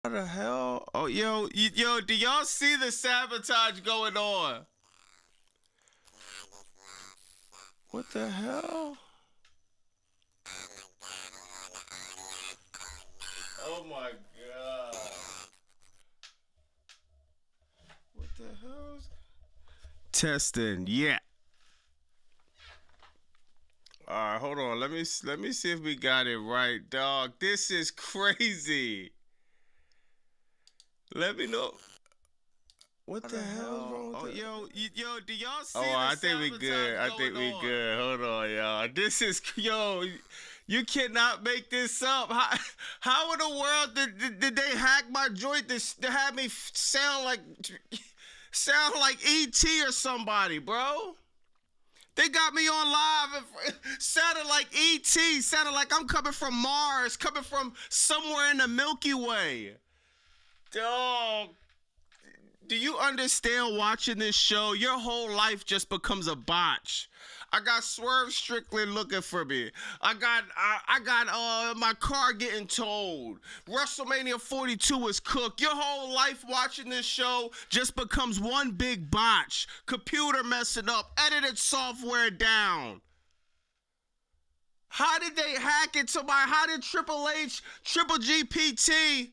What the hell? Oh, yo, do y'all see the sabotage going on? What the hell? Oh my god. What the hell? Testing, yeah. All right, hold on. Let me see if we got it right, dog. This is crazy. Let me know. What the hell is wrong with that? Yo, do y'all see I think we good. I think we good. Hold on, y'all. This is you cannot make this up. How in the world did they hack my joint to have me sound like ET or somebody, bro? They got me on live. Sounded like ET. Sounded like I'm coming from Mars, coming from somewhere in the Milky Way. Dog. Do you understand watching this show? Your whole life just becomes a botch. I got Swerve Strickland looking for me. I got my car getting towed. WrestleMania 42 is cooked. Your whole life watching this show just becomes one big botch. Computer messing up, edited software down. How did they hack into how did Triple H, Triple GPT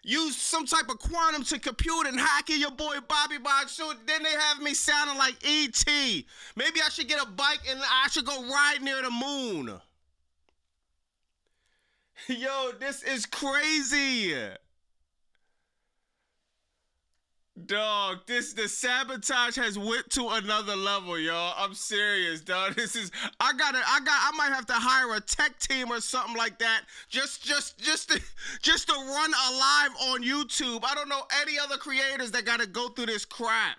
use some type of quantum to compute and hacking your boy Bobby Bond? So then they have me sounding like E.T. Maybe I should get a bike and I should go ride near the moon. Yo, this is crazy. Dog, the sabotage has went to another level, y'all. I'm serious, dog. I might have to hire a tech team or something like that just to run a live on YouTube. I don't know any other creators that got to go through this crap.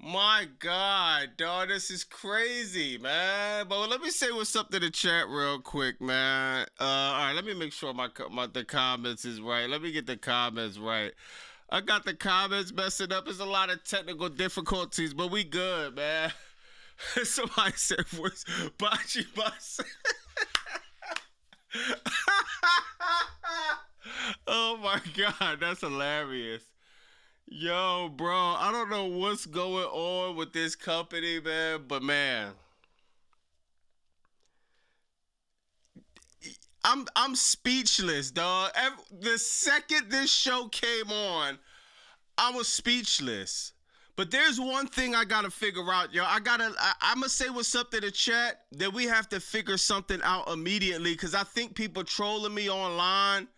My God, dog, this is crazy, man. But let me say what's up to the chat real quick, man. All right, let me make sure the comments is right. Let me get the comments right. I got the comments messing up. There's a lot of technical difficulties, but we good, man. Somebody said voice Bachi Bus. Oh my God, that's hilarious. Yo, bro, I don't know what's going on with this company, man, but man, I'm speechless, dog. The second this show came on, I was speechless. But there's one thing I gotta figure out, yo. I'm gonna say what's up to the chat, that we have to figure something out immediately, because I think people trolling me online.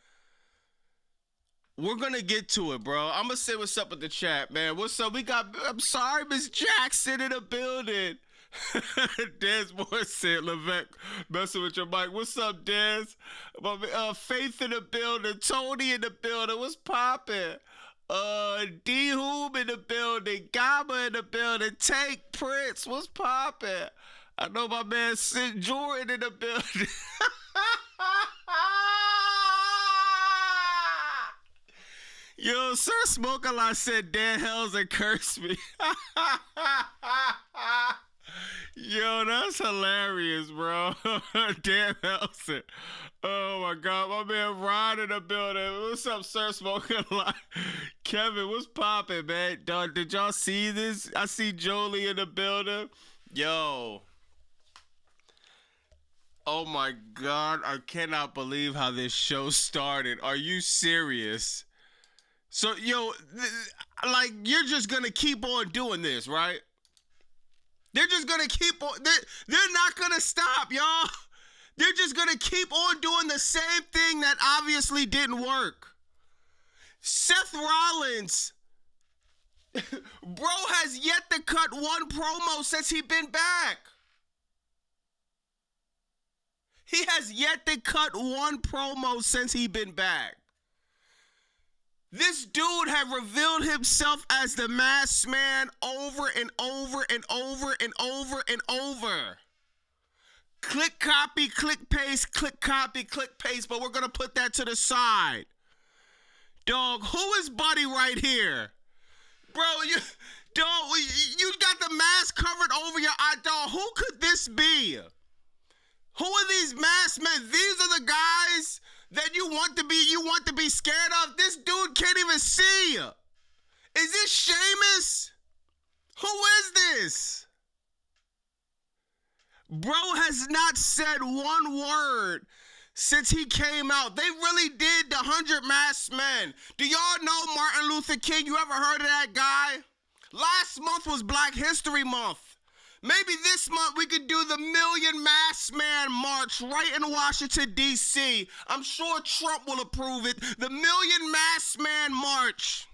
We're gonna get to it, bro. I'm gonna say what's up with the chat, man. What's up? I'm sorry, Miss Jackson in the building. Des Moore said, Levesque, messing with your mic. What's up, Des? Faith in the building. Tony in the building. What's poppin'? D Hoom in the building. Gamma in the building. Tank Prince. What's poppin'? I know my man Sid Jordan in the building. Yo, Sir Smoke-A-Lot said Dan Hells and cursed me. Yo, that's hilarious, bro. Dan Helson. Oh my God, my man Ron in the building. What's up, Sir Smoke-A-Lot? Kevin, what's poppin', man? Dog, did y'all see this? I see Jolie in the building. Yo. Oh my God, I cannot believe how this show started. Are you serious? So, yo, like, you're just going to keep on doing this, right? They're just going to keep on. They're not going to stop, y'all. They're just going to keep on doing the same thing that obviously didn't work. Seth Rollins, bro, has yet to cut one promo since he been back. He has yet to cut one promo since he been back. This dude have revealed himself as the masked man over and over and over and over and over. Click copy, click paste, click copy, click paste, but we're going to put that to the side. Dog, who is Buddy right here? Bro, you got the mask covered over your eye. Dog, who could this be? Who are these masked men? These are the guys that you want to be scared of? This dude can't even see you. Is this Sheamus? Who is this? Bro has not said one word since he came out. They really did the 100 Masked Men. Do y'all know Martin Luther King? You ever heard of that guy? Last month was Black History Month. Maybe this month we could do the Million Masked Man March right in Washington, D.C. I'm sure Trump will approve it. The Million Masked Man March.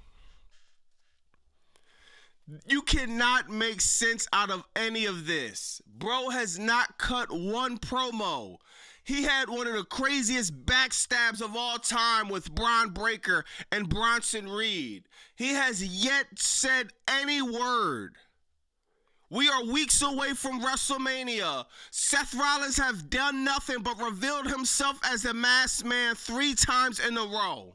You cannot make sense out of any of this. Bro has not cut one promo. He had one of the craziest backstabs of all time with Braun Breaker and Bronson Reed. He has yet said any word. We are weeks away from Wrestlemania. Seth Rollins have done nothing but revealed himself as the Masked Man 3 times in a row.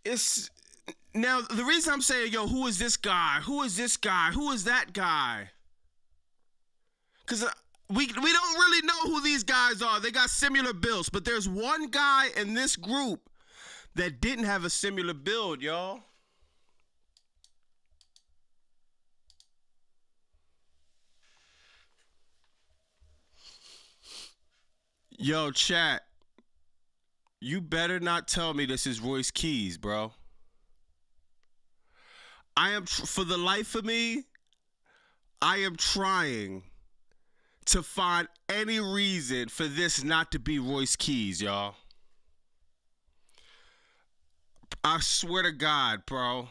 It's now the reason I'm saying, yo, who is this guy? Who is this guy? Who is that guy? Because we don't really know who these guys are. They got similar builds, but there's one guy in this group that didn't have a similar build, y'all. Yo, chat. You better not tell me this is Royce Keys, bro. For the life of me, I am trying to find any reason for this not to be Royce Keys, y'all. I swear to God, bro.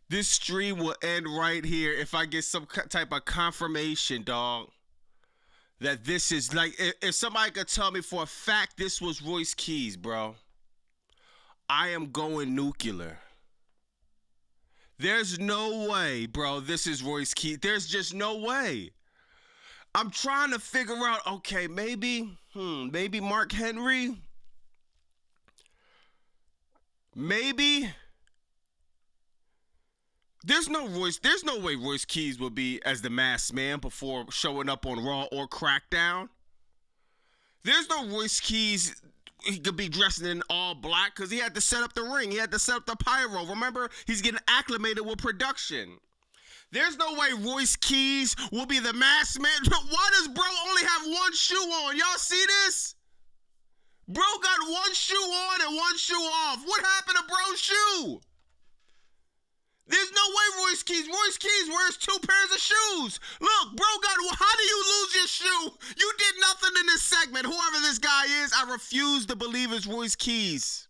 This stream will end right here if I get some type of confirmation, dog, that this is like, if somebody could tell me for a fact this was Royce Keys, bro, I am going nuclear. There's no way, bro, this is Royce Keys. There's just no way. I'm trying to figure out, okay, maybe Mark Henry. Maybe. There's no way Royce Keys will be as the Masked Man before showing up on Raw or Crackdown. There's no Royce Keys. He could be dressed in all black because he had to set up the ring. He had to set up the pyro. Remember, he's getting acclimated with production. There's no way Royce Keys will be the Masked Man. Why does bro only have one shoe on? Y'all see this? Bro got one shoe on and one shoe off. What happened to bro's shoe? There's no way Royce Keys wears 2 pairs of shoes. Look, bro how do you lose your shoe? You did nothing in this segment. Whoever this guy is, I refuse to believe it's Royce Keys.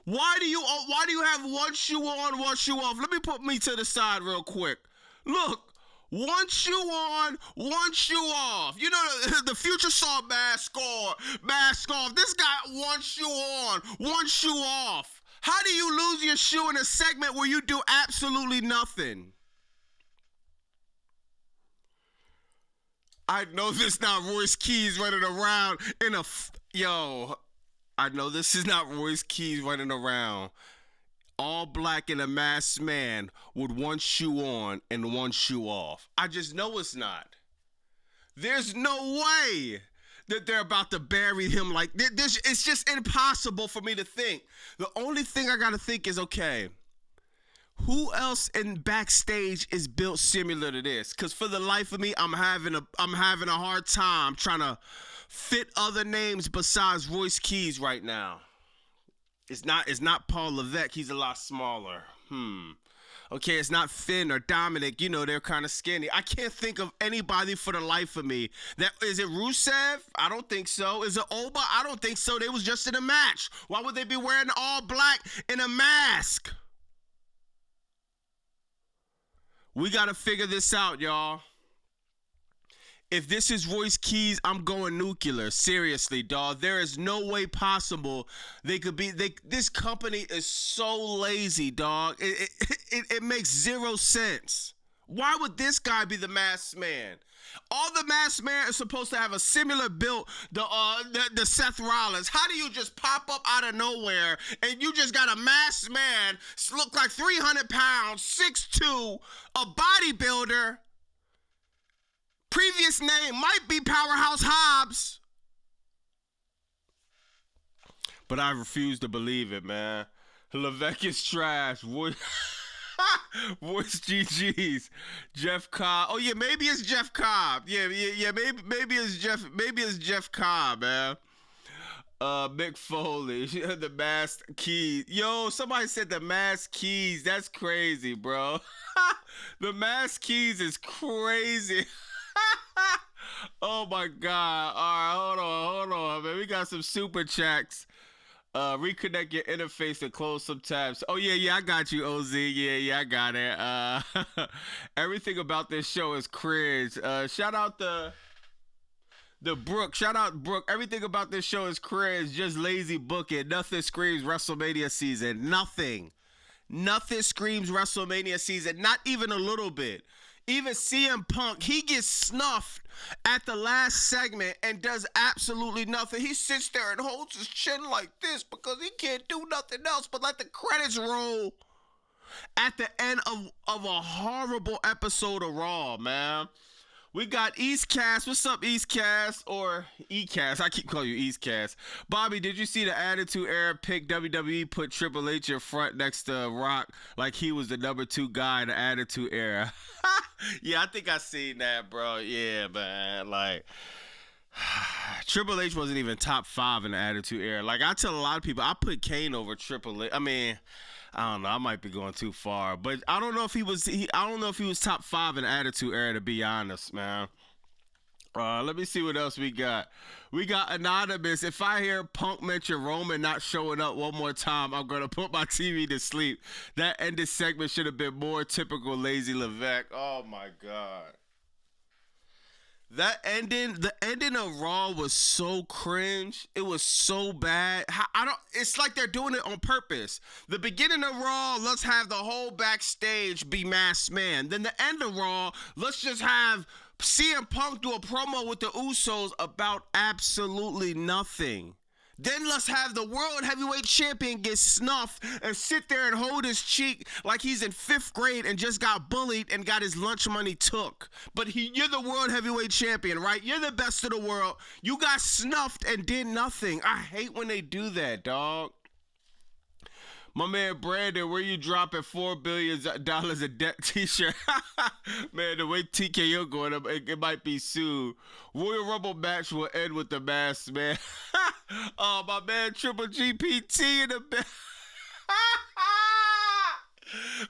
Why do you have one shoe on, one shoe off? Let me put me to the side real quick. Look, one shoe on, one shoe off. You know, the Future saw mask off. This guy, one shoe on, one shoe off. How do you lose your shoe in a segment where you do absolutely nothing? I know this is not Royce Keys running around in a... Yo, I know this is not Royce Keys running around all black in a Masked Man with one shoe on and one shoe off. I just know it's not. There's no way that they're about to bury him like this. It's just impossible for me to think. The only thing I gotta think is, okay, who else in backstage is built similar to this? Because for the life of me, I'm having a hard time trying to fit other names besides Royce Keys right now. It's not Paul Levesque. He's a lot smaller. Okay, it's not Finn or Dominic. You know, they're kind of skinny. I can't think of anybody for the life of me. Is it Rusev? I don't think so. Is it Oba? I don't think so. They was just in a match. Why would they be wearing all black in a mask? We got to figure this out, y'all. If this is Royce Keys, I'm going nuclear. Seriously, dog. There is no way possible they could be. This company is so lazy, dog. It makes zero sense. Why would this guy be the Masked Man? All the Masked Man is supposed to have a similar build, the Seth Rollins. How do you just pop up out of nowhere and you just got a Masked Man, look like 300 pounds, 6'2", a bodybuilder, previous name might be Powerhouse Hobbs. But I refuse to believe it, man. Levesque is trash. Voice GG's. Jeff Cobb. Oh yeah, maybe it's Jeff Cobb. Yeah. Maybe it's Jeff Cobb, man. Mick Foley, the Masked Keys. Yo, somebody said the Masked Keys. That's crazy, bro. The Masked Keys is crazy. Oh my God. All right, hold on, man. We got some super chats. Reconnect your interface and close some tabs. Oh yeah, I got you, OZ. Yeah, I got it. Everything about this show is cringe. Shout out the Brooke. Shout out Brooke. Everything about this show is cringe. Just lazy booking. Nothing screams WrestleMania season. Nothing screams WrestleMania season. Not even a little bit. Even CM Punk, he gets snuffed at the last segment and does absolutely nothing. He sits there and holds his chin like this because he can't do nothing else but let the credits roll at the end of a horrible episode of Raw, man. We got Eastcast. What's up, Eastcast? Or Ecast. I keep calling you Eastcast. Bobby, did you see the Attitude Era pick? WWE put Triple H in front next to Rock like he was the number 2 guy in the Attitude Era. Yeah, I think I seen that, bro. Yeah, man. Like, Triple H wasn't even top 5 in the Attitude Era. Like, I tell a lot of people, I put Kane over Triple H. I mean, I don't know. I might be going too far, but I don't know if he was. I don't know if he was top 5 in the Attitude Era, to be honest, man. Let me see what else we got. We got Anonymous. If I hear Punk mention Roman not showing up one more time, I'm gonna put my TV to sleep. That ended segment should have been more typical lazy Levesque. Oh my God. The ending of Raw was so cringe. It was so bad. It's like they're doing it on purpose. The beginning of Raw, let's have the whole backstage be Masked Man. Then the end of Raw, let's just have CM Punk do a promo with the Usos about absolutely nothing. Then let's have the World Heavyweight Champion get snuffed and sit there and hold his cheek like he's in 5th grade and just got bullied and got his lunch money took. But you're the World Heavyweight Champion, right? You're the best of the world. You got snuffed and did nothing. I hate when they do that, dog. My man Brandon, where you dropping $4 billion a debt t-shirt? Man, the way TKO going up, it might be soon. Royal Rumble match will end with the Masked Man. Oh, my man Triple GPT in the back.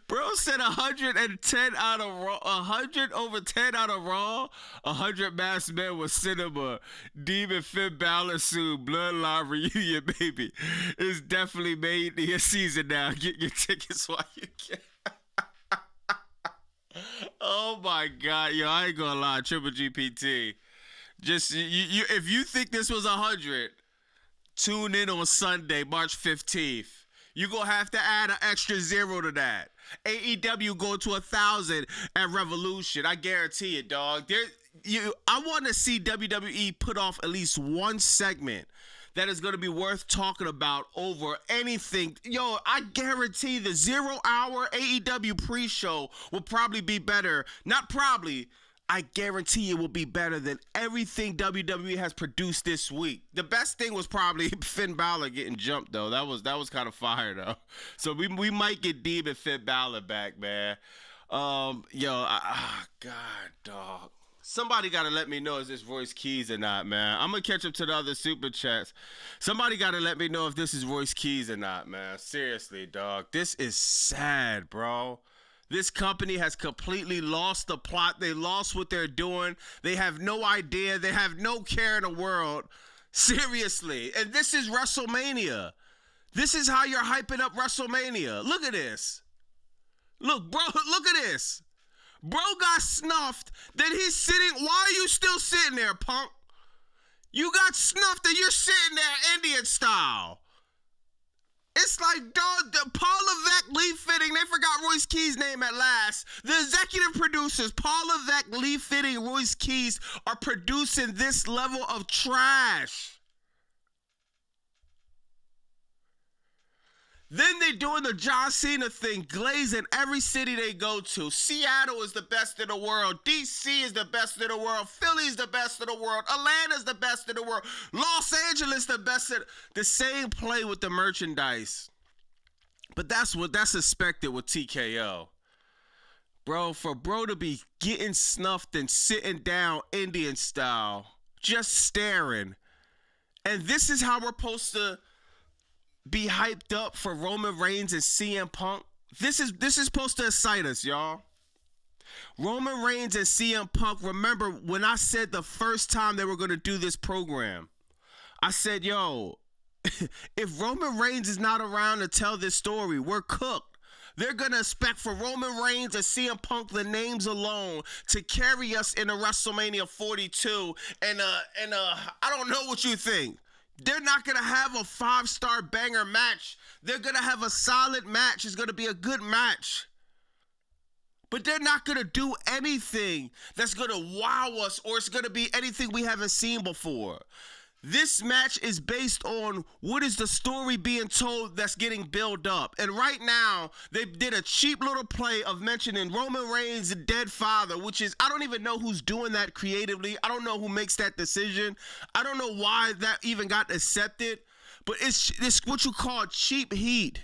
Bro said 110 out of Raw, 100 over 10 out of Raw, 100 Masked Men with Cinema, Demon Finn Balor soon, Bloodline reunion, baby. It's definitely made the season now. Get your tickets while you can. Oh my God, yo, I ain't gonna lie, Triple GPT. Just you if you think this was 100, tune in on Sunday, March 15th. You're going to have to add an extra 0 to that. AEW go to 1,000 at Revolution. I guarantee it, dog. I want to see WWE put off at least one segment that is going to be worth talking about over anything. Yo, I guarantee the 0-hour AEW pre-show will probably be better. Not probably. I guarantee it will be better than everything WWE has produced this week. The best thing was probably Finn Balor getting jumped, though. That was kind of fire, though. So we might get Demon Finn Balor back, man. God, dog. Somebody got to let me know if this Royce Keys or not, man. I'm going to catch up to the other super chats. Somebody got to let me know if this is Royce Keys or not, man. Seriously, dog. This is sad, bro. This company has completely lost the plot. They lost what they're doing. They have no idea. They have no care in the world. Seriously. And this is WrestleMania. This is how you're hyping up WrestleMania. Look at this. Look, bro, look at this. Bro got snuffed. Then he's sitting. Why are you still sitting there, punk? You got snuffed and you're sitting there Indian style. It's like, dog, Paul Levesque, Lee Fitting, they forgot Royce Keys' name at last. The executive producers, Paul Levesque, Lee Fitting, Royce Keys, are producing this level of trash. Then they're doing the John Cena thing, glazing every city they go to. Seattle is the best in the world. DC is the best in the world. Philly's the best in the world. Atlanta's the best in the world. Los Angeles the best in the same play with the merchandise. But that's expected with TKO. Bro, for bro to be getting snuffed and sitting down Indian style, just staring. And this is how we're supposed to be hyped up for Roman Reigns and CM Punk. This is supposed to excite us, y'all. Roman Reigns and CM Punk, remember when I said the first time they were going to do this program, I said, yo, if Roman Reigns is not around to tell this story, we're cooked. They're going to expect for Roman Reigns and CM Punk, the names alone, to carry us into WrestleMania 42. And I don't know what you think. They're not going to have a 5-star banger match. They're going to have a solid match. It's going to be a good match. But they're not going to do anything that's going to wow us or it's going to be anything we haven't seen before. This match is based on what is the story being told that's getting built up. And right now, they did a cheap little play of mentioning Roman Reigns' dead father, which is, I don't even know who's doing that creatively. I don't know who makes that decision. I don't know why that even got accepted. But it's what you call cheap heat.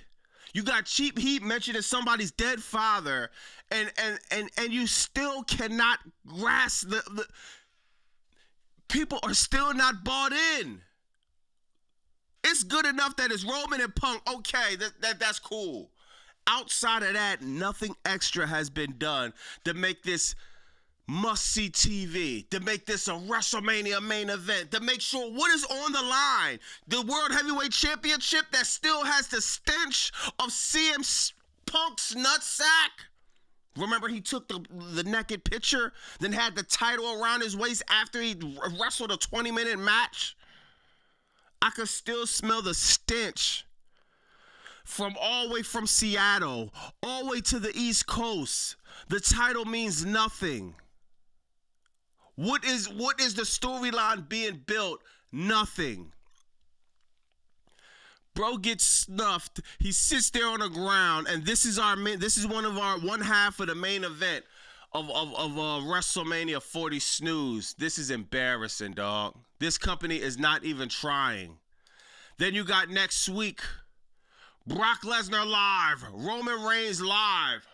You got cheap heat mentioning somebody's dead father, and you still cannot grasp the people are still not bought in. It's good enough that it's Roman and Punk. Okay, that's cool. Outside of that, nothing extra has been done to make this must-see TV, to make this a WrestleMania main event, to make sure what is on the line. The World Heavyweight Championship that still has the stench of CM Punk's nutsack. Remember, he took the naked picture, then had the title around his waist after he wrestled a 20-minute match? I could still smell the stench from all the way from Seattle, all the way to the East Coast. The title means nothing. What is the storyline being built? Nothing. Bro gets snuffed. He sits there on the ground, and this is one half of the main event of WrestleMania 40 snooze. This is embarrassing, dog. This company is not even trying. Then you got next week, Brock Lesnar live, Roman Reigns live.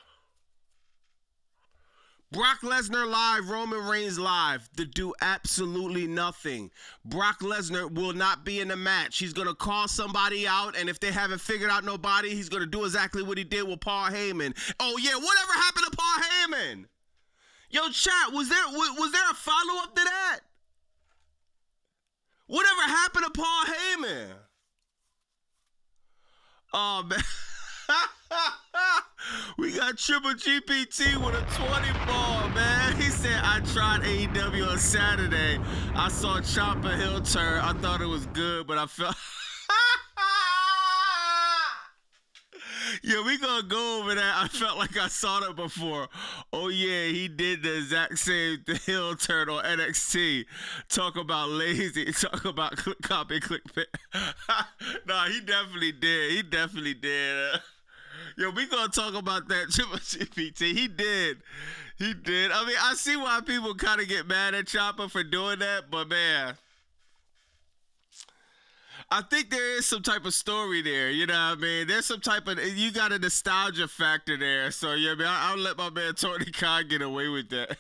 Brock Lesnar live, Roman Reigns live to do absolutely nothing. Brock Lesnar will not be in the match. He's going to call somebody out, and if they haven't figured out nobody, he's going to do exactly what he did with Paul Heyman. Oh, yeah, whatever happened to Paul Heyman? Yo, chat, was there a follow-up to that? Whatever happened to Paul Heyman? Oh, man. We got Triple GPT with a 20 ball, man. He said, I tried AEW on Saturday. I saw Ciampa heel turn. I thought it was good, but I felt... Yeah, we gonna go over that. I felt like I saw that before. Oh, yeah, he did the exact same heel turn on NXT. Talk about lazy. Talk about copy, click. Nah, he definitely did. He definitely did. Yo, we gonna talk about that Triple GPT. He did. I mean, I see why people kind of get mad at Ciampa for doing that, but man, I think there is some type of story there. You know what I mean? There's some type of, you got a nostalgia factor there. So yeah, man, I'll let my man Tony Khan get away with that.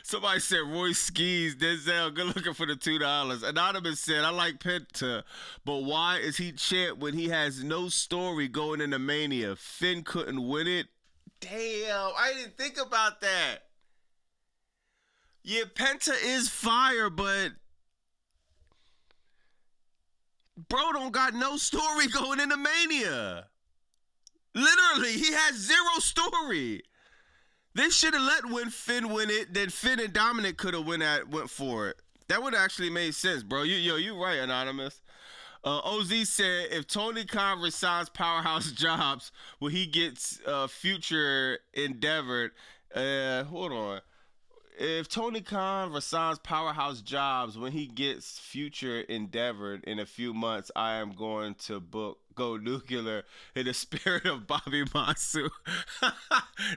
Somebody said Roy Skis, Denzel, good looking for the $2. Anonymous said, I like Penta, but why is he champ when he has no story going into Mania? Finn couldn't win it? Damn, I didn't think about that. Yeah, Penta is fire, but bro don't got no story going into Mania. Literally, he has zero story. They should have let Finn win it. Then Finn and Dominic could have went for it. That would actually made sense, bro. You right, Anonymous. OZ said, if Tony Khan resigns Powerhouse Jobs, will he get future endeavored? Hold on. If Tony Khan resigns Powerhouse Jobs when he gets future endeavored in a few months, I am going to go nuclear in the spirit of Bobby Monsoon.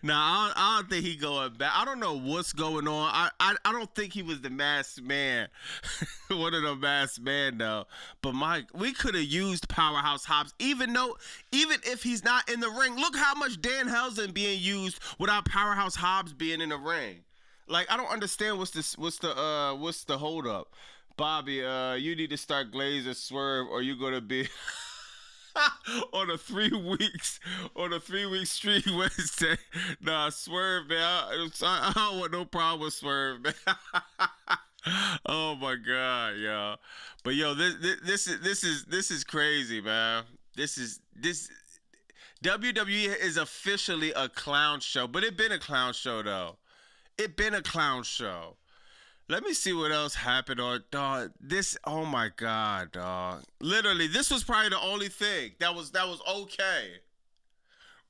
Nah, I don't think he going back. I don't know what's going on. I don't think he was the masked man, one of the masked man though. But Mike, we could have used Powerhouse Hobbs, even if he's not in the ring. Look how much Dan Housen being used without Powerhouse Hobbs being in the ring. Like, I don't understand what's the hold up. Bobby, you need to start Glazer Swerve or you're gonna be on a 3 weeks streak Wednesday. Nah, Swerve, man. I don't want no problem with Swerve, man. Oh my God, yo. But yo, this is crazy, man. This WWE is officially a clown show, but it been a clown show though. It been a clown show. Let me see what else happened on dog. Oh my God, dog. Literally, this was probably the only thing that was okay.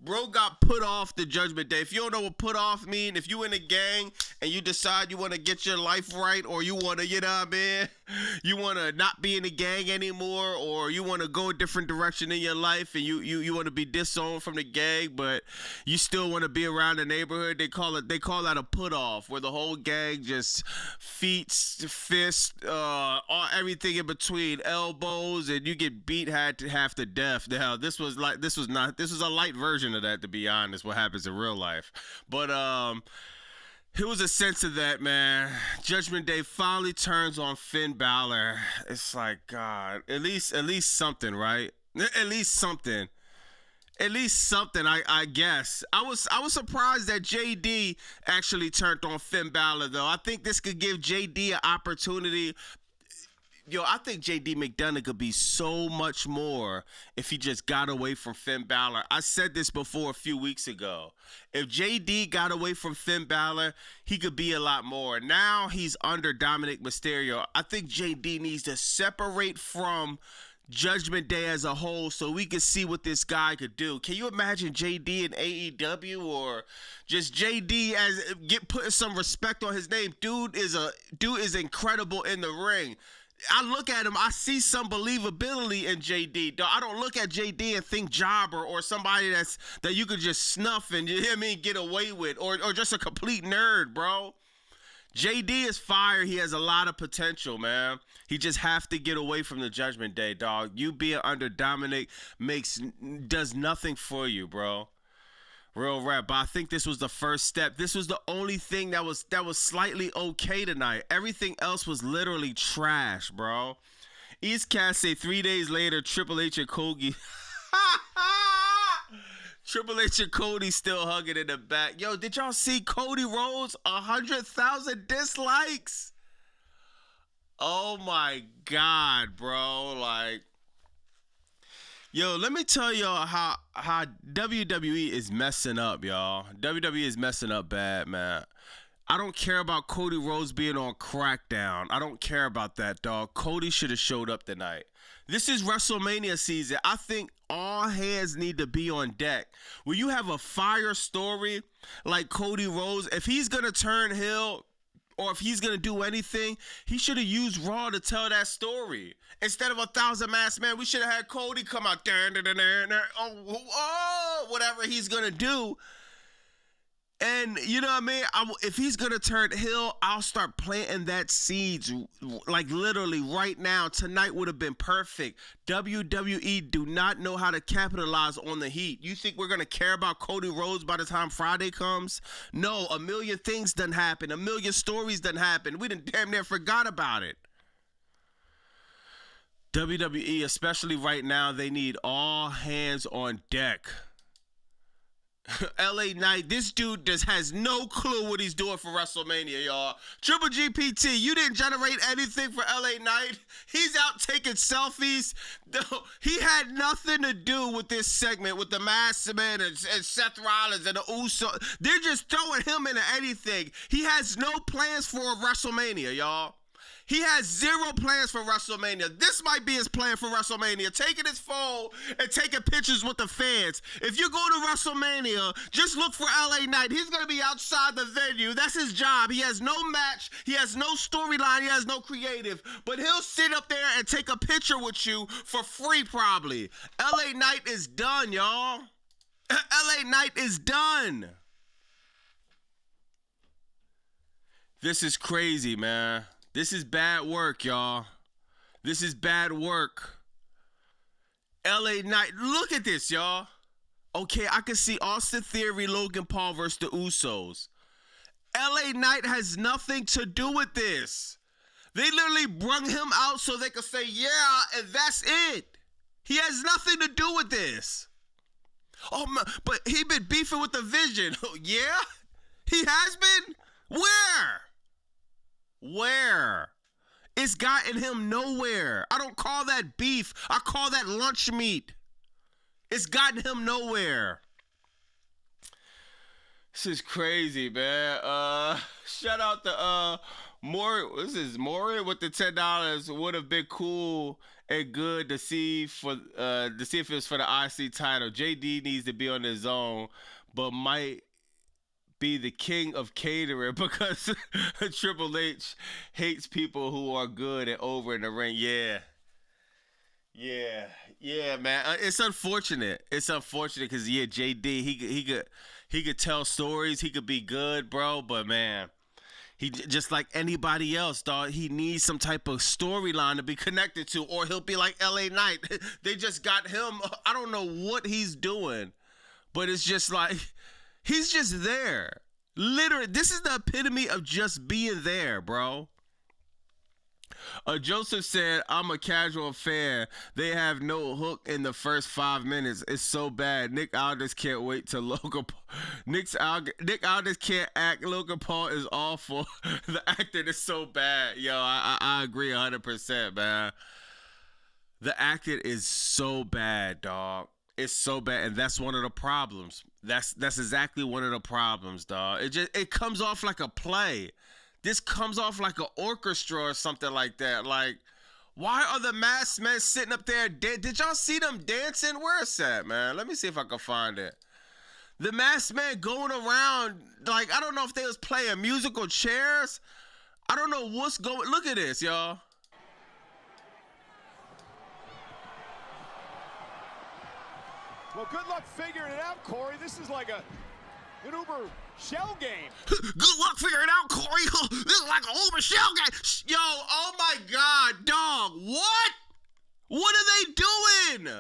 Bro got put off the Judgment Day. If you don't know what put off mean, if you in a gang and you decide you want to get your life right, or you want to, you know what I mean? You want to not be in a gang anymore, or you want to go a different direction in your life and you want to be disowned from the gang, but you still want to be around the neighborhood. They call that a put off, where the whole gang just feet, fists, everything in between, elbows, and you get beat half to death. Now, this was a light version of that, to be honest, what happens in real life. But it was a sense of that, man. Judgment Day finally turns on Finn Balor. It's like, God, at least something, right? At least something, I guess. I was surprised that JD actually turned on Finn Balor, though. I think this could give JD an opportunity. Yo, I think JD McDonough could be so much more if he just got away from Finn Balor. I said this before a few weeks ago. If JD got away from Finn Balor, he could be a lot more. Now he's under Dominic Mysterio. I think JD needs to separate from Judgment Day as a whole so we can see what this guy could do. Can you imagine JD in AEW, or just JD putting some respect on his name? Dude is incredible in the ring. I look at him, I see some believability in JD. I don't look at JD and think jobber or somebody that you could just snuff and, you hear what I mean, get away with, or just a complete nerd, bro. JD is fire. He has a lot of potential, man. He just have to get away from the Judgment Day, dog. You being under Dominic does nothing for you, bro. Real rap. But I think this was the first step. This was the only thing that was slightly okay tonight. Everything else was literally trash, bro. East Cast say 3 days later, Triple H and Cody. Triple H and Cody still hugging in the back. Yo, did y'all see Cody Rhodes? 100,000 dislikes. Oh my God, bro. Like, yo, let me tell y'all how WWE is messing up, y'all. WWE is messing up bad, man. I don't care about Cody Rhodes being on Crackdown. I don't care about that, dog. Cody should have showed up tonight. This is WrestleMania season. I think all hands need to be on deck. When you have a fire story like Cody Rhodes, if he's going to turn heel, or if he's going to do anything, he should have used Raw to tell that story. Instead of 1,000 Masked Men, we should have had Cody come out, whatever he's going to do. And you know what I mean? If he's going to turn heel, I'll start planting that seeds, like literally right now. Tonight would have been perfect. WWE do not know how to capitalize on the heat. You think we're going to care about Cody Rhodes by the time Friday comes? No, a million things done happen. A million stories done happen. We done damn near forgot about it. WWE, especially right now, they need all hands on deck. LA Knight, this dude just has no clue what he's doing for WrestleMania, y'all. Triple GPT, you didn't generate anything for LA Knight. He's out taking selfies. He had nothing to do with this segment with the Masked Man and Seth Rollins and the Uso. They're just throwing him into anything. He has no plans for WrestleMania, y'all. He has zero plans for WrestleMania. This might be his plan for WrestleMania. Taking his phone and taking pictures with the fans. If you go to WrestleMania, just look for LA Knight. He's going to be outside the venue. That's his job. He has no match. He has no storyline. He has no creative. But he'll sit up there and take a picture with you for free probably. LA Knight is done, y'all. LA Knight is done. This is crazy, man. This is bad work, y'all. This is bad work. LA Knight, look at this, y'all. Okay, I can see Austin Theory, Logan Paul versus the Usos. LA Knight has nothing to do with this. They literally brung him out so they could say, yeah, and that's it. He has nothing to do with this. Oh, my, but he been beefing with the Vision. Yeah? He has been? Where? Where? It's gotten him nowhere. I don't call that beef. I call that lunch meat. It's gotten him nowhere. This is crazy, man. Shout out to Morin with the $10. Would have been cool and good to see if it was for the IC title. JD needs to be on his own, but might be the king of catering because Triple H hates people who are good and over in the ring. Yeah, man. It's unfortunate. It's unfortunate because JD he could tell stories. He could be good, bro. But man, he just like anybody else, dog. He needs some type of storyline to be connected to, or he'll be like LA Knight. They just got him. I don't know what he's doing, but it's just like he's just there. Literally, this is the epitome of just being there, bro. Joseph said, I'm a casual fan. They have no hook in the first 5 minutes. It's so bad. Nick Aldis can't wait to Logan Paul. Nick Aldis can't act. Logan Paul is awful. The acting is so bad. Yo, I agree 100%, man. The acting is so bad, dog. It's so bad, and that's one of the problems. That's exactly one of the problems, dog. It comes off like a play. This comes off like an orchestra or something like that. Like, why are the masked men sitting up there? Did y'all see them dancing? Where is that, man? Let me see if I can find it. The masked men going around, like, I don't know if they was playing musical chairs. I don't know what's going. Look at this, y'all. Well, good luck figuring it out, Corey. This is like an Uber shell game. Good luck figuring it out, Corey. This is like an Uber shell game. Yo, oh my God, dog. What? What are they doing?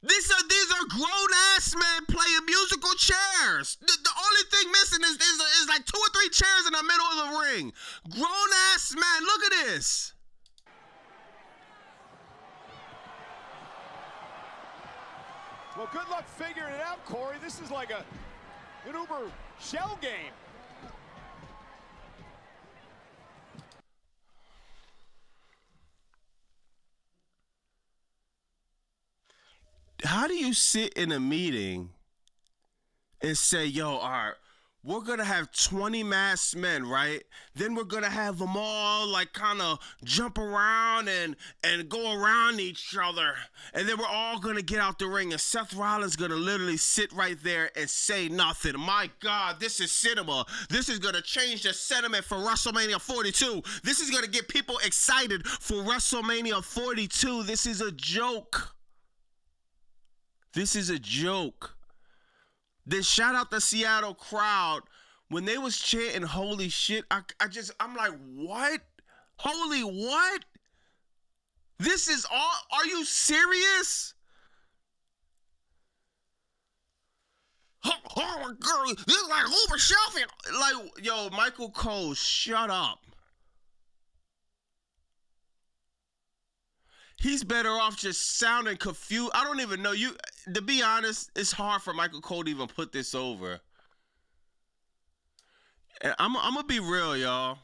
These are grown-ass men playing musical chairs. The only thing missing is like 2 or 3 chairs in the middle of the ring. Grown-ass men, look at this. Well, good luck figuring it out, Corey. This is like an Uber shell game. How do you sit in a meeting and say, yo, all right, we're going to have 20 masked men, right? Then we're going to have them all like kind of jump around and go around each other. And then we're all going to get out the ring. And Seth Rollins going to literally sit right there and say nothing. My God, this is cinema. This is going to change the sentiment for WrestleMania 42. This is going to get people excited for WrestleMania 42. This is a joke. This is a joke. Then shout out the Seattle crowd. When they was chanting holy shit, I'm like, what? Holy what? This is all, are you serious? Oh my God, this is like over shelving. Like, yo, Michael Cole, shut up. He's better off just sounding confused. I don't even know. To be honest, it's hard for Michael Cole to even put this over. And I'm going to be real, y'all.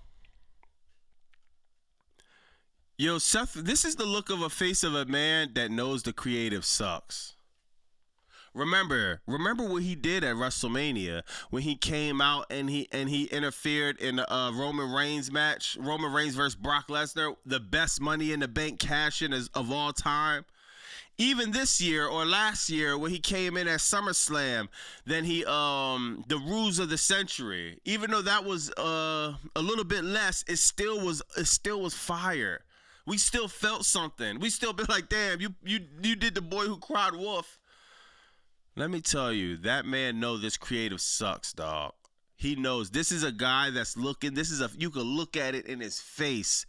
Yo, Seth, this is the look of a face of a man that knows the creative sucks. Remember what he did at WrestleMania when he came out and he interfered in the Roman Reigns match, Roman Reigns versus Brock Lesnar, the best Money in the Bank cash-in of all time. Even this year or last year when he came in at SummerSlam, then he the Rules of the Century. Even though that was a little bit less, it still was fire. We still felt something. We still been like, damn, you did the Boy Who Cried Wolf. Let me tell you, that man know this creative sucks, dog. He knows this is a guy that's looking. You can look at it in his face.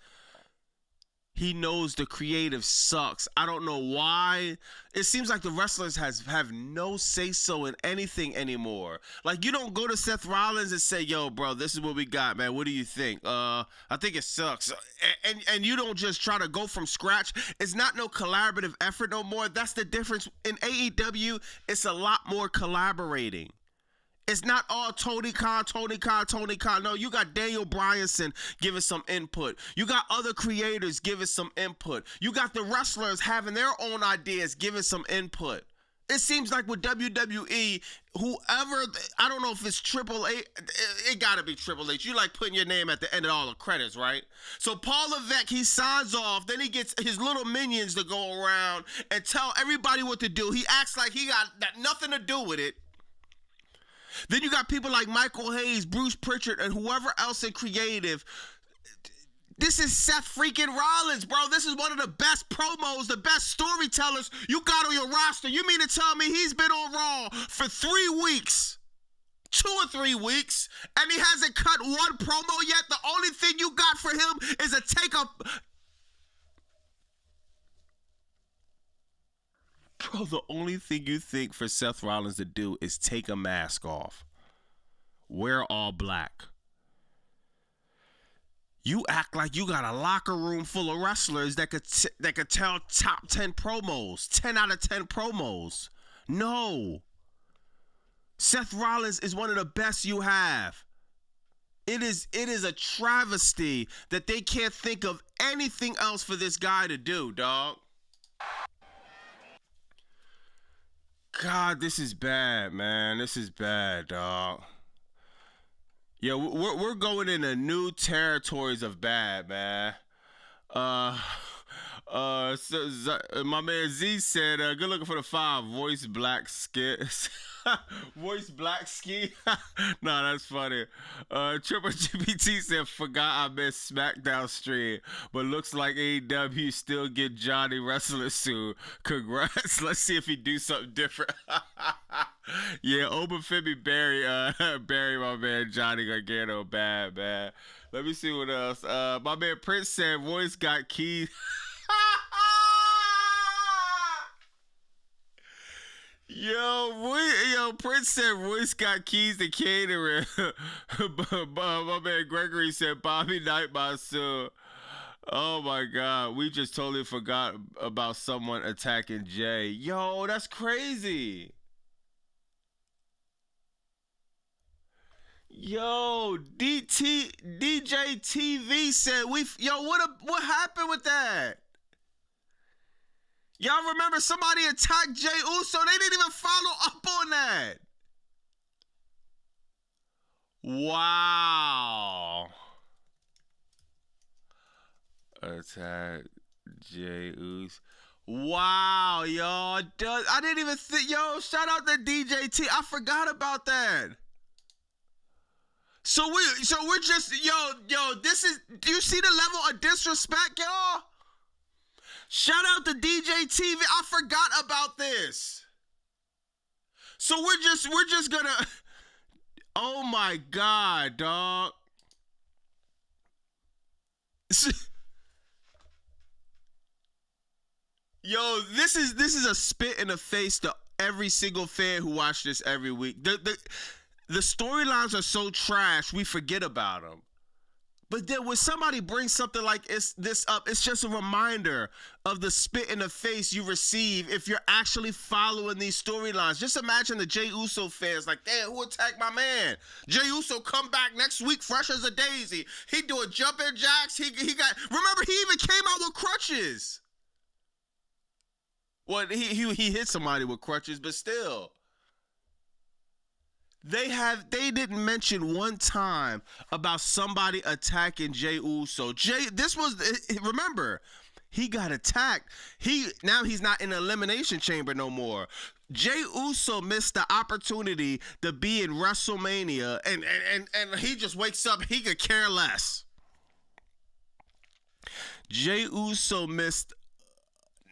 He knows the creative sucks. I don't know why. It seems like the wrestlers have no say-so in anything anymore. Like, you don't go to Seth Rollins and say, yo, bro, this is what we got, man. What do you think? I think it sucks. And you don't just try to go from scratch. It's not no collaborative effort no more. That's the difference. In AEW, it's a lot more collaborating. It's not all Tony Khan. No, you got Daniel Bryanson giving some input. You got other creators giving some input. You got the wrestlers having their own ideas, giving some input. It seems like with WWE, whoever, I don't know if it's Triple H, it gotta be Triple H. You like putting your name at the end of all the credits, right? So Paul Levesque, he signs off, then he gets his little minions to go around and tell everybody what to do. He acts like he got nothing to do with it. Then you got people like Michael Hayes, Bruce Pritchard, and whoever else in creative. This is Seth freaking Rollins, bro. This is one of the best promos, the best storytellers you got on your roster. You mean to tell me he's been on Raw for 3 weeks, 2 or 3 weeks, and he hasn't cut one promo yet? The only thing you got for him is a take-up. Bro, the only thing you think for Seth Rollins to do is take a mask off. Wear all black. You act like you got a locker room full of wrestlers that could tell top 10 promos, 10 out of 10 promos. No. Seth Rollins is one of the best you have. It is a travesty that they can't think of anything else for this guy to do, dog. God, this is bad, man. This is bad, dog. Yeah, we're going into new territories of bad, man. My man Z said, good looking for the 5. Voice black ski. Voice black ski. Nah, that's funny. Triple GPT said, forgot I missed SmackDown stream, but looks like AEW still get Johnny wrestling soon. Congrats. Let's see if he do something different. Yeah, Open Fibby Barry, my man Johnny Gargano, bad, man. Let me see what else. My man Prince said, voice got keys. Yo, Prince said Royce got keys to catering. My man Gregory said Bobby Knight my son. Oh my God, we just totally forgot about someone attacking Jay. Yo, that's crazy. Yo, DJ TV said what happened with that? Y'all remember somebody attacked Jey Uso? They didn't even follow up on that. Wow. Attack Jey Uso. Wow, y'all. I didn't even think. Yo, shout out to DJT. I forgot about that. So we're just this is. Do you see the level of disrespect, y'all? Shout out to DJ TV. I forgot about this. So we're just gonna. Oh my God, dog. Yo, this is a spit in the face to every single fan who watch this every week. The storylines are so trash, we forget about them. But then when somebody brings something like this up, it's just a reminder of the spit in the face you receive if you're actually following these storylines. Just imagine the Jey Uso fans like, damn, who attacked my man? Jey Uso come back next week fresh as a daisy. He doing jumping jacks. He got. Remember, he even came out with crutches. Well, he hit somebody with crutches, but still. They didn't mention one time about somebody attacking Jey Uso. Remember, he got attacked. Now he's not in the elimination chamber no more. Jey Uso missed the opportunity to be in WrestleMania, and he just wakes up. He could care less. Jey Uso missed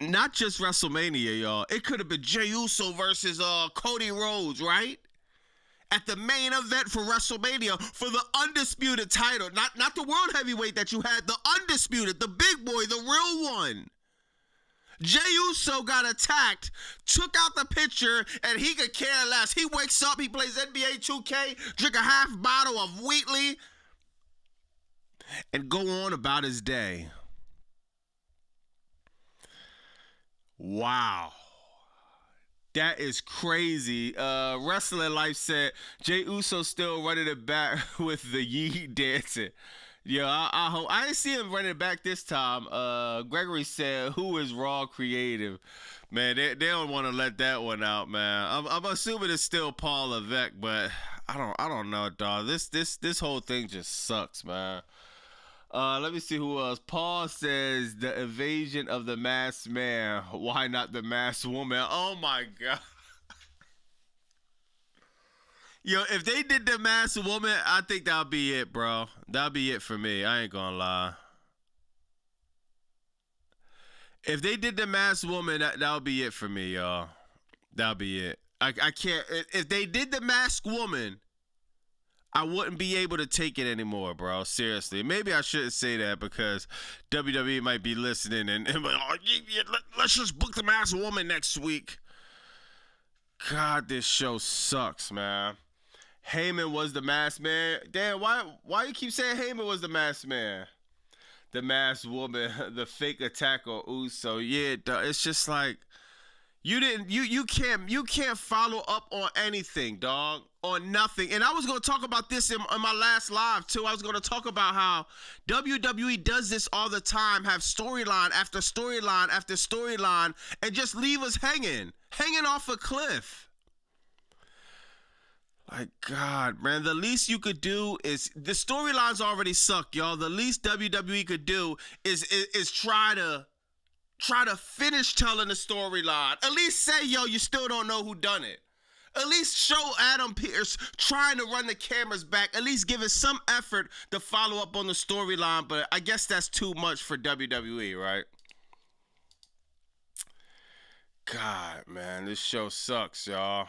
not just WrestleMania, y'all. It could have been Jey Uso versus Cody Rhodes, right? At the main event for WrestleMania for the undisputed title. Not the world heavyweight that you had, the undisputed, the big boy, the real one. Jey Uso got attacked, took out the picture, and he could care less. He wakes up, he plays NBA 2K, drink a half bottle of Wheatley, and go on about his day. Wow. That is crazy. Wrestling Life said Jey Uso still running it back with the yeet dancing. Yeah, I hope I didn't see him running it back this time. Gregory said, "Who is Raw creative?" Man, they don't want to let that one out, man. I'm assuming it's still Paul Levesque, but I don't know, dog. This whole thing just sucks, man. Let me see who else. Paul says the invasion of the masked man. Why not the masked woman? Oh my god. Yo, if they did the masked woman, I think that'll be it, bro. That'll be it for me. I ain't gonna lie. If they did the masked woman, that'll be it for me, y'all. That'll be it. I can't. If they did the masked woman, I wouldn't be able to take it anymore, bro. Seriously. Maybe I shouldn't say that because WWE might be listening and let's just book the masked woman next week. God, this show sucks, man. Heyman was the masked man. Damn, why you keep saying Heyman was the masked man? The masked woman, the fake attack on Uso. Yeah, it's just like you can't follow up on anything, dog. On nothing. And I was going to talk about this in my last live too. I was going to talk about how WWE does this all the time, have storyline after storyline after storyline, and just leave us hanging off a cliff. Like, God, man, the least you could do is, the storylines already suck, y'all. The least WWE could do is try to finish telling the storyline. At least say, yo, you still don't know who done it. At least show Adam Pearce trying to run the cameras back. At least give it some effort to follow up on the storyline. But I guess that's too much for WWE, right? God, man, this show sucks, y'all.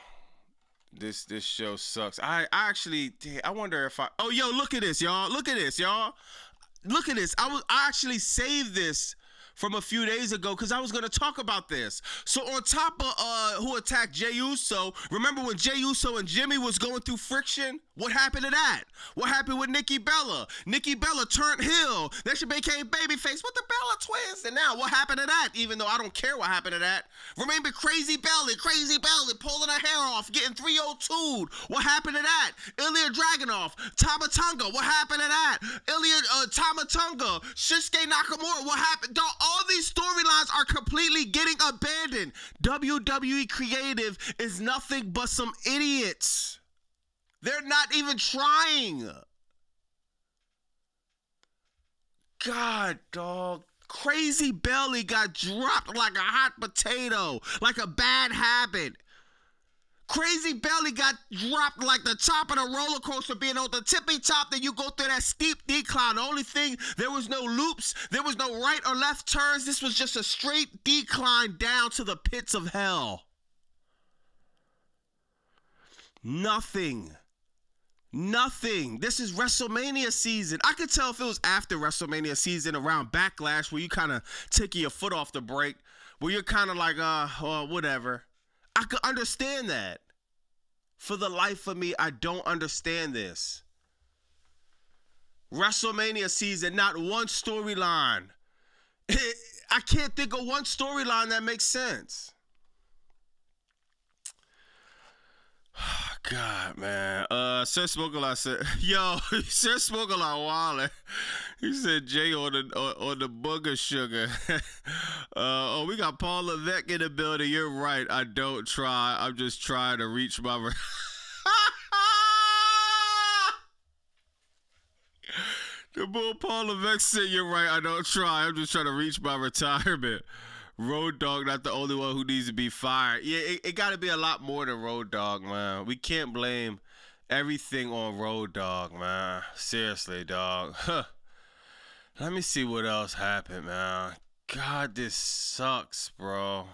This show sucks. I wonder if oh, yo, look at this, y'all. Look at this, y'all. Look at this. I actually saved this from a few days ago because I was going to talk about this. So on top of who attacked Jey Uso, remember when Jey Uso and Jimmy was going through friction? What happened to that? What happened with Nikki Bella? Nikki Bella turned heel. Then she became babyface with the Bella twins. And now what happened to that? Even though I don't care what happened to that. Remember Crazy Belly pulling her hair off, getting 302'd. What happened to that? Ilya Dragunov, Tama Tonga. What happened to that? Tama Tonga, Shinsuke Nakamura. What happened? All these storylines are completely getting abandoned. WWE Creative is nothing but some idiots. They're not even trying. God, dog. Crazy Belly got dropped like a hot potato, like a bad habit. Crazy Belly got dropped like the top of the roller coaster, being on the tippy top, then you go through that steep decline. The only thing, there was no loops, there was no right or left turns. This was just a straight decline down to the pits of hell. Nothing. This is WrestleMania season. I could tell if it was after WrestleMania season, around Backlash, where you kind of take your foot off the brake, where you're kind of like, whatever. I could understand that. For the life of me, I don't understand this. WrestleMania season, not one storyline. I can't think of one storyline that makes sense. God, man. Sir Smoke-A-Lot said, yo, Sir Smoke-A-Lot wildin'. He said Jay on the booger sugar. We got Paul Levesque in the building. You're right. I don't try. I'm just trying to reach my The Bull Paul Levesque said, "You're right. I don't try. I'm just trying to reach my retirement." Road Dogg not the only one who needs to be fired. Yeah, it got to be a lot more than Road Dogg, man. We can't blame everything on Road Dogg, man. Seriously, dog. Huh. Let me see what else happened, man. God, this sucks, bro.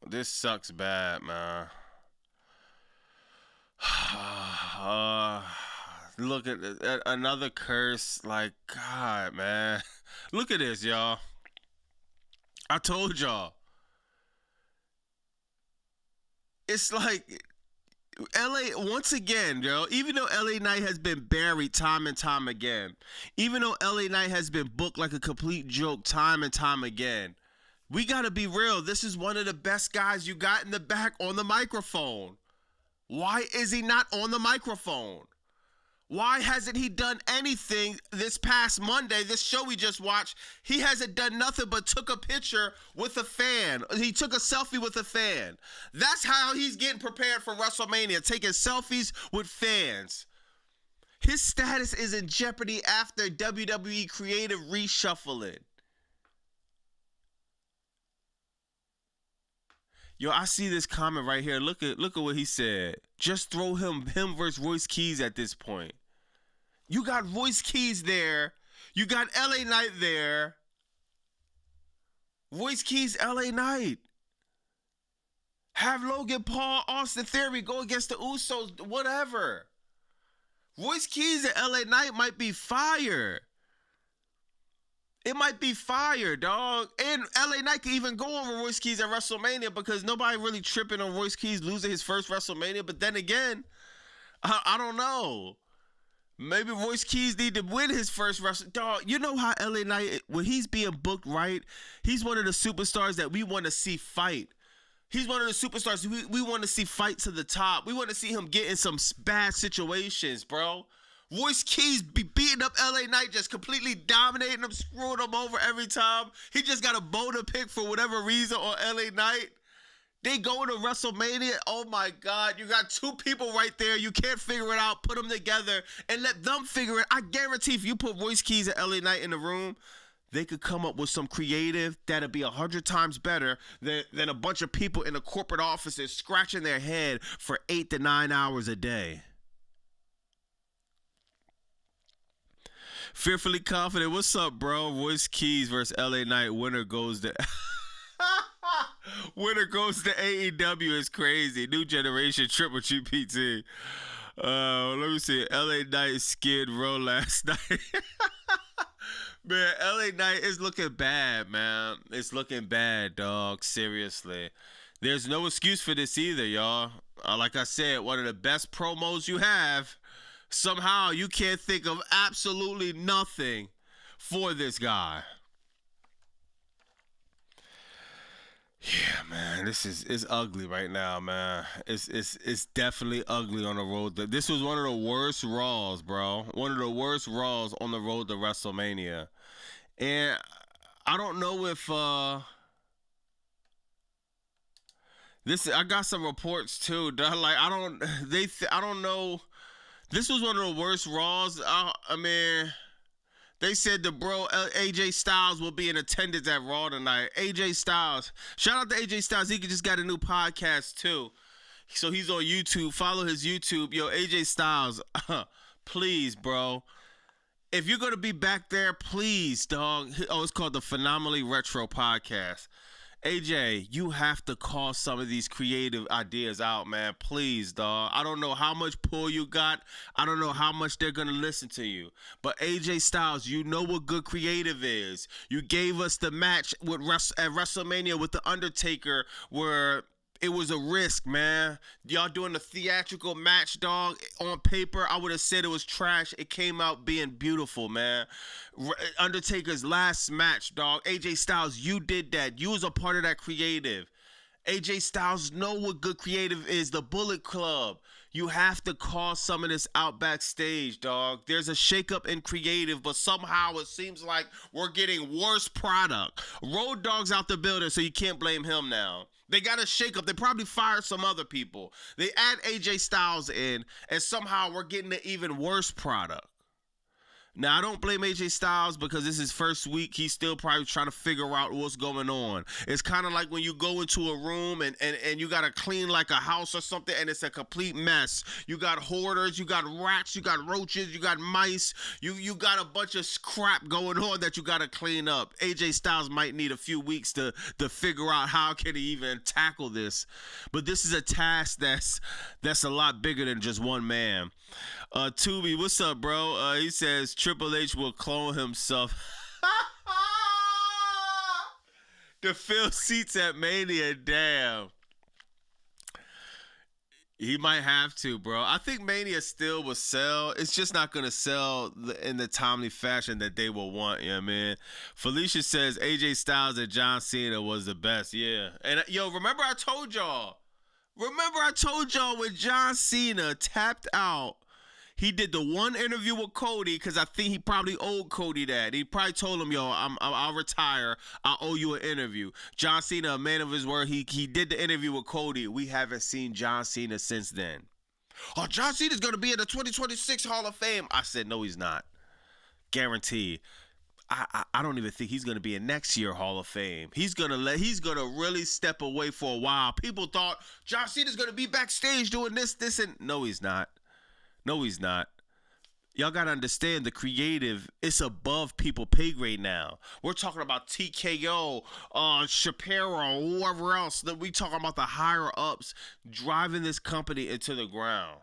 This sucks bad, man. Look at another curse. Like, God, man. Look at this, y'all. I told y'all. It's like LA, once again, yo, even though LA Knight has been buried time and time again, even though LA Knight has been booked like a complete joke time and time again, we got to be real. This is one of the best guys you got in the back on the microphone. Why is he not on the microphone? Why hasn't he done anything this past Monday, this show we just watched? He hasn't done nothing but took a picture with a fan. He took a selfie with a fan. That's how he's getting prepared for WrestleMania, taking selfies with fans. His status is in jeopardy after WWE creative reshuffling. Yo, I see this comment right here. Look at what he said. Just throw him versus Royce Keys at this point. You got Royce Keys there. You got LA Knight there. Royce Keys, LA Knight. Have Logan Paul, Austin Theory go against the Usos, whatever. Royce Keys and LA Knight might be fire. It might be fire, dog. And LA Knight could even go over Royce Keys at WrestleMania because nobody really tripping on Royce Keys losing his first WrestleMania. But then again, I don't know. Maybe Royce Keys need to win his first WrestleMania. Dog, you know how LA Knight, when he's being booked right, he's one of the superstars that we want to see fight. He's one of the superstars we want to see fight to the top. We want to see him get in some bad situations, bro. Royce Keys be beating up LA Knight, just completely dominating him, screwing him over every time. He just got a bone to pick for whatever reason on LA Knight. They go to WrestleMania. Oh my God. You got two people right there. You can't figure it out. Put them together and let them figure it. I guarantee if you put Royce Keys and LA Knight in the room, they could come up with some creative that'll be 100 times better than a bunch of people in the corporate offices scratching their head for 8 to 9 hours a day. Fearfully Confident. What's up, bro? Royce Keys versus LA Knight. Winner goes to AEW. Is crazy. New generation triple GPT. Let me see. LA Knight Skid Row last night. Man, LA Knight is looking bad, man. It's looking bad, dog. Seriously. There's no excuse for this either, y'all. Like I said, one of the best promos you have. Somehow you can't think of absolutely nothing for this guy. Yeah, man, it's ugly right now, man. It's definitely ugly on the road. This was one of the worst Raws, bro. One of the worst Raws on the road to WrestleMania. And I don't know if I got some reports too. Like I don't know. This was one of the worst Raws. I mean, they said the bro AJ Styles will be in attendance at Raw tonight. AJ Styles. Shout out to AJ Styles. He just got a new podcast too. So he's on YouTube. Follow his YouTube. Yo, AJ Styles, please, bro. If you're going to be back there, please, dog. Oh, it's called the Phenomenally Retro Podcast. AJ, you have to call some of these creative ideas out, man. Please, dog. I don't know how much pull you got. I don't know how much they're going to listen to you. But AJ Styles, you know what good creative is. You gave us the match at WrestleMania with The Undertaker where it was a risk, man. Y'all doing the theatrical match, dog. On paper, I would have said it was trash. It came out being beautiful, man. Undertaker's last match, dog. AJ Styles, you did that. You was a part of that creative. AJ Styles know what good creative is. The Bullet Club. You have to call some of this out backstage, dog. There's a shakeup in creative, but somehow it seems like we're getting worse product. Road Dogg's out the building, so you can't blame him now. They got a shakeup. They probably fired some other people. They add AJ Styles in, and somehow we're getting an even worse product. Now, I don't blame AJ Styles because this is his first week. He's still probably trying to figure out what's going on. It's kind of like when you go into a room and you got to clean like a house or something and it's a complete mess. You got hoarders, you got rats, you got roaches, you got mice. You got a bunch of crap going on that you got to clean up. AJ Styles might need a few weeks to figure out how can he even tackle this. But this is a task that's a lot bigger than just one man. Tubi, what's up, bro? He says Triple H will clone himself to fill seats at Mania. Damn. He might have to, bro. I think Mania still will sell. It's just not going to sell in the timely fashion that they will want, you know what I mean? Felicia says AJ Styles and John Cena was the best. Yeah. And, yo, remember I told y'all when John Cena tapped out, he did the one interview with Cody because I think he probably owed Cody that. He probably told him, yo, I'll retire. I owe you an interview. John Cena, a man of his word, he did the interview with Cody. We haven't seen John Cena since then. Oh, John Cena's going to be in the 2026 Hall of Fame. I said, no, he's not. Guaranteed. I don't even think he's going to be in next year Hall of Fame. He's going to really step away for a while. People thought John Cena's going to be backstage doing this, and no, he's not. No, he's not. Y'all got to understand the creative, it's above people pay grade now. We're talking about TKO, Shapiro, whoever else. That we talking about the higher ups driving this company into the ground.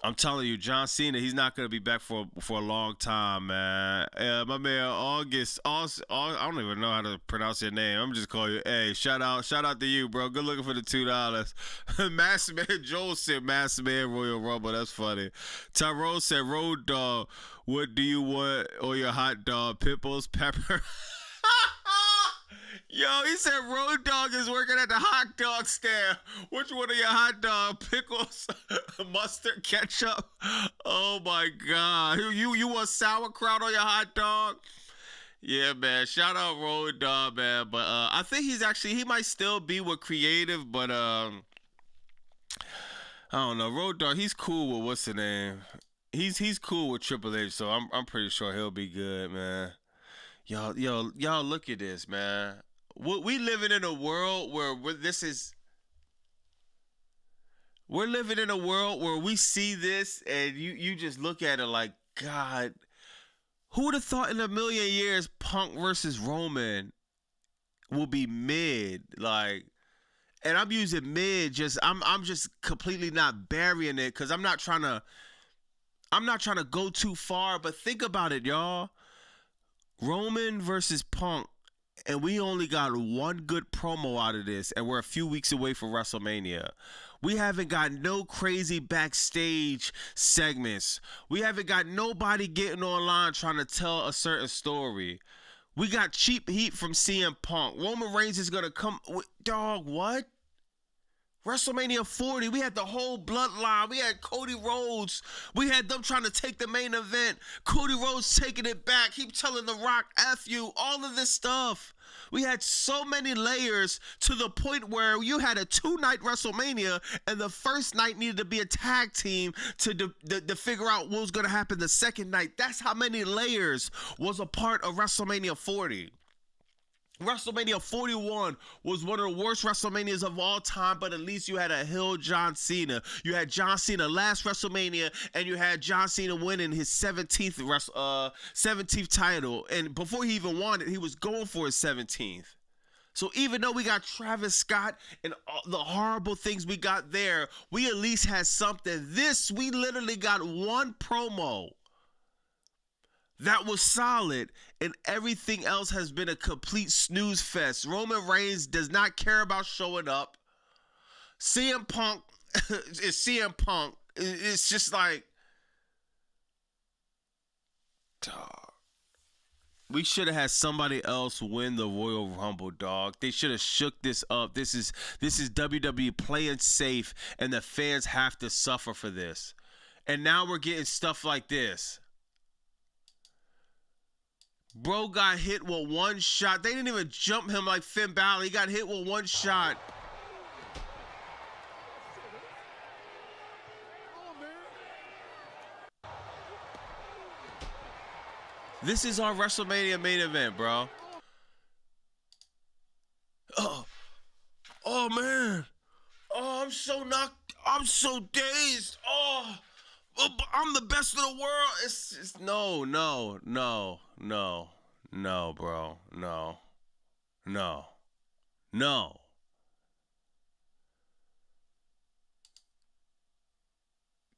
I'm telling you, John Cena, he's not going to be back for a long time, man. My man, August, I don't even know how to pronounce your name. I'm just calling you. Hey, shout out to you, bro. Good looking for the $2. Mass Man, Joel said Mass Man Royal Rumble. That's funny. Tyrone said, Road Dog, what do you want on your hot dog? Pimples, pepper? Yo, he said Road Dogg is working at the hot dog stand. Which one of your hot dog? Pickles, mustard, ketchup? Oh my God. You want sauerkraut on your hot dog? Yeah, man. Shout out Road Dogg, man. But I think he might still be with creative, but I don't know. Road Dogg, he's cool with what's the name? He's cool with Triple H, so I'm pretty sure he'll be good, man. Y'all look at this, man. We living in a world where we're living in a world where we see this and you just look at it like, God, who would have thought in a million years Punk versus Roman will be mid? Like, and I'm using mid I'm just completely not burying it because I'm not trying to go too far, but think about it, y'all. Roman versus Punk, and we only got one good promo out of this, and we're a few weeks away from WrestleMania. We haven't got no crazy backstage segments. We haven't got nobody getting online trying to tell a certain story. We got cheap heat from CM Punk. Roman Reigns is going to come. Dog, what? WrestleMania 40, we had the whole bloodline. We had Cody Rhodes. We had them trying to take the main event. Cody Rhodes taking it back. Keep telling The Rock, F you. All of this stuff. We had so many layers to the point where you had a 2-night WrestleMania and the first night needed to be a tag team to figure out what was going to happen the second night. That's how many layers was a part of WrestleMania 40. WrestleMania 41 was one of the worst WrestleManias of all time, but at least you had a heel John Cena. You had John Cena last WrestleMania, and you had John Cena winning his 17th title. And before he even won it, he was going for his 17th. So even though we got Travis Scott and all the horrible things we got there, we at least had something. This, we literally got one promo that was solid, and everything else has been a complete snooze fest. Roman Reigns does not care about showing up. CM Punk is CM Punk. It's just like, dog. We should have had somebody else win the Royal Rumble, dog. They should have shook this up. This is WWE playing safe, and the fans have to suffer for this. And now we're getting stuff like this. Bro got hit with one shot. They didn't even jump him like Finn Balor. He got hit with one shot. This is our WrestleMania main event, bro. Oh, oh man. Oh, I'm so knocked. I'm so dazed. Oh, I'm the best in the world. It's no, bro. No.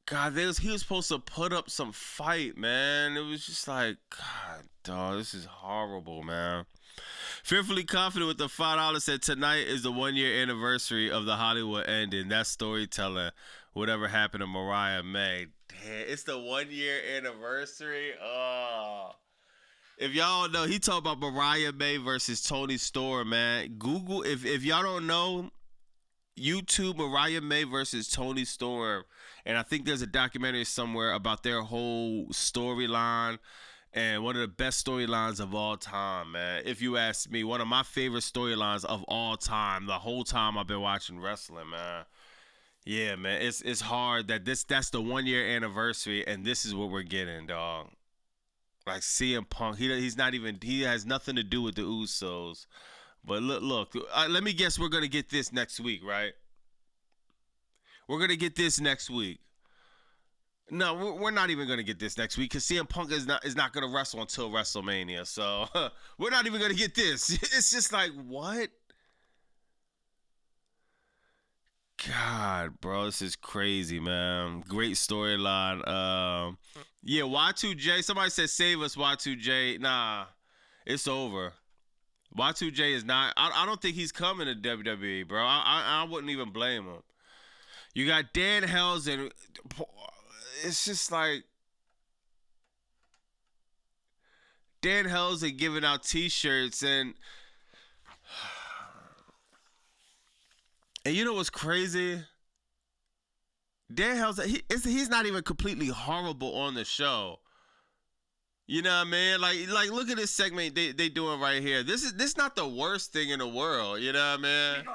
God, he was supposed to put up some fight, man. It was just like, God, dog, this is horrible, man. Fearfully confident with the $5 said tonight is the 1 year anniversary of the Hollywood ending. That's storytelling. Whatever happened to Mariah May. Damn, it's the 1 year anniversary. Oh. If y'all don't know, he talked about Mariah May versus Toni Storm, man. Google, if y'all don't know, YouTube Mariah May versus Toni Storm. And I think there's a documentary somewhere about their whole storyline. And one of the best storylines of all time, man. If you ask me, one of my favorite storylines of all time, the whole time I've been watching wrestling, man. Yeah, man. It's hard that that's the 1 year anniversary, and this is what we're getting, dog. Like CM Punk, he has nothing to do with the Usos. But look, let me guess, we're gonna get this next week, right? We're gonna get this next week. No, we're not even gonna get this next week because CM Punk is not gonna wrestle until WrestleMania. So we're not even gonna get this. It's just like, what? God, bro, this is crazy, man. Great storyline. Yeah, Y2J. Somebody said save us, Y2J. Nah, it's over. Y2J is not. I don't think he's coming to WWE, bro. I wouldn't even blame him. You got Dan Helson. It's just like Dan Helson giving out T-shirts and you know what's crazy? Dan Helson, he's not even completely horrible on the show. You know what I mean? Like look at this segment they doing right here. This not the worst thing in the world. You know what I mean?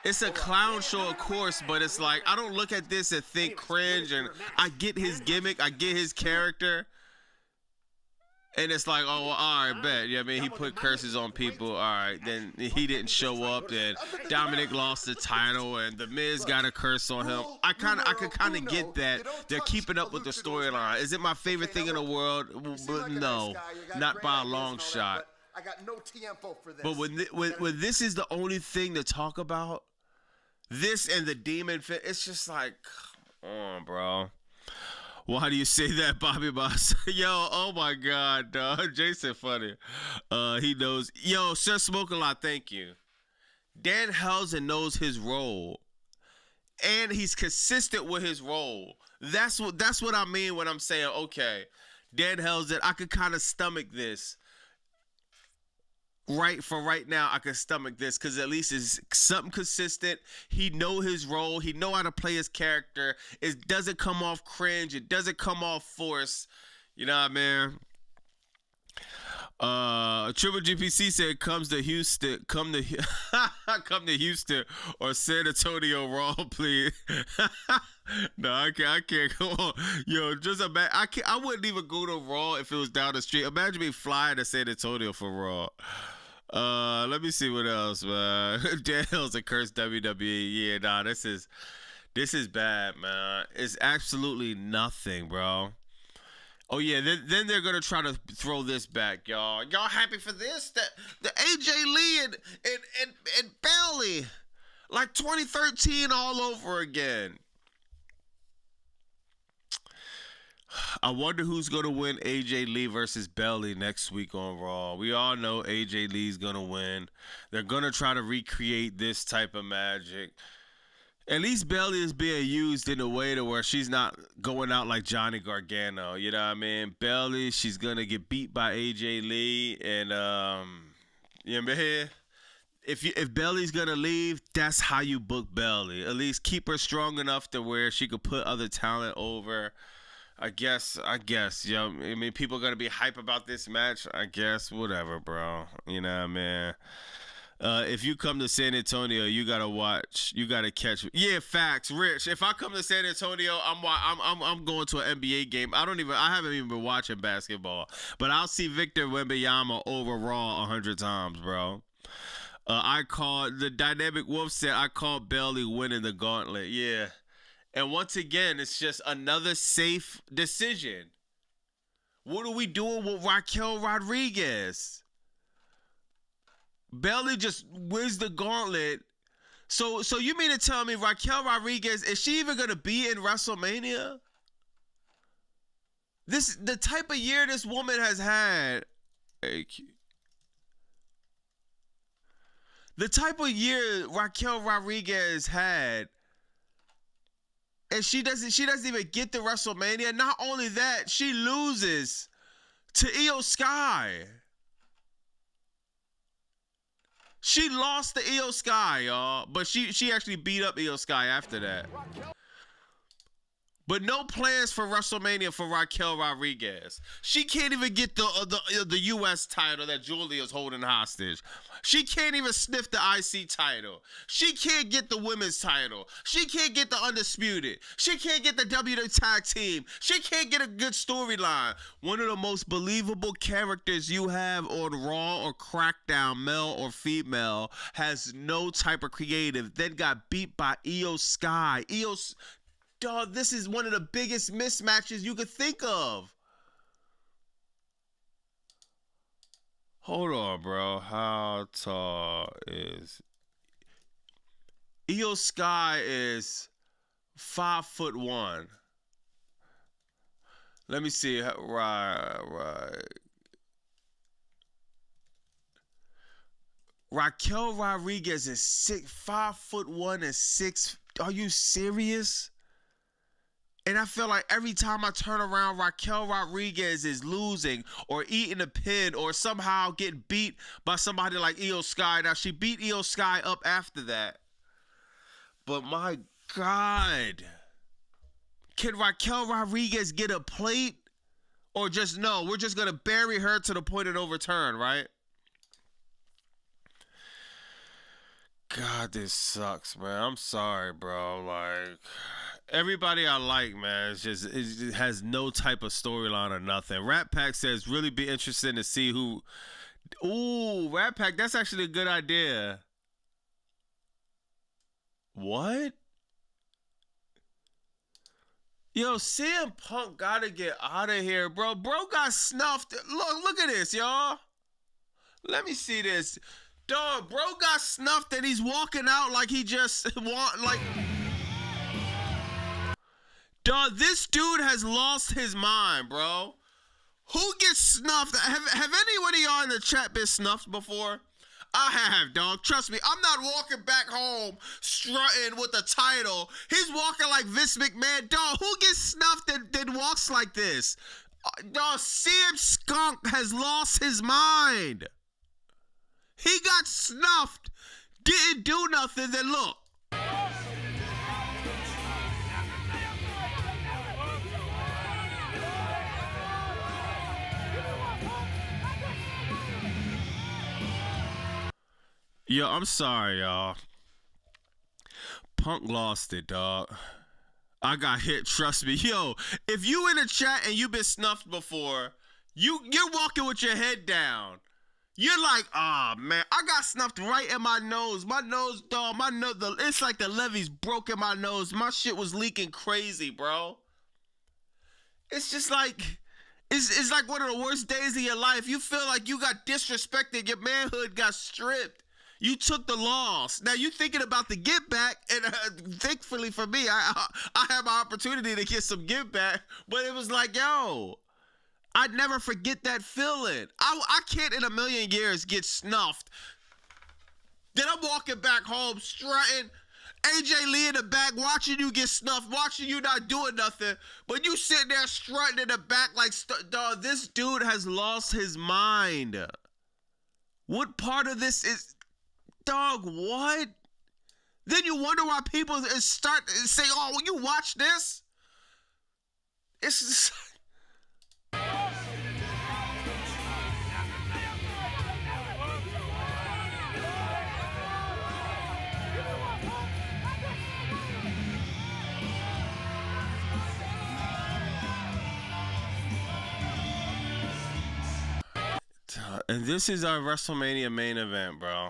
It's a clown show, of course, but it's like I don't look at this and think cringe. And I get his gimmick, I get his character, and it's like, oh, well, all right, bet. Yeah, I mean, he put curses on people. All right, then he didn't show up. Then Dominic lost the title, and the Miz got a curse on him. I could kind of get that they're keeping up with the storyline. Is it my favorite thing in the world? But no, not by a long shot. I got no tiempo for this. But when this is the only thing to talk about, this and the demon fit, it's just like, come on, bro. Why do you say that, Bobby Boss? Yo, oh my God, dog. Jason funny. He knows. Yo, Sir Smoke a Lot, thank you. Dan Helson knows his role. And he's consistent with his role. That's what I mean when I'm saying, okay, Dan Helson, I could kind of stomach this. Right now, I can stomach this because at least it's something consistent. He know his role. He know how to play his character. It doesn't come off cringe. It doesn't come off force. You know what I mean? Triple GPC said come to Houston or San Antonio Raw, please. No, I can't go on. Yo, just imagine. I wouldn't even go to Raw if it was down the street. Imagine me flying to San Antonio for Raw. Let me see what else, man. Daniel's a cursed WWE. Yeah, nah, this is bad, man. It's absolutely nothing, bro. Oh yeah, then they're gonna try to throw this back, y'all. Y'all happy for this? The AJ Lee and Bayley, like 2013 all over again. I wonder who's going to win AJ Lee versus Bayley next week on Raw. We all know AJ Lee's going to win. They're going to try to recreate this type of magic. At least Bayley is being used in a way to where she's not going out like Johnny Gargano. You know what I mean? Bayley, she's going to get beat by AJ Lee. And, you know what I mean? If Bayley's going to leave, that's how you book Bayley. At least keep her strong enough to where she could put other talent over. I guess, yo. I mean, people are going to be hype about this match. I guess, whatever, bro. You know what I mean? If you come to San Antonio, you gotta watch. You gotta catch. Yeah, facts, Rich. If I come to San Antonio, I'm going to an NBA game. I haven't even been watching basketball, but I'll see Victor Wembanyama over Raw 100 times, bro. I called the Dynamic Wolf said I called Bailey winning the gauntlet. Yeah, and once again, it's just another safe decision. What are we doing with Raquel Rodriguez? Bailey just wins the gauntlet. So you mean to tell me Raquel Rodriguez, is she even gonna be in WrestleMania? The type of year this woman has had. The type of year Raquel Rodriguez had, and she doesn't even get to WrestleMania. Not only that, she loses to Io Sky. She lost to Io Sky, y'all, but she actually beat up Io Sky after that. But no plans for WrestleMania for Raquel Rodriguez. She can't even get the U.S. title that Julia's holding hostage. She can't even sniff the IC title. She can't get the women's title. She can't get the Undisputed. She can't get the WWE Tag Team. She can't get a good storyline. One of the most believable characters you have on Raw or SmackDown, male or female, has no type of creative, then got beat by Io Sky. Dog, this is one of the biggest mismatches you could think of. Hold on, bro. How tall is Io Sky? Is 5'1". Let me see. Right. Raquel Rodriguez is 5'1" and 6. Are you serious? And I feel like every time I turn around, Raquel Rodriguez is losing or eating a pin or somehow getting beat by somebody like Io Sky. Now, she beat Io Sky up after that. But my God. Can Raquel Rodriguez get a plate? Or just no, we're just going to bury her to the point of no return, right? God, this sucks, man. I'm sorry, bro. Like, everybody I like, man, it has no type of storyline or nothing. Rat Pack says, really be interested to see who. Ooh, Rat Pack, that's actually a good idea. What? Yo, CM Punk gotta get out of here, bro. Bro got snuffed. Look at this, y'all. Let me see this. Dog, bro got snuffed and he's walking out like he just Dog, this dude has lost his mind, bro. Who gets snuffed? Have anyone of y'all in the chat been snuffed before? I have, dog. Trust me, I'm not walking back home strutting with a title. He's walking like Vince McMahon. Dog, who gets snuffed and walks like this? Dog, CM Skunk has lost his mind. He got snuffed, didn't do nothing, then look. Yo, I'm sorry, y'all. Punk lost it, dog. I got hit, trust me. Yo, if you in the chat and you been snuffed before, you're walking with your head down. You're like, ah, man, I got snuffed right in my nose. My nose, dog, it's like the levees broke in my nose. My shit was leaking crazy, bro. It's just like, it's like one of the worst days of your life. You feel like you got disrespected. Your manhood got stripped. You took the loss. Now you thinking about the get back, and thankfully for me, I had my opportunity to get some get back, but it was like, yo, I'd never forget that feeling. I can't in a million years get snuffed. Then I'm walking back home, strutting. AJ Lee in the back, watching you get snuffed, watching you not doing nothing. But you sitting there strutting in the back like, dog, this dude has lost his mind. What part of this is, dog, what? Then you wonder why people start to say, oh, will you watch this? It's just... And this is our WrestleMania main event, bro.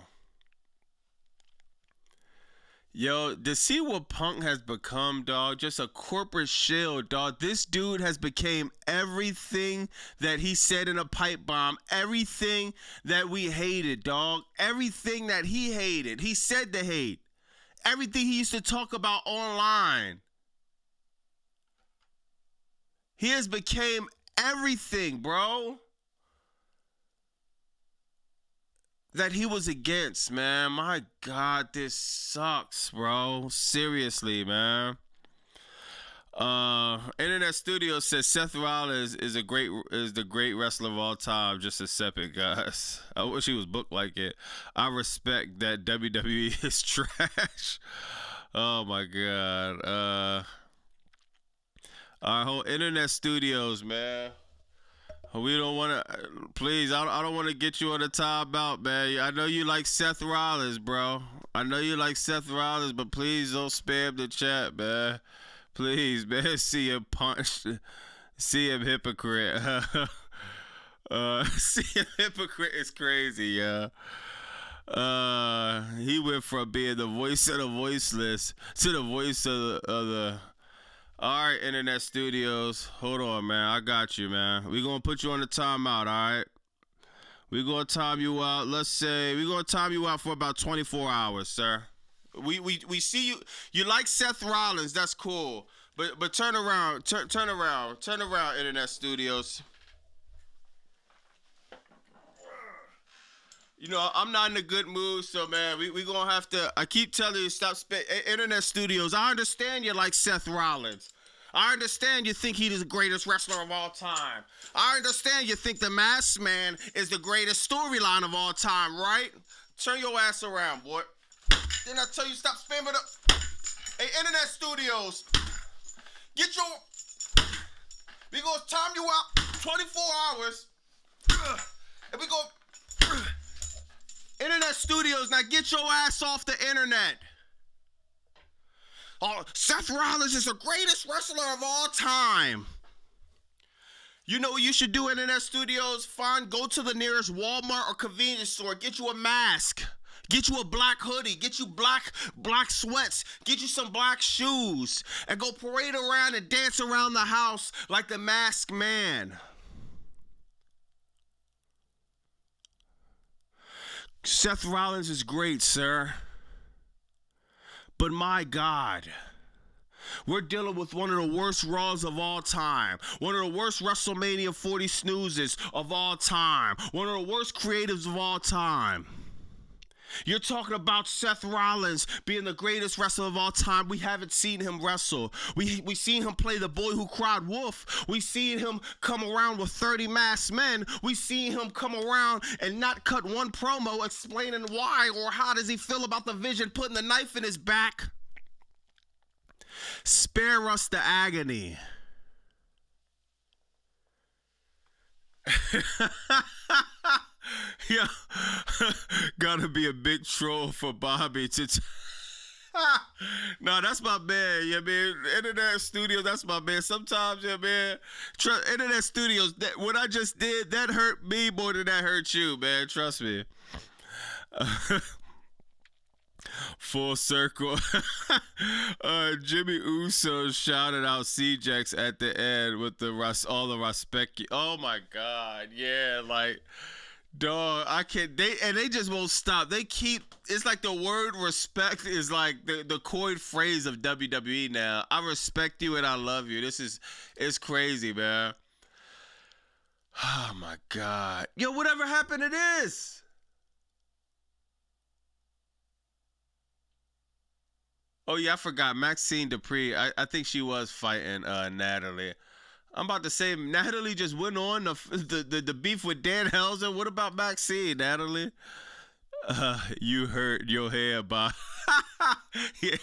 Yo, to see what Punk has become, dog, just a corporate shill, dog. This dude has became everything that he said in a pipe bomb, everything that we hated, dog. Everything that he hated, he said to hate. Everything he used to talk about online. He has became everything, bro, that he was against, man. My God, this sucks, bro. Seriously, man. Internet Studio says Seth Rollins is the great wrestler of all time. Just accept it, guys. I wish he was booked like it. I respect that WWE is trash. Oh my God. Our whole Internet Studios, man. We don't want to. Please, I don't want to get you on a timeout, man. I know you like Seth Rollins, bro. I know you like Seth Rollins, but please don't spam the chat, man. Please, man. See him punch. See him hypocrite. See him hypocrite is crazy, yeah. He went from being the voice of the voiceless to the voice of the. All right, Internet Studios. Hold on, man. I got you, man. We're going to put you on the timeout, all right? We're going to time you out. Let's say we're going to time you out for about 24 hours, sir. We see you. You like Seth Rollins. That's cool. But turn around. Turn around. Turn around, Internet Studios. You know, I'm not in a good mood, so, man, we going to have to... I keep telling you, stop... Internet Studios, I understand you like Seth Rollins. I understand you think he's the greatest wrestler of all time. I understand you think the Masked Man is the greatest storyline of all time, right? Turn your ass around, boy. Didn't I tell you stop spamming up? Hey, Internet Studios, get your... We going to time you out 24 hours. And we going to... Internet Studios, now get your ass off the internet. Oh, Seth Rollins is the greatest wrestler of all time. You know what you should do, Internet Studios? Go to the nearest Walmart or convenience store. Get you a mask. Get you a black hoodie. Get you black sweats. Get you some black shoes. And go parade around and dance around the house like the Masked Man. Seth Rollins is great, sir. But my God, we're dealing with one of the worst Raws of all time. One of the worst WrestleMania 40 snoozes of all time. One of the worst creatives of all time. You're talking about Seth Rollins being the greatest wrestler of all time. We haven't seen him wrestle. We seen him play the boy who cried wolf. We seen him come around with 30 masked men. We seen him come around and not cut one promo explaining why or how does he feel about the Vision putting the knife in his back. Spare us the agony. Yeah, gotta be a big troll for Bobby to. No, that's my man. Yeah, man. Internet Studios, that's my man. Sometimes, yeah, man. Internet Studios, what I just did, that hurt me more than that hurt you, man. Trust me. Full circle. Jimmy Uso shouted out C-Jax at the end with all the respect. Oh my God, yeah, like. Dog, I can't. They just won't stop. They keep. It's like the word respect is like the coined phrase of WWE now. I respect you and I love you. It's crazy, man. Oh my God, yo, whatever happened to this? Oh yeah, I forgot. Maxine Dupree. I think she was fighting Natalie. I'm about to say Natalie just went on the beef with Dan Helzer. What about Maxine, Natalie? You hurt your hair, Bob. Yeah.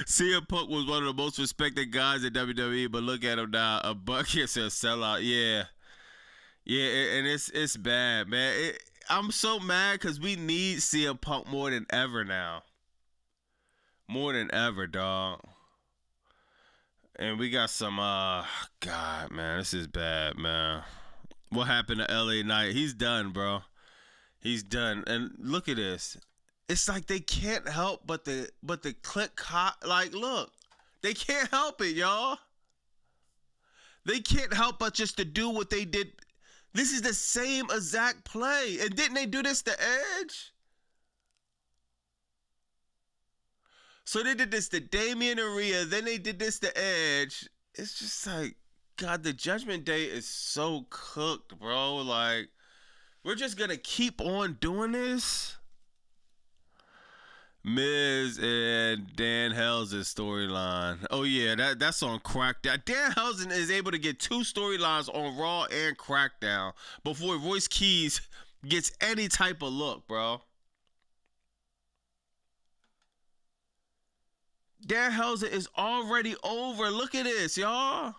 CM Punk was one of the most respected guys at WWE, but look at him now. A bucket's a sellout. Yeah. Yeah, and it's bad, man. I'm so mad because we need CM Punk more than ever now. More than ever, dog. And we got some, God, man, this is bad, man. What happened to LA Knight? He's done, bro. He's done. And look at this. It's like they can't help but the like, look. They can't help it, y'all. They can't help but just to do what they did. This is the same exact play. And didn't they do this to Edge? So they did this to Damian and Rhea. Then they did this to Edge. It's just like, God, the Judgment Day is so cooked, bro. Like, we're just going to keep on doing this? Miz and Danhausen's storyline. Oh, yeah, that's on Crackdown. Danhausen is able to get 2 storylines on Raw and Crackdown before Royce Keys gets any type of look, bro. Danhausen is already over. Look at this, y'all.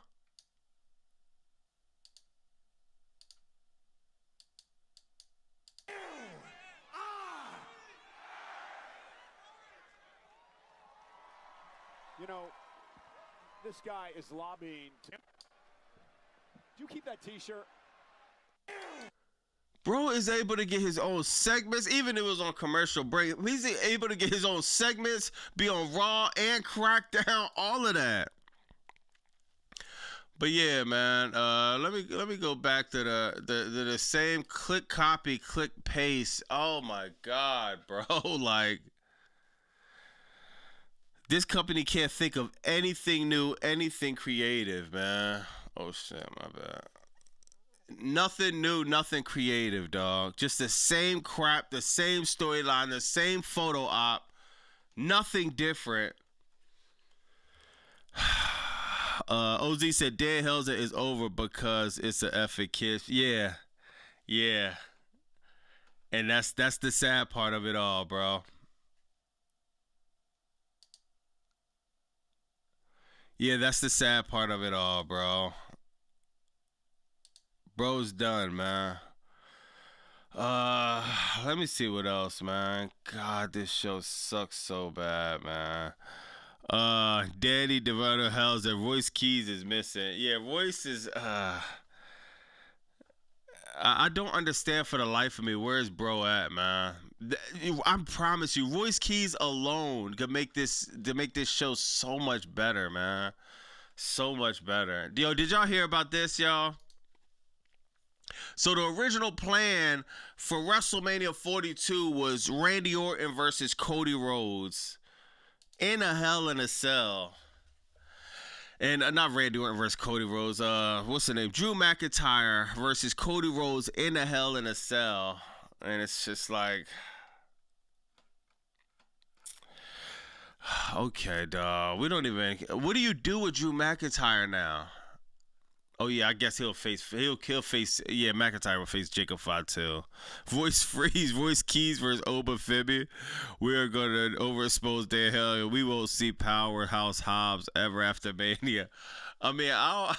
You know, this guy is lobbying. Do you keep that T-shirt? Bro is able to get his own segments, even if it was on commercial break. He's able to get his own segments, be on Raw and Crackdown, all of that. But yeah, man, let me go back to the same click copy, click paste. Oh my God, bro, like this company can't think of anything new, anything creative, man. Oh shit, my bad. Nothing new, nothing creative, dog. Just the same crap, the same storyline, the same photo op. Nothing different. OZ said Danhausen is over because it's an effing kiss. Yeah. And that's the sad part of it all, bro. Yeah, that's the sad part of it all, bro. Bro's done, man. Let me see what else, man. God, this show sucks so bad, man. Danny DeVito Hells that Royce Keys is missing. Yeah, Royce is I don't understand for the life of me where's bro at, man. I promise you, Royce Keys alone could make this show so much better, man. So much better. Yo, did y'all hear about this, y'all? So the original plan for WrestleMania 42 was Randy Orton versus Cody Rhodes in a Hell in a Cell. And not Randy Orton versus Cody Rhodes. What's the name? Drew McIntyre versus Cody Rhodes in a Hell in a Cell. And it's just like, okay, dog. We don't even. What do you do with Drew McIntyre now? Oh yeah, I guess he'll face. Yeah, McIntyre will face Jacob Fatu. Voice Freeze, Voice Keys versus Oba Fibby. We are gonna overexpose Dan Hell, and we won't see Powerhouse Hobbs ever after Mania. I mean, I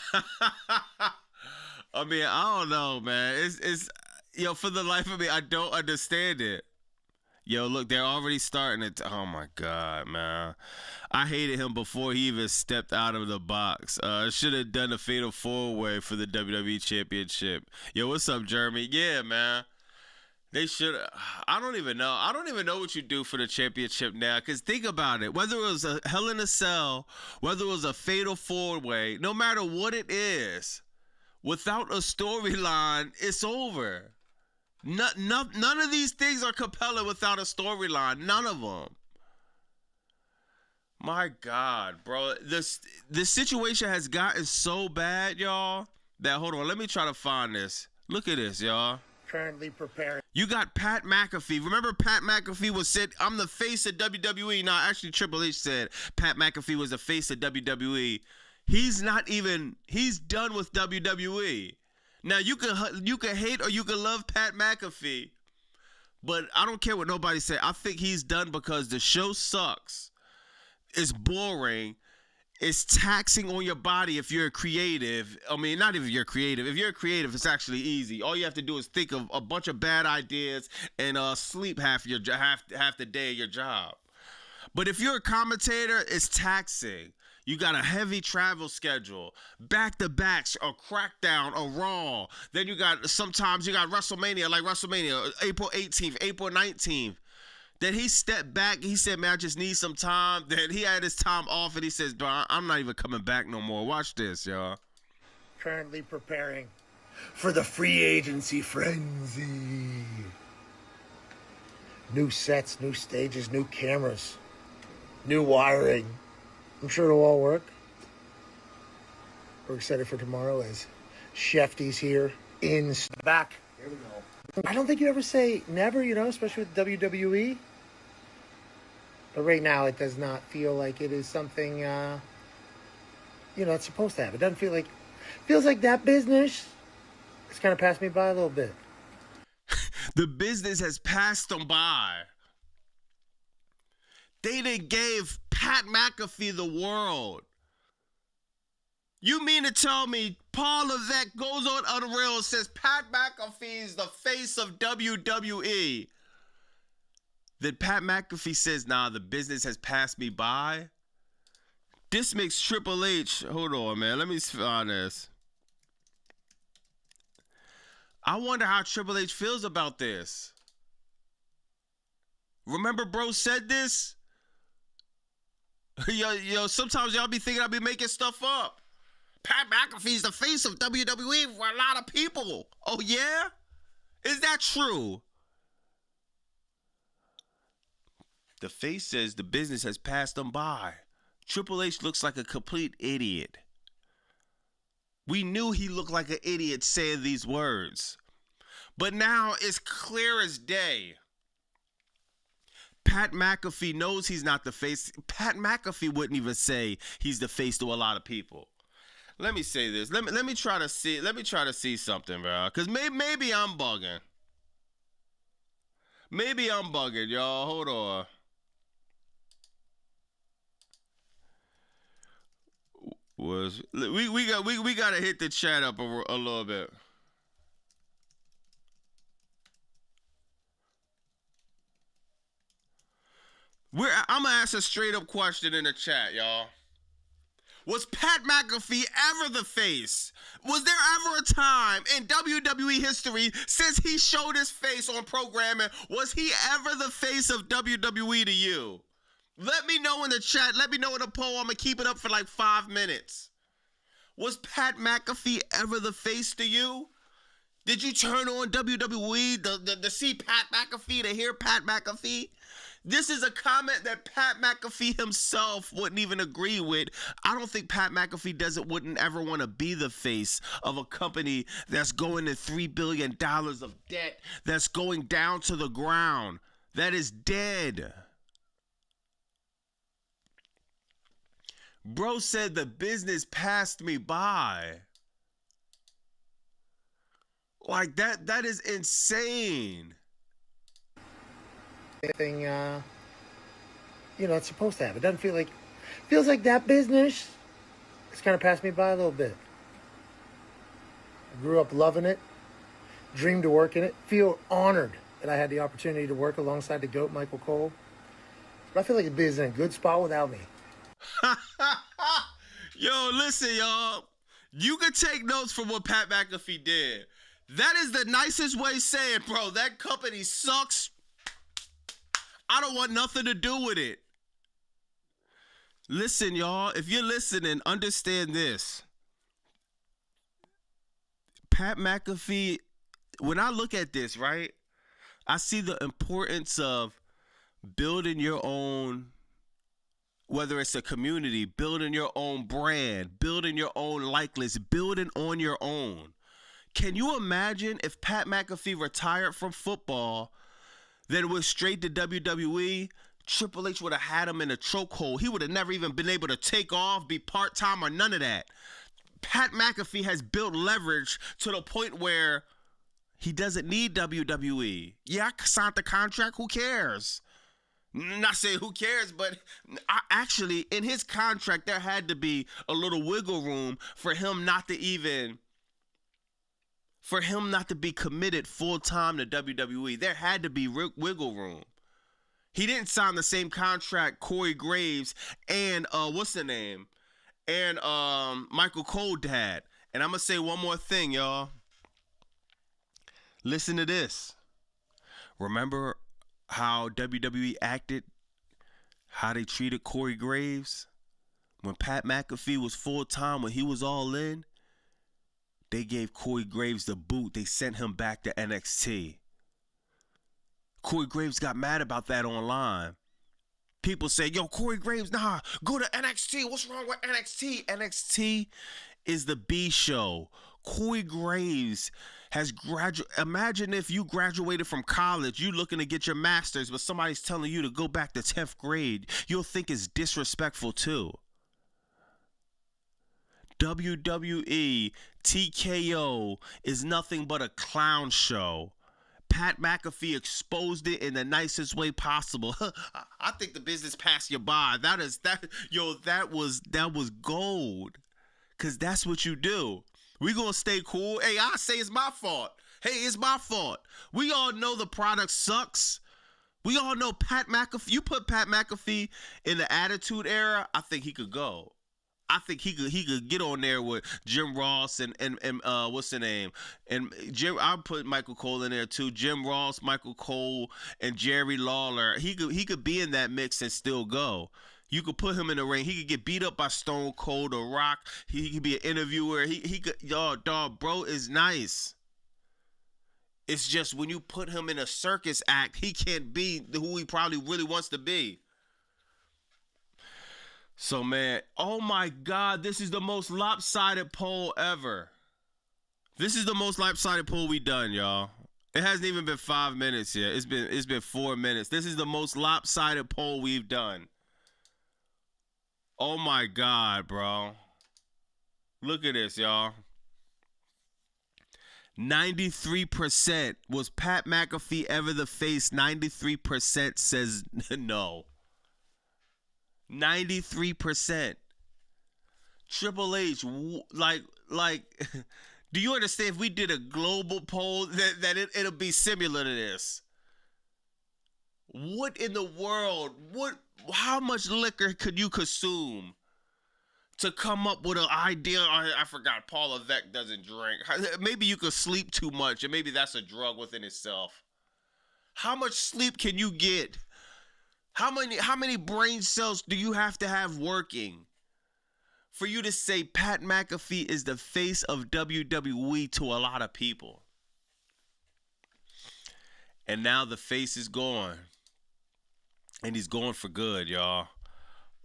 don't know, man. It's yo, for the life of me, I don't understand it. Yo, look, they're already starting it. Oh my God, man. I hated him before he even stepped out of the box. Should have done a fatal 4-way for the WWE Championship. Yo, what's up, Jeremy? Yeah, man. They should. I don't even know. I don't even know what you do for the championship now. Because think about it. Whether it was a Hell in a Cell, whether it was a fatal 4-way, no matter what it is, without a storyline, it's over. None of these things are compelling without a storyline. None of them. My God, bro. The situation has gotten so bad, y'all, that, hold on, let me try to find this. Look at this, y'all. Currently preparing. You got Pat McAfee. Remember Pat McAfee was said, I'm the face of WWE. No, actually Triple H said Pat McAfee was the face of WWE. He's done with WWE. Now, you can hate or you can love Pat McAfee, but I don't care what nobody say. I think he's done because the show sucks. It's boring. It's taxing on your body if you're creative. I mean, not if you're creative. If you're creative, it's actually easy. All you have to do is think of a bunch of bad ideas and sleep half the day of your job. But if you're a commentator, it's taxing. You got a heavy travel schedule, back-to-backs, a Crackdown, a Raw. Then sometimes you got WrestleMania, like WrestleMania, April 18th, April 19th. Then he stepped back. He said, man, I just need some time. Then he had his time off, and he says, bro, I'm not even coming back no more. Watch this, y'all. Currently preparing for the free agency frenzy. New sets, new stages, new cameras, new wiring. I'm sure it'll all work. We're excited for tomorrow as Shefty's here in back. Here we go. I don't think you ever say never, especially with WWE. But right now it does not feel like it is something, it's supposed to happen. It doesn't feels like that business has kind of passed me by a little bit. The business has passed them by. They done gave Pat McAfee the world. You mean to tell me Paul Levesque goes on the rail and says Pat McAfee's the face of WWE? Then Pat McAfee says, nah, the business has passed me by? This makes Triple H, hold on, man, let me find this. I wonder how Triple H feels about this. Remember bro said this? Yo, sometimes y'all be thinking I be making stuff up. Pat McAfee's the face of WWE for a lot of people. Oh, yeah? Is that true? The face says the business has passed them by. Triple H looks like a complete idiot. We knew he looked like an idiot saying these words. But now it's clear as day. Pat McAfee knows he's not the face. Pat McAfee wouldn't even say he's the face to a lot of people. Let me say this. Let me try to see something, bro. Cause maybe I'm bugging. Maybe I'm bugging, y'all. Hold on. We gotta hit the chat up a little bit. I'm gonna ask a straight up question in the chat, y'all. Was Pat McAfee ever the face? Was there ever a time in WWE history since he showed his face on programming, was he ever the face of WWE to you? Let me know in the chat. Let me know in the poll. I'm gonna keep it up for like 5 minutes. Was Pat McAfee ever the face to you? Did you turn on WWE to see Pat McAfee, to hear Pat McAfee? This is a comment that Pat McAfee himself wouldn't even agree with. I don't think Pat McAfee wouldn't ever want to be the face of a company that's going to $3 billion of debt, that's going down to the ground, that is dead. Bro said the business passed me by. Like that is insane. Thing, it's supposed to happen. It doesn't feels like that business has kind of passed me by a little bit. I grew up loving it, dreamed to work in it, feel honored that I had the opportunity to work alongside the GOAT, Michael Cole. But I feel like the business is in a good spot without me. Yo, listen, y'all. You can take notes from what Pat McAfee did. That is the nicest way saying, bro, that company sucks. I don't want nothing to do with it. Listen, y'all, if you're listening, understand this. Pat McAfee, when I look at this, right, I see the importance of building your own, whether it's a community, building your own brand, building your own likeness, building on your own. Can you imagine if Pat McAfee retired from football, then went straight to WWE? Triple H would have had him in a chokehold. He would have never even been able to take off, be part-time, or none of that. Pat McAfee has built leverage to the point where he doesn't need WWE. Yeah, I signed the contract. Who cares? Not saying who cares, but actually, in his contract, there had to be a little wiggle room for him not to be committed full-time to WWE. There had to be wiggle room. He didn't sign the same contract Corey Graves and what's the name? and Michael Cole dad. And I'm gonna say one more thing, y'all. Listen to this. Remember how WWE acted, how they treated Corey Graves? When Pat McAfee was full-time, when he was all in, they gave Corey Graves the boot. They sent him back to NXT. Corey Graves got mad about that online. People say, yo, Corey Graves, nah, go to NXT. What's wrong with NXT? NXT is the B show. Corey Graves has graduated. Imagine if you graduated from college, you looking to get your master's, but somebody's telling you to go back to 10th grade. You'll think it's disrespectful too. WWE TKO is nothing but a clown show. Pat McAfee exposed it in the nicest way possible. I think the business passed you by. That was gold. Cause that's what you do. We gonna stay cool. Hey, I say it's my fault. Hey, it's my fault. We all know the product sucks. We all know Pat McAfee. You put Pat McAfee in the Attitude Era, I think he could go. I think he could get on there with Jim Ross and what's the name? And I'll put Michael Cole in there too. Jim Ross, Michael Cole, and Jerry Lawler. He could be in that mix and still go. You could put him in the ring. He could get beat up by Stone Cold or Rock. He could be an interviewer. He could, dog, bro is nice. It's just when you put him in a circus act, he can't be who he probably really wants to be. So, man, oh my God, this is the most lopsided poll ever. This is the most lopsided poll we done, y'all. It hasn't even been 5 minutes yet. It's been 4 minutes. This is the most lopsided poll we've done. Oh my God, bro. Look at this, y'all. 93% was Pat McAfee ever the face. 93% says no. 93%. Triple H, like, do you understand if we did a global poll that it'll be similar to this? What in the world? How much liquor could you consume to come up with an idea? I forgot Paul Levesque doesn't drink. Maybe you could sleep too much, and maybe that's a drug within itself. How much sleep can you get? How many brain cells do you have to have working for you to say Pat McAfee is the face of WWE to a lot of people? And now the face is gone. And he's going for good, y'all.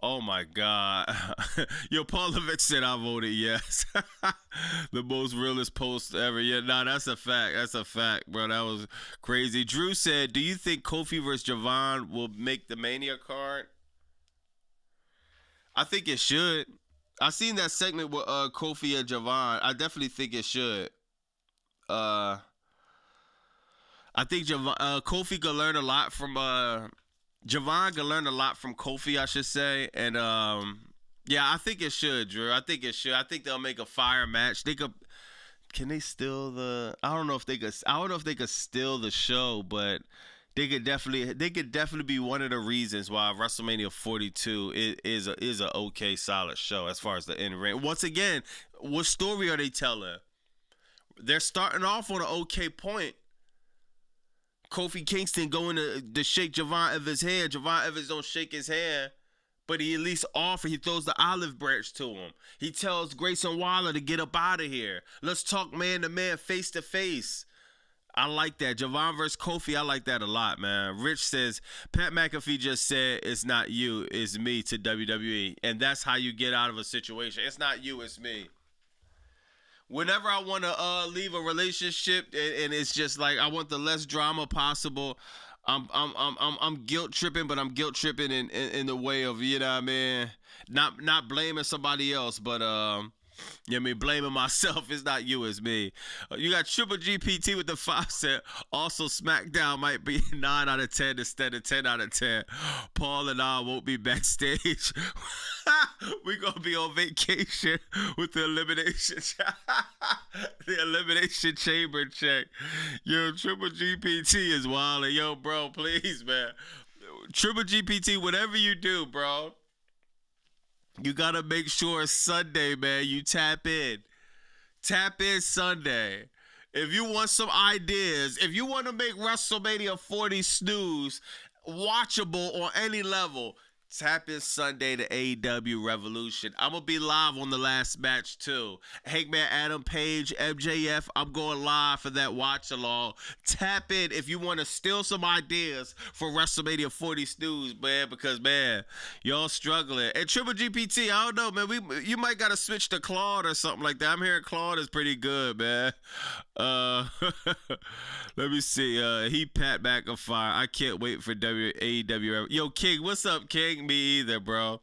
Oh my God. Yo, Paul Levesque said I voted yes. The most realest post ever. Yeah, nah, that's a fact. That's a fact, bro. That was crazy. Drew said, do you think Kofi versus Javon will make the Mania card? I think it should. I seen that segment with Kofi and Javon. I definitely think it should. I think Kofi could learn a lot from Javon could learn a lot from Kofi, I should say. And yeah, I think it should, Drew. I think it should. I think they'll make a fire match. Can they steal the I don't know if they could steal the show, but they could definitely be one of the reasons why WrestleMania 42 is a okay solid show as far as the in ring. Once again, what story are they telling? They're starting off on an okay point. Kofi Kingston going to shake Javon Evans' hand. Javon Evans don't shake his hand, but he at least he throws the olive branch to him. He tells Grayson Waller to get up out of here. Let's talk man to man, face to face. I like that. Javon versus Kofi, I like that a lot, man. Rich says, Pat McAfee just said, it's not you, it's me to WWE. And that's how you get out of a situation. It's not you, it's me. Whenever I want to leave a relationship and it's just like I want the less drama possible, I'm guilt tripping, but I'm guilt tripping in the way of, you know what I mean, not blaming somebody else, but you know what I mean, blaming myself. It's not you, it's me. You got Triple GPT with the 5 cent. Also, SmackDown might be 9 out of 10 instead of 10 out of 10. Paul and I won't be backstage. We're going to be on vacation with the elimination chamber check. Yo, Triple GPT is wild. Yo, bro, please, man. Triple GPT, whatever you do, bro, You gotta make sure Sunday, man, you tap in. Tap in Sunday. If you want some ideas, if you want to make WrestleMania 40 snooze watchable on any level, tap in Sunday to AEW Revolution. I'm going to be live on the last match too. Hangman Adam Page, MJF, I'm going live for that watch along. Tap in if you want to steal some ideas for WrestleMania 40 snooze, man, because, man, y'all struggling. And Triple GPT, I don't know, man, you might got to switch to Claude or something like that. I'm hearing Claude is pretty good, man. Let me see. He Pat McAfee. I can't wait for AEW. Yo, King, what's up, King? Me either, bro.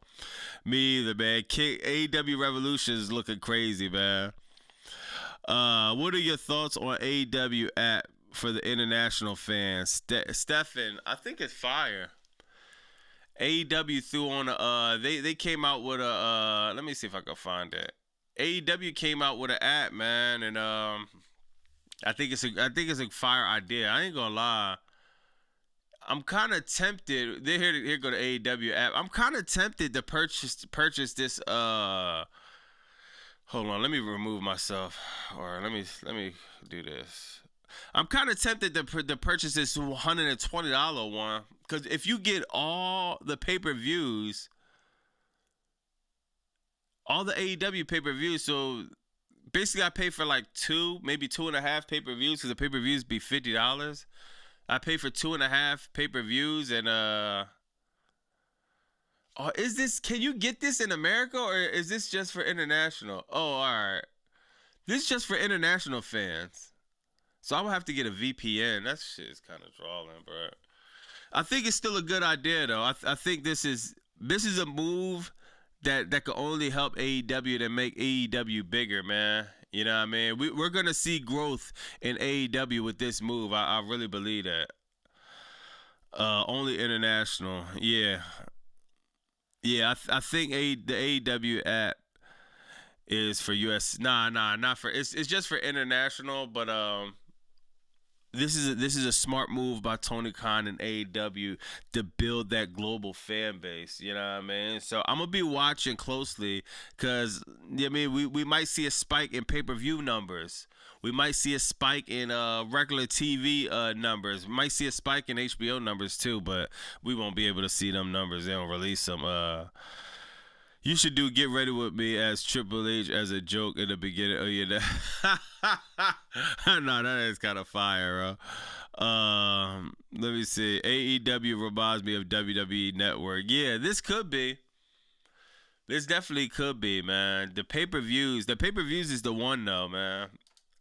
Me either, man. King, AEW Revolution is looking crazy, man. What are your thoughts on AEW app for the international fans? Stefan, I think it's fire. AEW threw on a they came out with a let me see if I can find it. AEW came out with an app, man, and I think it's a fire idea. I ain't gonna lie. I'm kind of tempted. Here go the AEW app. I'm kind of tempted to purchase this. Hold on, let me remove myself, or let me do this. I'm kind of tempted to purchase this $120 one, because if you get all the pay-per-views, all the AEW pay-per-views, so basically I pay for like maybe 2.5 pay-per-views, because the pay-per-views be $50. I pay for 2.5 pay-per-views, and can you get this in America, or is this just for international? Oh, all right. This is just for international fans. So I would have to get a VPN. That shit is kind of drawing, bro. I think it's still a good idea, though. I think this is a move that could only help AEW to make AEW bigger, man. You know what I mean? We're going to see growth in AEW with this move. I really believe that. Only international. Yeah. Yeah, I think the AEW app is for US. Nah, not for. It's just for international, but this is a smart move by Tony Khan and AEW to build that global fan base. You know what I mean? So I'm gonna be watching closely, because I mean we might see a spike in pay-per-view numbers. We might see a spike in regular TV numbers. We might see a spike in HBO numbers too, but we won't be able to see them numbers. They don't release them. You should do Get Ready With Me as Triple H as a joke in the beginning. Oh, yeah. No, that is kind of fire, bro. Let me see. AEW reminds me of WWE Network. Yeah, this could be. This definitely could be, man. The pay-per-views is the one, though, man.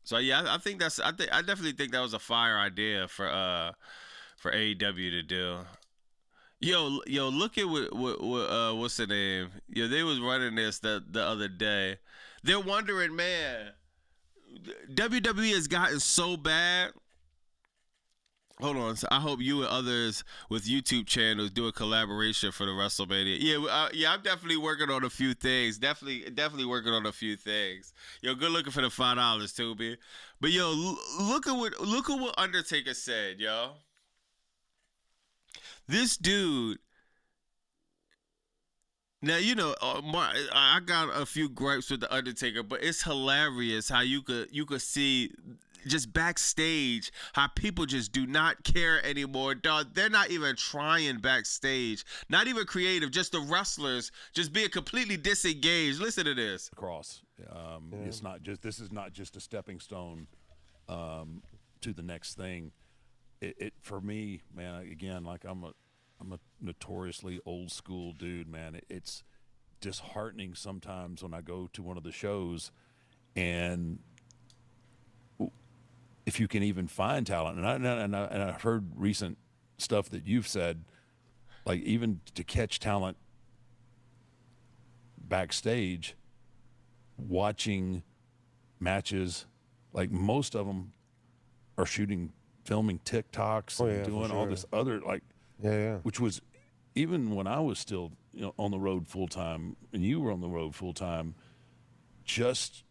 So, yeah, I definitely think that was a fire idea for AEW to do. Yo, look at what what's the name? Yo, they was running this the other day. They're wondering, man, WWE has gotten so bad. Hold on, so I hope you and others with YouTube channels do a collaboration for the WrestleMania. Yeah, I'm definitely working on a few things. Definitely working on a few things. Yo, good looking for the $5, Tubi. But yo, look at what Undertaker said, yo. This dude. Now, you know, I got a few gripes with the Undertaker, but it's hilarious how you could see just backstage how people just do not care anymore, dog. They're not even trying backstage, not even creative. Just the wrestlers just being completely disengaged. Listen to this. Across, it's not just. This is not just a stepping stone to the next thing. It for me, man. Again, like I'm a notoriously old school dude, man. It's disheartening sometimes when I go to one of the shows, and if you can even find talent, and I've heard recent stuff that you've said, like even to catch talent backstage, watching matches, like most of them are filming TikToks and doing all this other which was even when I was still on the road full time and you were on the road full time, just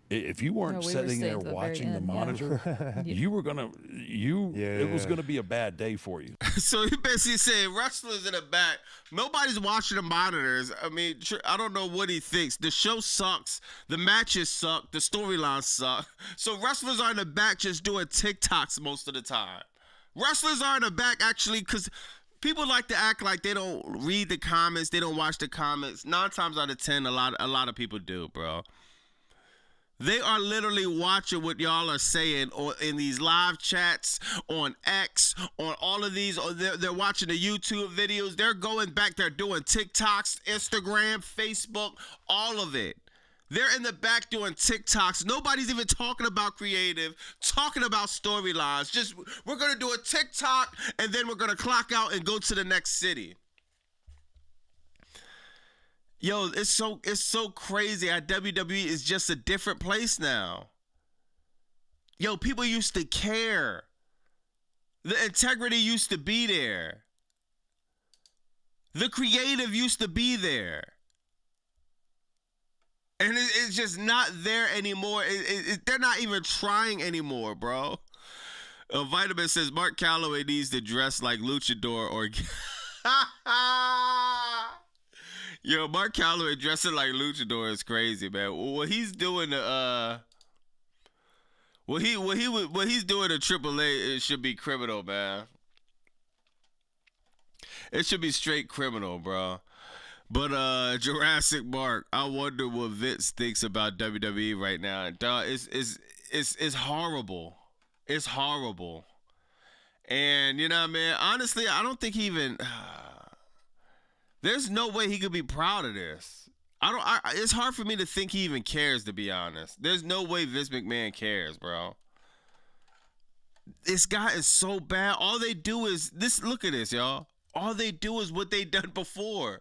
If you weren't No, we were sitting there staying to the very watching the end, yeah. monitor, you were gonna it was gonna be a bad day for you. So he basically said wrestlers in the back. Nobody's watching the monitors. I mean, I don't know what he thinks. The show sucks. The matches suck. The storylines suck. So wrestlers are in the back just doing TikToks most of the time. Wrestlers are in the back actually because people like to act like they don't read the comments. They don't watch the comments. 9 times out of 10, a lot of people do, bro. They are literally watching what y'all are saying in these live chats, on X, on all of these. Or they're watching the YouTube videos. They're going back. They're doing TikToks, Instagram, Facebook, all of it. They're in the back doing TikToks. Nobody's even talking about creative, talking about storylines. Just, we're going to do a TikTok, and then we're going to clock out and go to the next city. Yo, it's so crazy how WWE is just a different place now. Yo, people used to care. The integrity used to be there. The creative used to be there. And it's just not there anymore. They're not even trying anymore, bro. Vitamin says Mark Calloway needs to dress like Luchador or... Yo, Mark Calloway dressing like Luchador is crazy, man. What he's doing what he's doing at AAA, it should be criminal, man. It should be straight criminal, bro. But Jurassic Mark, I wonder what Vince thinks about WWE right now. Dog, it's horrible. It's horrible. And you know what I mean? Honestly, I don't think he even there's no way he could be proud of this. It's hard for me to think he even cares, to be honest. There's no way Vince McMahon cares, bro. This guy is so bad. All they do is this. Look at this, y'all. All they do is what they done before.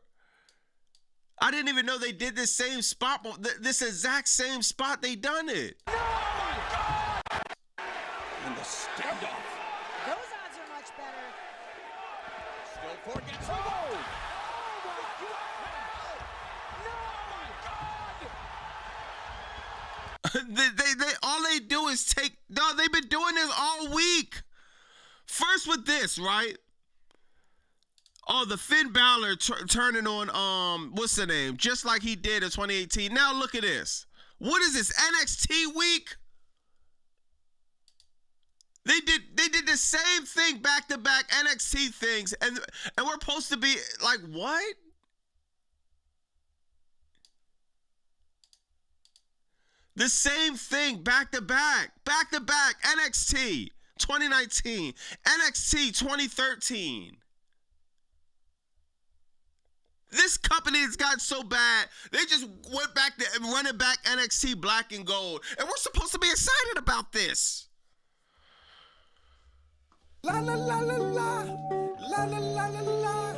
I didn't even know they did this same spot, this exact same spot. They done it. No! Oh my God! And the standoff. Those odds are much better. Still forgets. Oh! they all they do is take. No, they've been doing this all week. First with this, right? Oh, the Finn Balor turning on what's the name? Just like he did in 2018. Now look at this. What is this? NXT week? They did the same thing back to back NXT things, and we're supposed to be like, what? The same thing back to back NXT 2019, NXT 2013. This company has got so bad, they just went back to running back NXT Black and Gold, and we're supposed to be excited about this. La la la la la, la la la la la,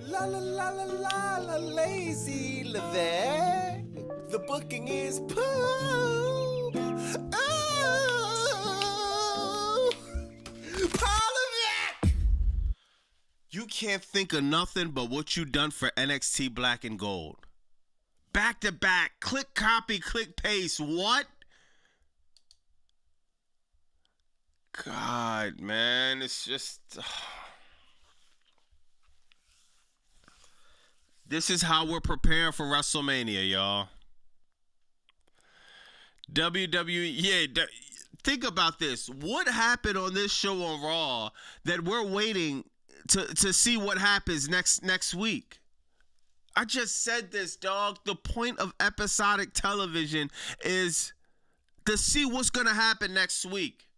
la la la la la la, lazy Levesque. The booking is poop. Oh, Polivic. You can't think of nothing but what you done for NXT Black and Gold. Back to back, click copy, click paste. What? God, man, it's just... This is how we're preparing for WrestleMania, y'all. WWE, yeah, think about this. What happened on this show on Raw that we're waiting to see what happens next week? I just said this, dog. The point of episodic television is to see what's going to happen next week.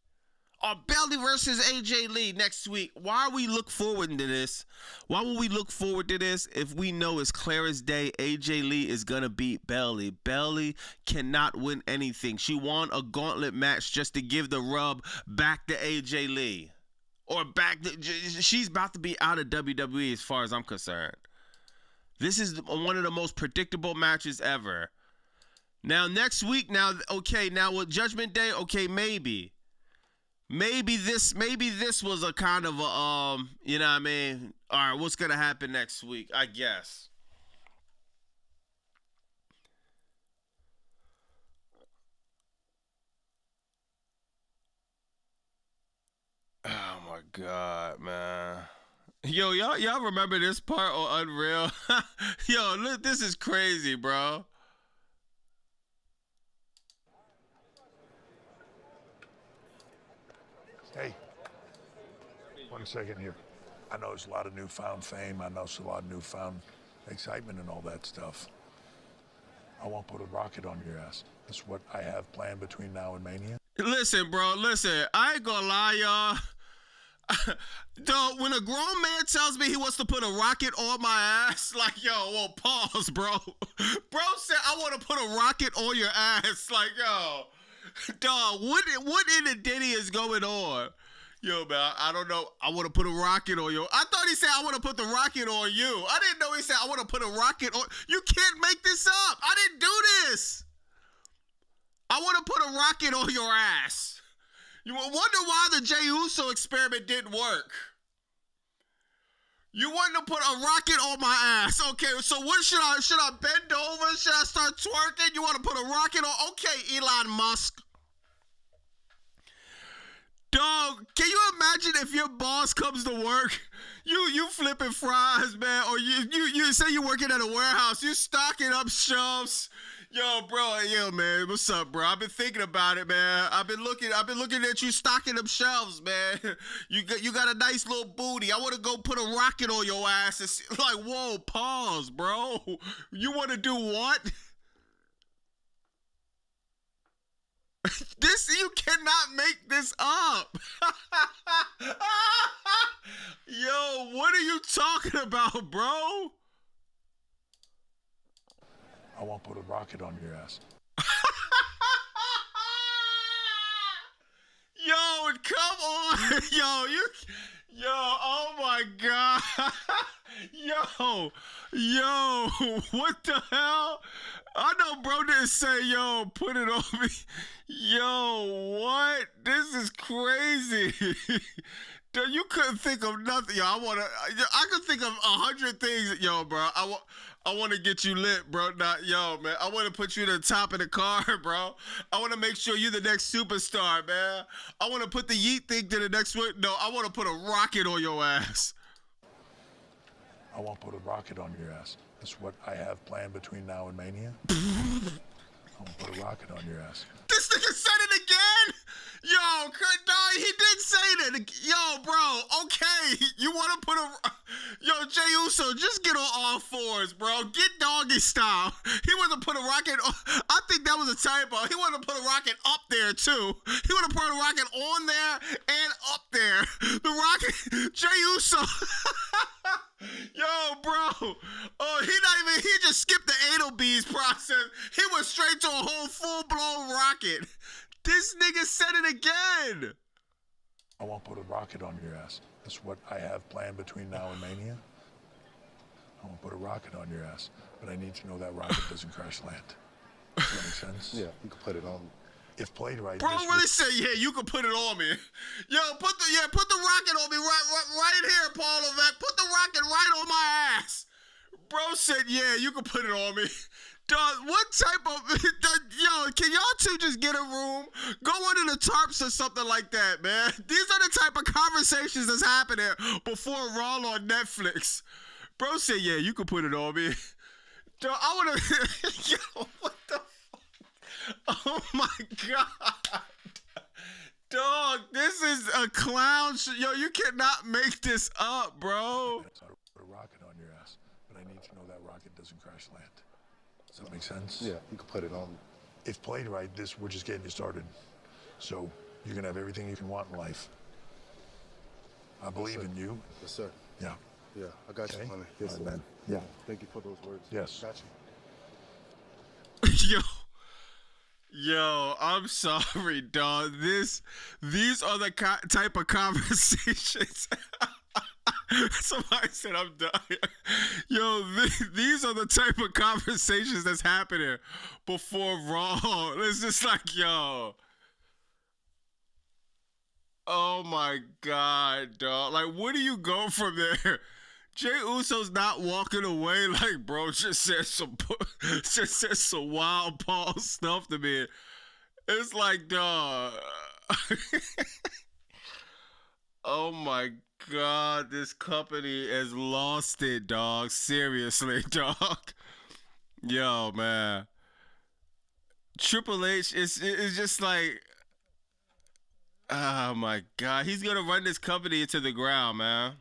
Bailey versus AJ Lee next week. Why we look forward to this? Why would we look forward to this if we know it's clear as day AJ Lee is going to beat Bailey? Bailey cannot win anything. She won a gauntlet match just to give the rub back to AJ Lee. She's about to be out of WWE as far as I'm concerned. This is one of the most predictable matches ever. Now, next week, with Judgment Day, okay, maybe. Maybe this was a kind of a, you know what I mean? All right, what's going to happen next week? I guess. my God, man. Yo, y'all remember this part on Unreal? Yo, look, this is crazy, bro. Hey, 1 second here. I know it's a lot of newfound fame. I know it's a lot of newfound excitement and all that stuff. I won't put a rocket on your ass. That's what I have planned between now and Mania. Listen, bro, listen. I ain't gonna lie, y'all. Dog, when a grown man tells me he wants to put a rocket on my ass, like, yo, well, pause, bro. Bro said, I want to put a rocket on your ass. Like, yo, dog, what in the ditty is going on? Yo, man, I don't know. I want to put a rocket on you. I thought he said, I want to put the rocket on you. I didn't know he said, I want to put a rocket on. You can't make this up. I didn't do this. I want to put a rocket on your ass. You wonder why the Jey Uso experiment didn't work. You want to put a rocket on my ass. Okay, so what should I bend over? Should I start twerking? You want to put a rocket on? Okay, Elon Musk. Dog, can you imagine if your boss comes to work? You flipping fries, man, or you say you're working at a warehouse, you stocking up shelves. Yo, bro, yo, man, what's up, bro? I've been thinking about it, man. I've been looking at you stocking them shelves, man. You got a nice little booty. I want to go put a rocket on your ass. It's like, whoa, pause, bro. You want to do what? You cannot make this up. Yo, what are you talking about, bro? I won't put a rocket on your ass. Yo, come on. Yo, oh my God. Yo, what the hell? I know bro didn't say, yo, put it on me. Yo, what? This is crazy. Dude, you couldn't think of nothing. Yo, I could think of 100 things. Yo, bro, I want to get you lit, bro. Yo, man, I want to put you to the top of the car, bro. I want to make sure you're the next superstar, man. I want to put the yeet thing to the next one. No, I want to put a rocket on your ass. I won't put a rocket on your ass. That's what I have planned between now and Mania. I won't put a rocket on your ass. This nigga said it again? Yo, dog, he did say that. Yo, bro, okay. You want to put Yo, Jey Uso, just get on all fours, bro. Get doggy style. He wanted to put a rocket I think that was a typo. He wanted to put a rocket up there, too. He wanted to put a rocket on there and up there. The rocket, Jey Uso. Yo, bro. Oh, he just skipped the anal beads process. He went straight to a whole full-blown rocket. This nigga said it again. I won't put a rocket on your ass. That's what I have planned between now and Mania. I won't put a rocket on your ass, but I need to know that rocket doesn't crash land. Does that make sense? Yeah, you can put it on. If played right, bro really said, yeah, you can put it on me. Yo, put the rocket on me right here, Paul Levesque. Put the rocket right on my ass. Bro said, yeah, you can put it on me. Dog, what type of yo? Can y'all two just get a room? Go under the tarps or something like that, man. These are the type of conversations that's happening before Raw on Netflix. Bro said, yeah, you can put it on me. Dog, I wanna yo, what the fuck? Oh my God. Dog, this is a clown yo, you cannot make this up, bro. Put a rocket on your ass, but I need to know that rocket doesn't crash land. Does that make sense? Yeah, you can put it on. If played right, we're just getting you started. So you're gonna have everything you can want in life. I believe in you. Yes, sir. Yeah. Yeah, I got you, honey. Yes, All right, man. Yeah. Thank you for those words. Yes. Got you. Yo, I'm sorry, dog. These are the type of conversations. Somebody said I'm done. Yo, these are the type of conversations that's happening before Raw. It's just like, yo. Oh my God, dog. Like, where do you go from there? Jey Uso's not walking away like, bro, just said some wild Paul stuff to me. It's like, dog. Oh my God, this company has lost it, dog. Seriously, dog. Yo, man. Triple H is just like, oh my God, he's gonna run this company into the ground, man.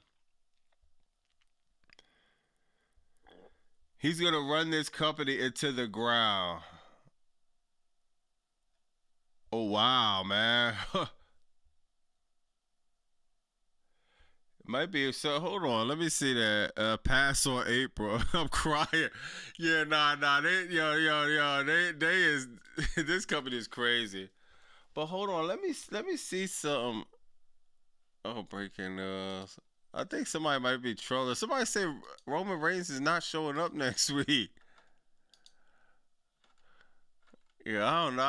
He's gonna run this company into the ground. Oh wow, man. Might be so. Hold on, let me see that. Pass on April. I'm crying. Yeah, nah. They is. This company is crazy. But hold on, let me see something. Oh, breaking news. I think somebody might be trolling. Somebody say Roman Reigns is not showing up next week. Yeah, I don't know.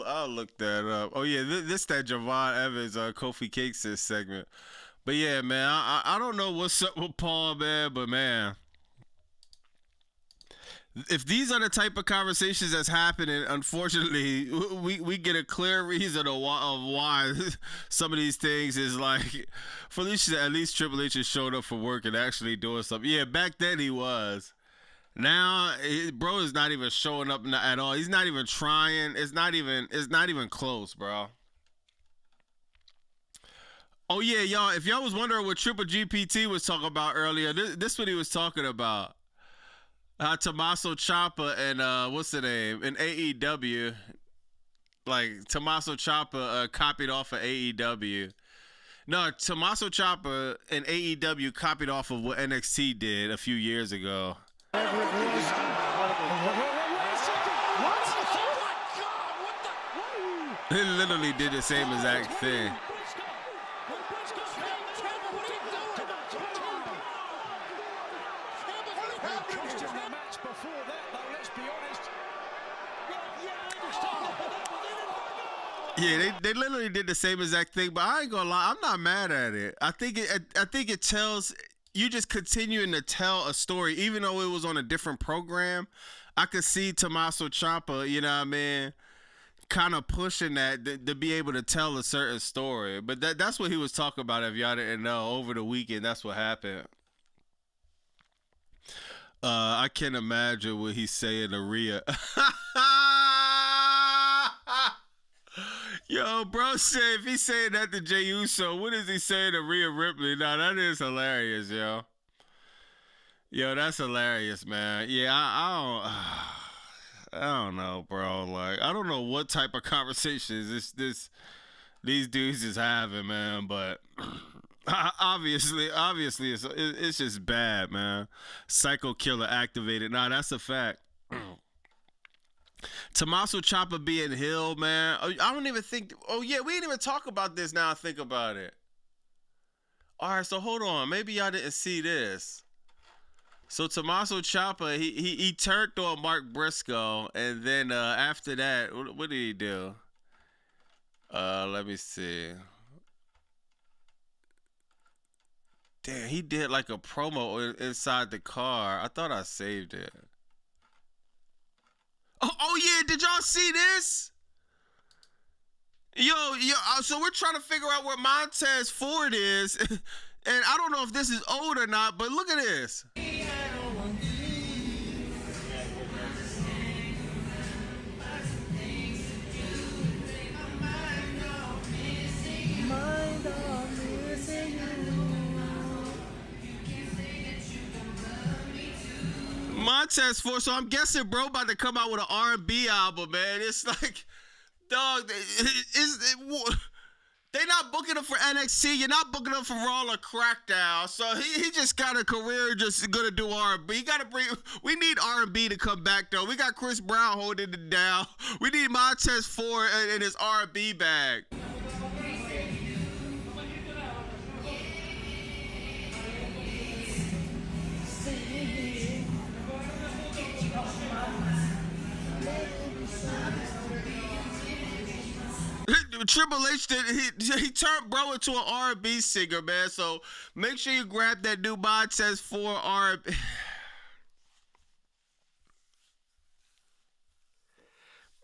I'll look that up. Oh yeah, this that Javon Evans Kofi Cakes segment. But yeah, man, I don't know what's up with Paul, man, but man, if these are the type of conversations that's happening, unfortunately, we get a clear reason of why some of these things is like, for at least Triple H has showed up for work and actually doing something. Yeah, back then he was. Now, bro is not even showing up at all. He's not even trying. It's not even close, bro. Oh yeah, y'all. If y'all was wondering what Triple GPT was talking about earlier, this what he was talking about. Tommaso Ciampa and what's the name in AEW? Like Tommaso Ciampa copied off of AEW. No, Tommaso Ciampa and AEW copied off of what NXT did a few years ago. They literally did the same exact thing. Yeah, they literally did the same exact thing, but I ain't gonna lie, I'm not mad at it. I think it tells you just continuing to tell a story, even though it was on a different program. I could see Tommaso Ciampa, you know what I mean, kind of pushing that to be able to tell a certain story. But that's what he was talking about. If y'all didn't know, over the weekend, that's what happened. I can't imagine what he's saying to Rhea. Yo, bro said if he's saying that to Jey Uso, what is he saying to Rhea Ripley? Nah, that is hilarious, yo. Yo, that's hilarious, man. Yeah, I don't know, bro. Like, I don't know what type of conversations these dudes is having, man. But obviously, it's just bad, man. Psycho Killer activated. Nah, that's a fact. Tommaso Ciampa being heel, man. I don't even think. Oh yeah, we didn't even talk about this. Now I think about it. All right, so hold on. Maybe y'all didn't see this. So Tommaso Ciampa, he turned on Mark Briscoe, and then after that, what did he do? Let me see. Damn, he did like a promo inside the car. I thought I saved it. Oh yeah, did y'all see this? Yo, so we're trying to figure out where Montez Ford is, and I don't know if this is old or not, but look at this. Montez Ford, so I'm guessing bro about to come out with an R&B album, man. It's like, dog, they not booking him for NXT. You're not booking him for Raw or Crackdown. So he just got a career just gonna do R&B. We need R&B to come back though. We got Chris Brown holding it down. We need Montez Ford in his R&B bag. Triple H he turned bro into an R&B singer, man. So make sure you grab that new Montez Ford R&B.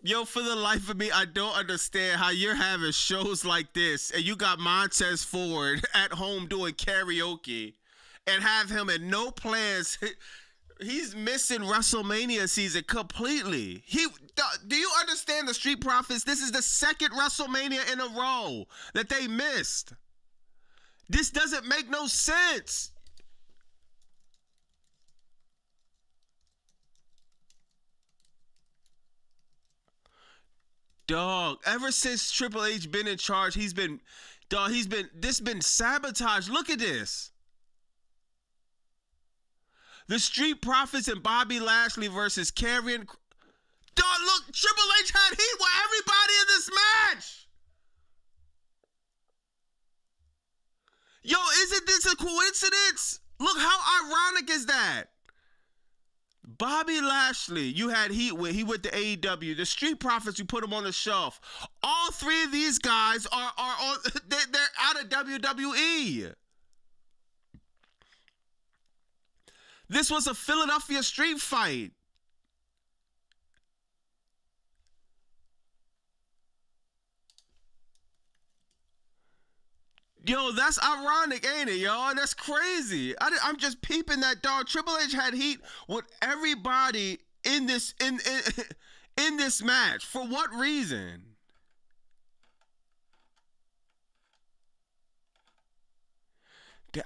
Yo, for the life of me, I don't understand how you're having shows like this and you got Montez Ford at home doing karaoke and have him in no plans. He's missing WrestleMania season completely. Do you understand the Street Profits? This is the second WrestleMania in a row that they missed. This doesn't make no sense. Dog, ever since Triple H been in charge, this been sabotaged. Look at this. The Street Profits and Bobby Lashley versus Karrion. Dog, look, Triple H had heat with everybody in this match. Yo, isn't this a coincidence? Look, how ironic is that? Bobby Lashley, you had heat with. He went to AEW. The Street Profits, you put them on the shelf. All three of these guys are on. They're out of WWE. This was a Philadelphia street fight. Yo, that's ironic, ain't it, y'all? That's crazy. I'm just peeping that, dog. Triple H had heat with everybody in this in this match. For what reason?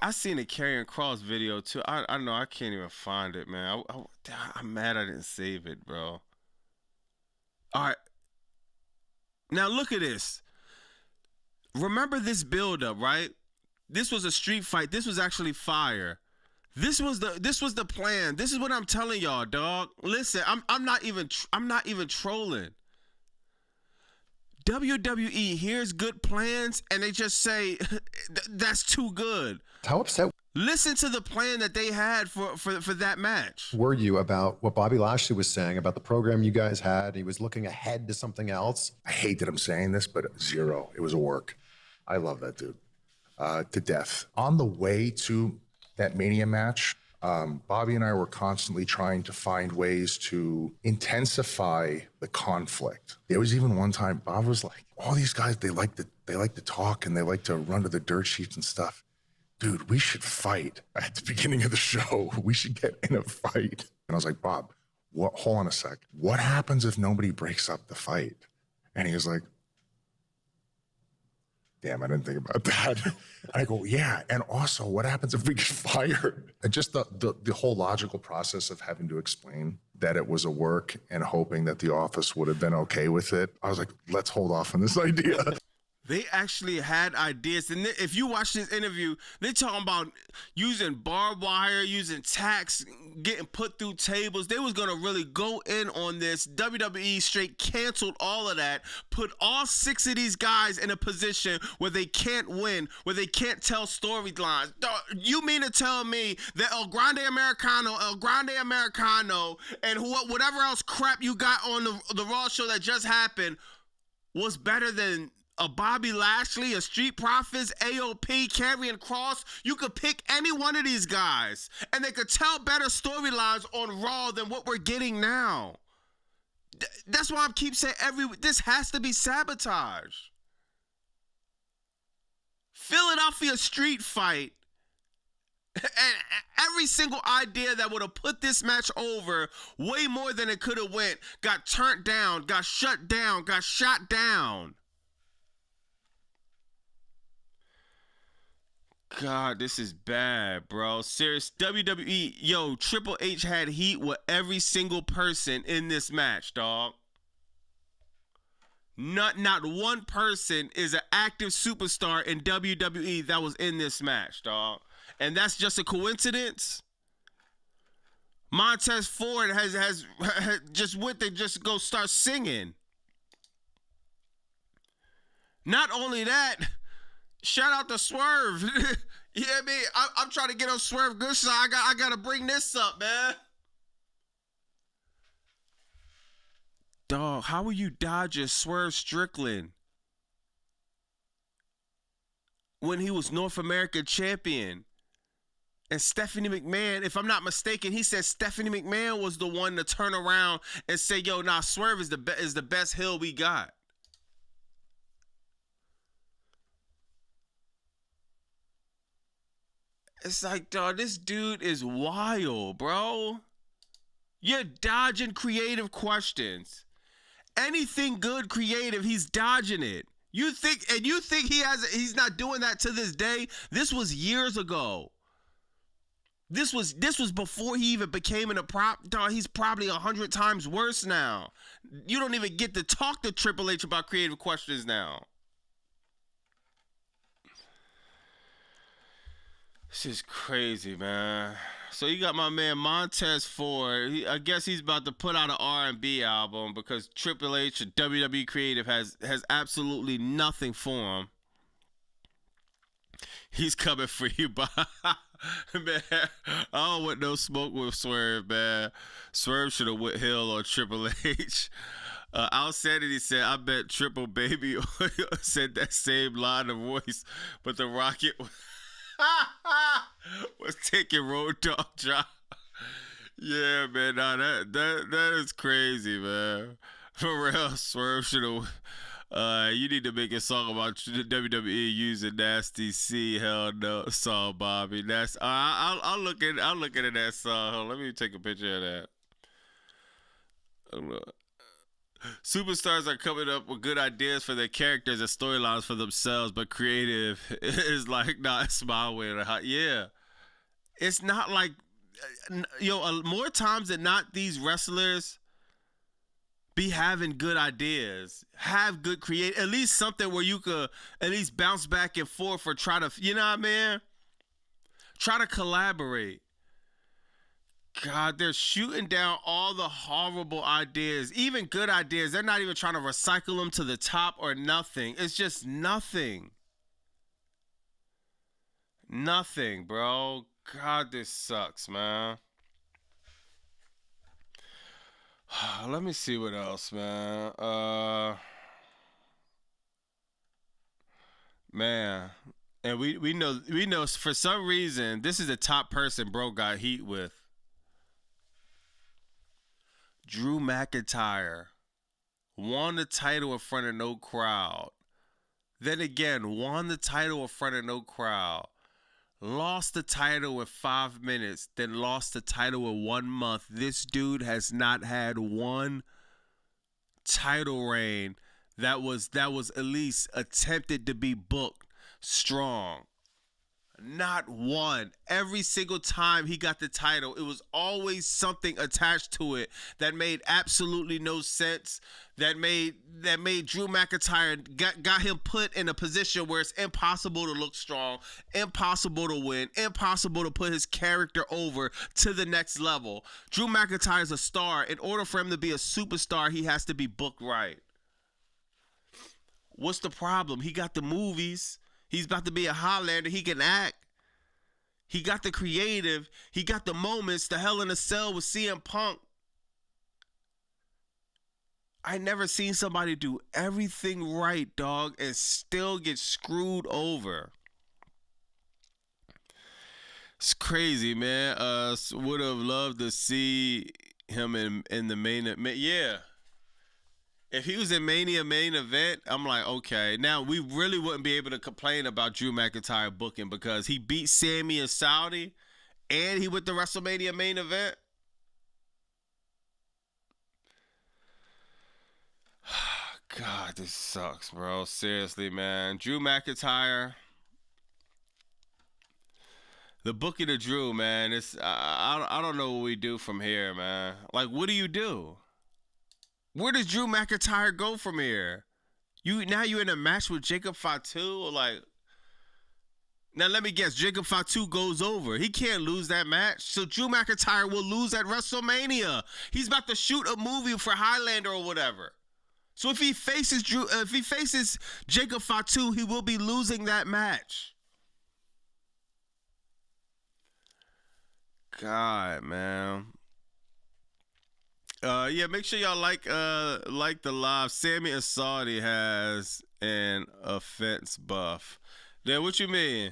I seen a Karrion Kross video too. I know I can't even find it, man. I'm mad I didn't save it, bro. All right. Now look at this. Remember this build-up, right? This was a street fight. This was actually fire. This was the plan. This is what I'm telling y'all, dog. Listen, I'm not even trolling. WWE hears good plans and they just say that's too good. How upset Listen to the plan that they had for that match. were you about what Bobby Lashley was saying about the program you guys had? He was looking ahead to something else. I hate that I'm saying this, but zero. It was a work. I love that dude to death. On the way to that Mania match, Bobby and I were constantly trying to find ways to intensify the conflict. There was even one time Bob was like, all these guys, they like to talk and they like to run to the dirt sheets and stuff. Dude, we should fight at the beginning of the show. We should get in a fight. And I was like, Bob, hold on a sec. What happens if nobody breaks up the fight? And he was like, damn, I didn't think about that. And I go, yeah. And also, what happens if we get fired? And just the whole logical process of having to explain that it was a work and hoping that the office would have been okay with it. I was like, let's hold off on this idea. They actually had ideas. And if you watch this interview, they're talking about using barbed wire, using tacks, getting put through tables. They was going to really go in on this. WWE straight canceled all of that, put all 6 of these guys in a position where they can't win, where they can't tell storylines. You mean to tell me that El Grande Americano, and whatever else crap you got on the Raw show that just happened was better than a Bobby Lashley, a Street Profits, AOP, Karrion Kross? You could pick any one of these guys, and they could tell better storylines on Raw than what we're getting now. That's why I keep saying this has to be sabotage. Philadelphia street fight, and every single idea that would have put this match over way more than it could have went got turned down, got shut down, got shot down. God, this is bad, bro. Serious. WWE, yo, Triple H had heat with every single person in this match, dog. Not one person is an active superstar in WWE that was in this match, dog. And that's just a coincidence? Montez Ford has just went to just go start singing. Not only that, shout out to Swerve. You know what I mean? I'm trying to get on Swerve good side. I got to bring this up, man. Dog, how are you dodging Swerve Strickland when he was North American champion? And Stephanie McMahon, if I'm not mistaken, he said Stephanie McMahon was the one to turn around and say, yo, nah, Swerve is the best heel we got. It's like, dog, this dude is wild, bro. You're dodging creative questions. Anything good creative, he's dodging it. You think he's not doing that to this day? This was years ago. This was before he even became a prop. Dog, he's probably 100 times worse now. You don't even get to talk to Triple H about creative questions now. This is crazy, man. So you got my man Montez Ford. I guess he's about to put out an R&B album because Triple H and WWE Creative has absolutely nothing for him. He's coming for you, man. I don't want no smoke with Swerve, man. Swerve should have went Hill on Triple H. Outstanding, he said, I bet Triple Baby said that same line of voice, but the Rocket was taking Road Dogg job. Yeah, man, nah, that is crazy, man. For real, Swerve should have. You need to make a song about WWE using Nasty C. Hell no, song, Bobby. That's I'll look at that song. Let me take a picture of that. Superstars are coming up with good ideas for their characters and storylines for themselves, but creative is like, nah, it's my way. Yeah, it's not like, more times than not, these wrestlers be having good ideas, have good at least something where you could at least bounce back and forth or try to, you know what I mean? Try to collaborate. God, they're shooting down all the horrible ideas, even good ideas. They're not even trying to recycle them to the top or nothing. It's just nothing. Nothing, bro. God, this sucks, man. Let me see what else, man. Man, and we know for some reason this is the top person bro got heat with. Drew McIntyre won the title in front of no crowd. Then again, won the title in front of no crowd. Lost the title in 5 minutes, then lost the title in 1 month. This dude has not had one title reign that was at least attempted to be booked strong. Not one. Every single time he got the title, it was always something attached to it that made absolutely no sense. That made Drew McIntyre got him put in a position where it's impossible to look strong, impossible to win, impossible to put his character over to the next level. Drew McIntyre is a star. In order for him to be a superstar, he has to be booked right. What's the problem? He got the movies. He's about to be a Highlander. He can act. He got the creative. He got the moments. The Hell in a Cell with CM Punk. I never seen somebody do everything right, dog, and still get screwed over. It's crazy, man. Would have loved to see him in the main event. Yeah. If he was in Mania main event, I'm like, okay. Now, we really wouldn't be able to complain about Drew McIntyre booking because he beat Sammy in Saudi and he went to WrestleMania main event. God, this sucks, bro. Seriously, man. Drew McIntyre. The booking of Drew, man. It's I don't know what we do from here, man. Like, what do you do? Where does Drew McIntyre go from here? Now you're in a match with Jacob Fatu? Or like, now let me guess, Jacob Fatu goes over. He can't lose that match. So Drew McIntyre will lose at WrestleMania. He's about to shoot a movie for Highlander or whatever. So if he faces Jacob Fatu, he will be losing that match. God, man. Yeah, make sure y'all like the live. Sammy and Saudi has an offense buff. Then what you mean?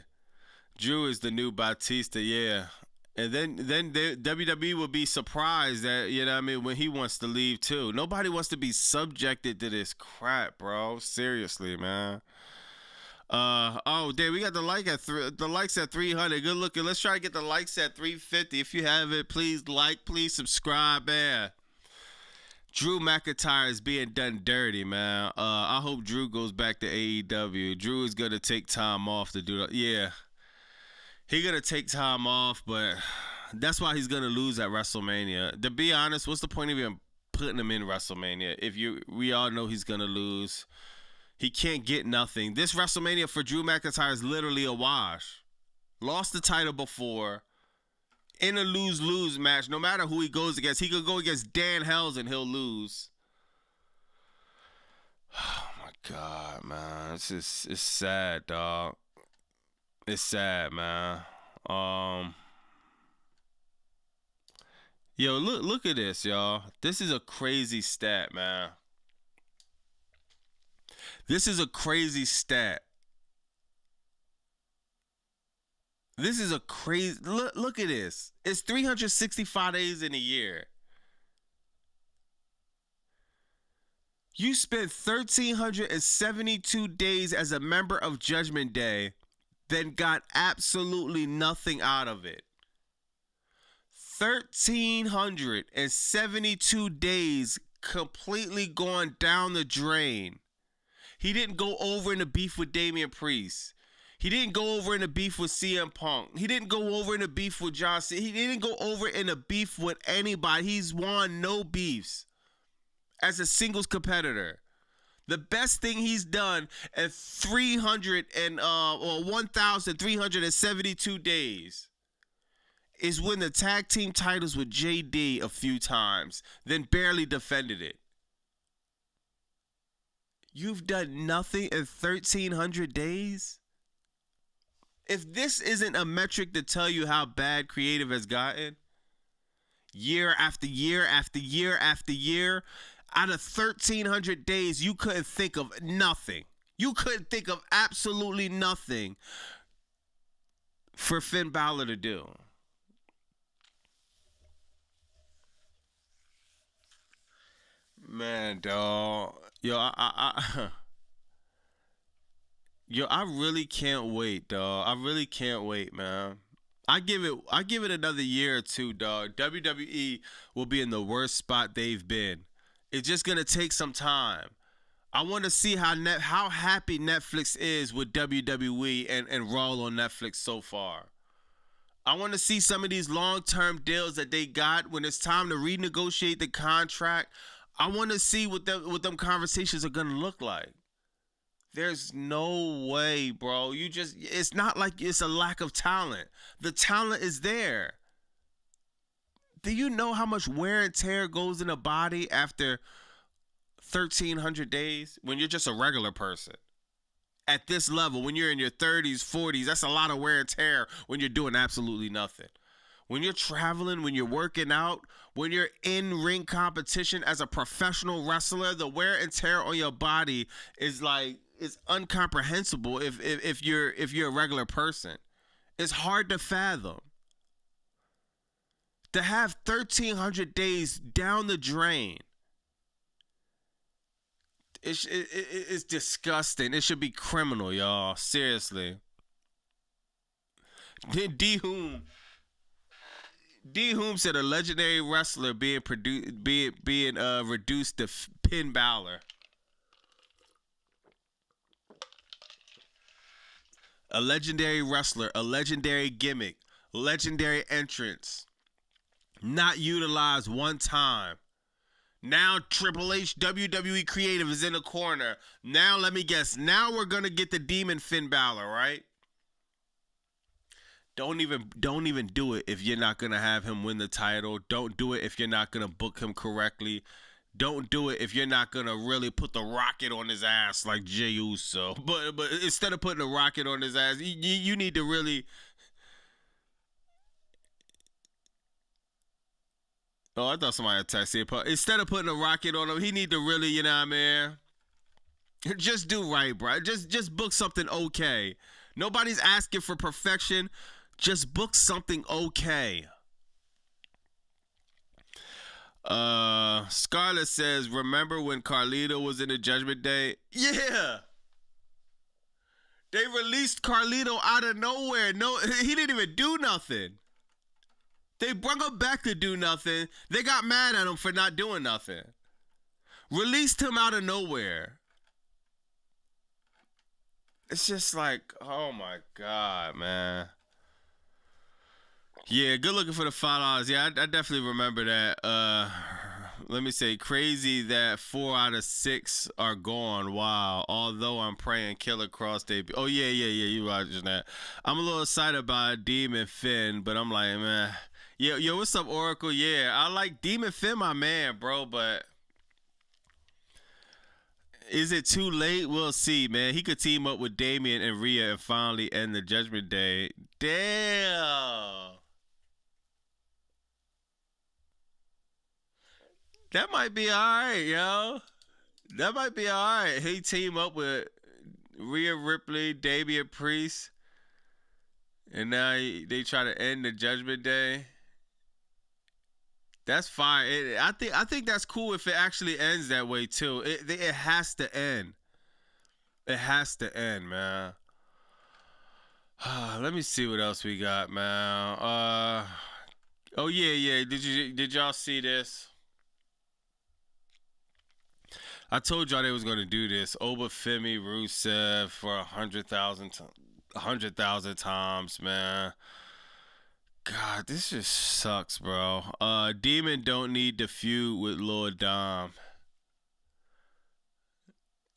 Drew is the new Batista, yeah. And then WWE will be surprised that, you know what I mean, when he wants to leave too. Nobody wants to be subjected to this crap, bro. Seriously, man. Oh, damn, we got the likes at 300. Good looking. Let's try to get the likes at 350. If you have it, please like, please subscribe, man. Drew McIntyre is being done dirty, man. I hope Drew goes back to AEW. Drew is gonna take time off to do that. Yeah. He gonna take time off, but that's why he's gonna lose at WrestleMania. To be honest, what's the point of even putting him in WrestleMania if we all know he's gonna lose? He can't get nothing. This WrestleMania for Drew McIntyre is literally a wash. Lost the title before. In a lose-lose match, no matter who he goes against, he could go against Dan Hells and he'll lose. Oh my God, man, it's sad, dog. It's sad, man. Yo, look at this, y'all. This is a crazy stat, man. This is a crazy stat. This is a crazy look at this. It's 365 days in a year. You spent 1,372 days as a member of Judgment Day, then got absolutely nothing out of it. 1,372 days completely gone down the drain. He didn't go over in a beef with Damian Priest. He didn't go over in a beef with CM Punk. He didn't go over in a beef with John Cena. He didn't go over in a beef with anybody. He's won no beefs as a singles competitor. The best thing he's done at 1,372 days is win the tag team titles with JD a few times, then barely defended it. You've done nothing in 1,300 days? If this isn't a metric to tell you how bad creative has gotten, year after year after year after year, out of 1,300 days, you couldn't think of nothing. You couldn't think of absolutely nothing for Finn Balor to do. Man, dog. Yo, I really can't wait, dog. I really can't wait, man. I give it another year or two, dog. WWE will be in the worst spot they've been. It's just gonna take some time. I want to see how happy Netflix is with WWE and Raw on Netflix so far. I want to see some of these long-term deals that they got when it's time to renegotiate the contract. I want to see what them conversations are gonna look like. There's no way, bro. It's not like it's a lack of talent. The talent is there. Do you know how much wear and tear goes in a body after 1,300 days when you're just a regular person? At this level, when you're in your 30s, 40s, that's a lot of wear and tear when you're doing absolutely nothing. When you're traveling, when you're working out, when you're in ring competition as a professional wrestler, the wear and tear on your body is incomprehensible if you're a regular person. It's hard to fathom. To have 1,300 days down the drain, it's disgusting. It should be criminal, y'all. Seriously. D. Hoom said a legendary wrestler being reduced to Finn Balor. A legendary wrestler, a legendary gimmick, legendary entrance, not utilized one time. Now Triple H, WWE Creative is in the corner. Now let me guess. Now we're gonna get the Demon Finn Balor, right? Don't even do it if you're not gonna have him win the title. Don't do it if you're not gonna book him correctly. Don't do it if you're not gonna really put the rocket on his ass like Jey Uso. But instead of putting a rocket on his ass, you need to really. Oh, I thought somebody had texted it. Instead of putting a rocket on him, he need to really, you know what I mean? Just do right, bro. Just book something okay. Nobody's asking for perfection. Just book something okay. Scarlett says, remember when Carlito was in the Judgment Day? Yeah. They released Carlito out of nowhere. No, he didn't even do nothing. They brought him back to do nothing. They got mad at him for not doing nothing. Released him out of nowhere. It's just like, oh my God, man. Yeah, good looking for the $5. Yeah, I definitely remember that. Let me say, crazy that 4 out of 6 are gone. Wow. Although I'm praying Killer Cross debut. Oh, yeah. You watching that. I'm a little excited about Demon Finn, but I'm like, man. Yo, what's up, Oracle? Yeah, I like Demon Finn, my man, bro, but is it too late? We'll see, man. He could team up with Damian and Rhea and finally end the Judgment Day. Damn. That might be all right, yo. That might be all right. He team up with Rhea Ripley, Damian Priest, and now they try to end the Judgment Day. That's fine. I think that's cool if it actually ends that way too. It has to end. It has to end, man. Let me see what else we got, man. Oh yeah. Did y'all see this? I told y'all they was gonna do this. Oba Femi Rusev for 100,000 times, man. God, this just sucks, bro. Demon don't need to feud with Lord Dom.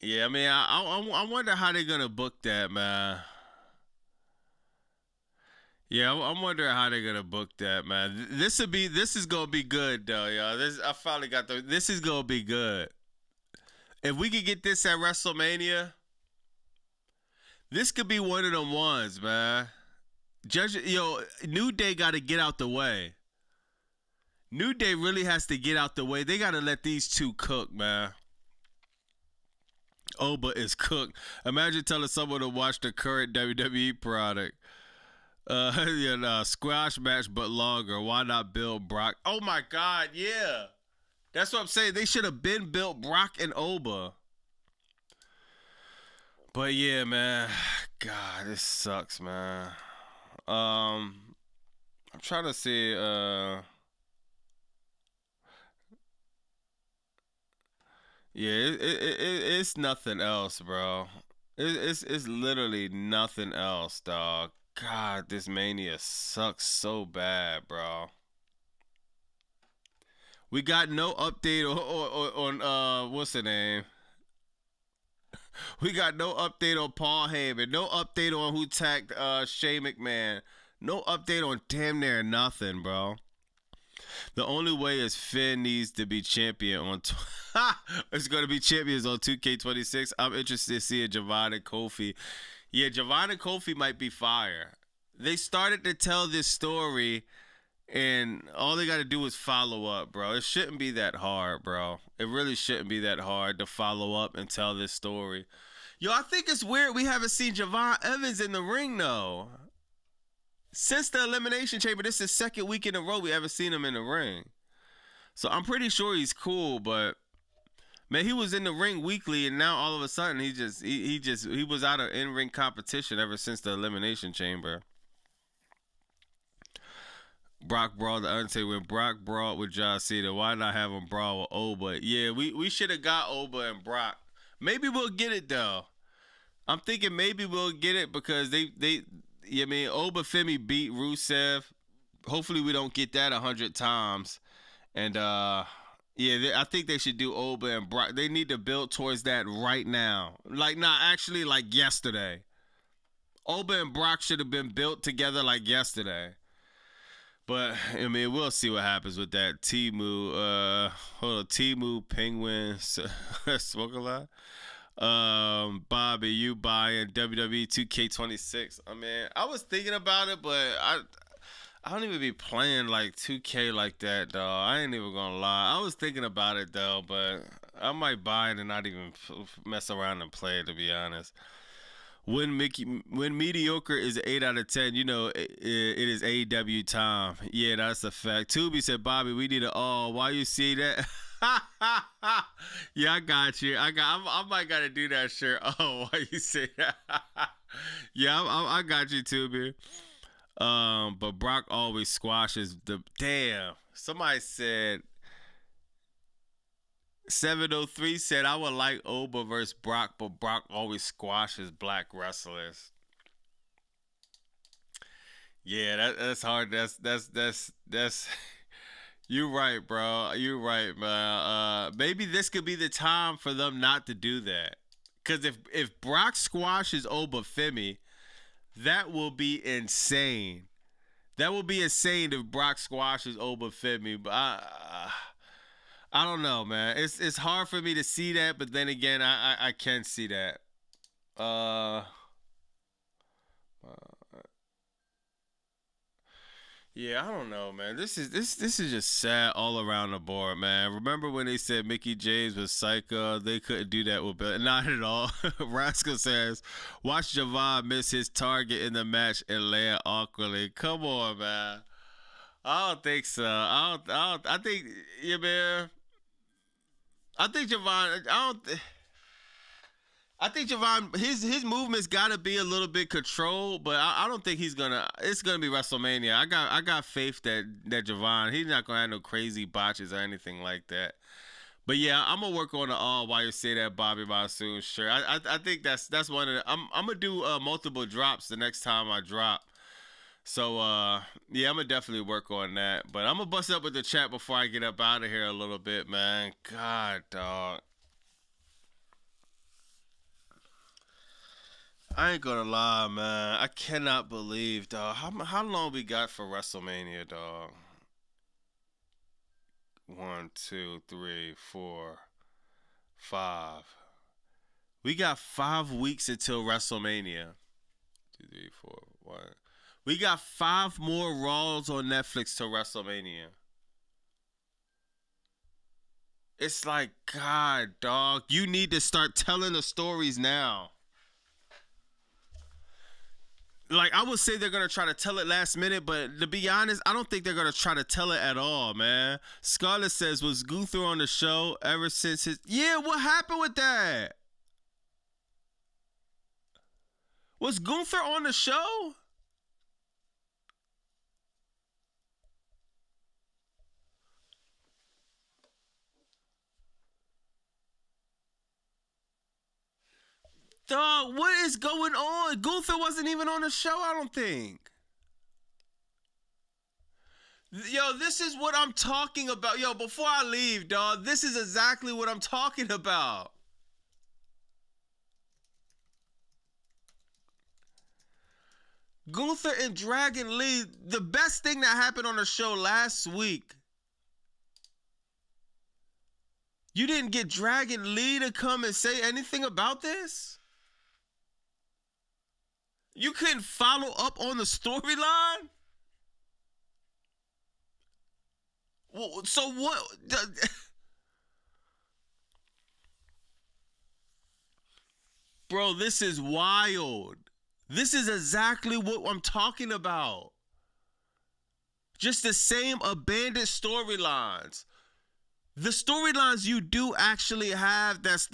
Yeah, I mean, I wonder how they're gonna book that, man. Yeah, I'm wondering how they're gonna book that, man. This is gonna be good though, y'all. I finally got this is gonna be good. If we could get this at WrestleMania, this could be one of them ones, man. New Day got to get out the way. New Day really has to get out the way. They got to let these two cook, man. Oba is cooked. Imagine telling someone to watch the current WWE product. Squash match but longer. Why not build Brock? Oh my God, yeah. That's what I'm saying. They should have been built Brock and Oba. But yeah, man. God, this sucks, man. I'm trying to see. It's nothing else, bro. It's literally nothing else, dog. God, this Mania sucks so bad, bro. We got no update on what's the name? We got no update on Paul Heyman. No update on who tagged Shane McMahon. No update on damn near nothing, bro. The only way is Finn needs to be champion on. It's going to be champions on 2K26. I'm interested in seeing Javon and Kofi. Yeah, Javon and Kofi might be fire. They started to tell this story, and all they got to do is follow up, bro. It shouldn't be that hard, bro. It really shouldn't be that hard to follow up and tell this story. Yo, I think it's weird we haven't seen Javon Evans in the ring, though. Since the Elimination Chamber, this is second week in a row we haven't seen him in the ring. So I'm pretty sure he's cool, but man, he was in the ring weekly, and now all of a sudden he was out of in-ring competition ever since the Elimination Chamber. Brock brawled the Undertaker. When Brock brawled with John Cena, why not have him brawl with Oba? Yeah, we should have got Oba and Brock. Maybe we'll get it though. I'm thinking maybe we'll get it because Oba Femi beat Rusev. Hopefully we don't get that 100 times. And I think they should do Oba and Brock. They need to build towards that right now. Like yesterday. Oba and Brock should have been built together like yesterday. But I mean, we'll see what happens with that. Timu Penguin Smoke a lot. Bobby, you buying WWE 2K26? I mean, I was thinking about it, but I don't even be playing like 2K like that, though. I ain't even gonna lie. I was thinking about it though, but I might buy it and not even mess around and play it, to be honest. when mediocre is an 8 out of 10, you know it is AEW time. Yeah, that's a fact. Tubi said, Bobby, we need an all. Why you see that? Yeah, I got you. I might gotta do that shirt. Oh, why you say that? Yeah, I got you, Tubi. But Brock always squashes the damn. Somebody said 703 said I would like Oba versus Brock, but Brock always squashes black wrestlers. Yeah, that's hard. That's you're right, bro. You're right, man. Maybe this could be the time for them not to do that. Cause if Brock squashes Oba Femi, that will be insane. That will be insane if Brock squashes Oba Femi. But I don't know, man. It's hard for me to see that, but then again, I can see that. Yeah, I don't know, man. This is just sad all around the board, man. Remember when they said Mickey James was psycho? They couldn't do that with Bill. Not at all. Rascal says, watch Javon miss his target in the match and land awkwardly. Come on, man. I don't think so. I think, yeah, man. I think Javon. I think Javon, his movement's got to be a little bit controlled, but I don't think he's gonna. It's gonna be WrestleMania. I got faith that Javon, he's not gonna have no crazy botches or anything like that. But yeah, I'm gonna work on the all while you say that Bobby Monsoon shirt. I think that's one of the. I'm gonna do multiple drops the next time I drop. So yeah, I'm gonna definitely work on that. But I'm gonna bust up with the chat before I get up out of here a little bit, man. God, dog. I ain't gonna lie, man. I cannot believe, dog. How long we got for WrestleMania, dog? 1, 2, 3, 4, 5. We got 5 weeks until WrestleMania. 2, 3, 4, 1. We got 5 more Raws on Netflix till WrestleMania. It's like, God, dog, you need to start telling the stories now. Like, I would say they're going to try to tell it last minute, but to be honest, I don't think they're going to try to tell it at all, man. Scarlett says, was Gunther on the show ever since his... Yeah, what happened with that? Was Gunther on the show? Dog, what is going on? Gunther wasn't even on the show, I don't think. Yo, this is what I'm talking about. Yo, before I leave, dog, this is exactly what I'm talking about. Gunther and Dragon Lee, the best thing that happened on the show last week. You didn't get Dragon Lee to come and say anything about this? You couldn't follow up on the storyline? Well, so what? Bro, this is wild. This is exactly what I'm talking about. Just the same abandoned storylines. The storylines you do actually have, this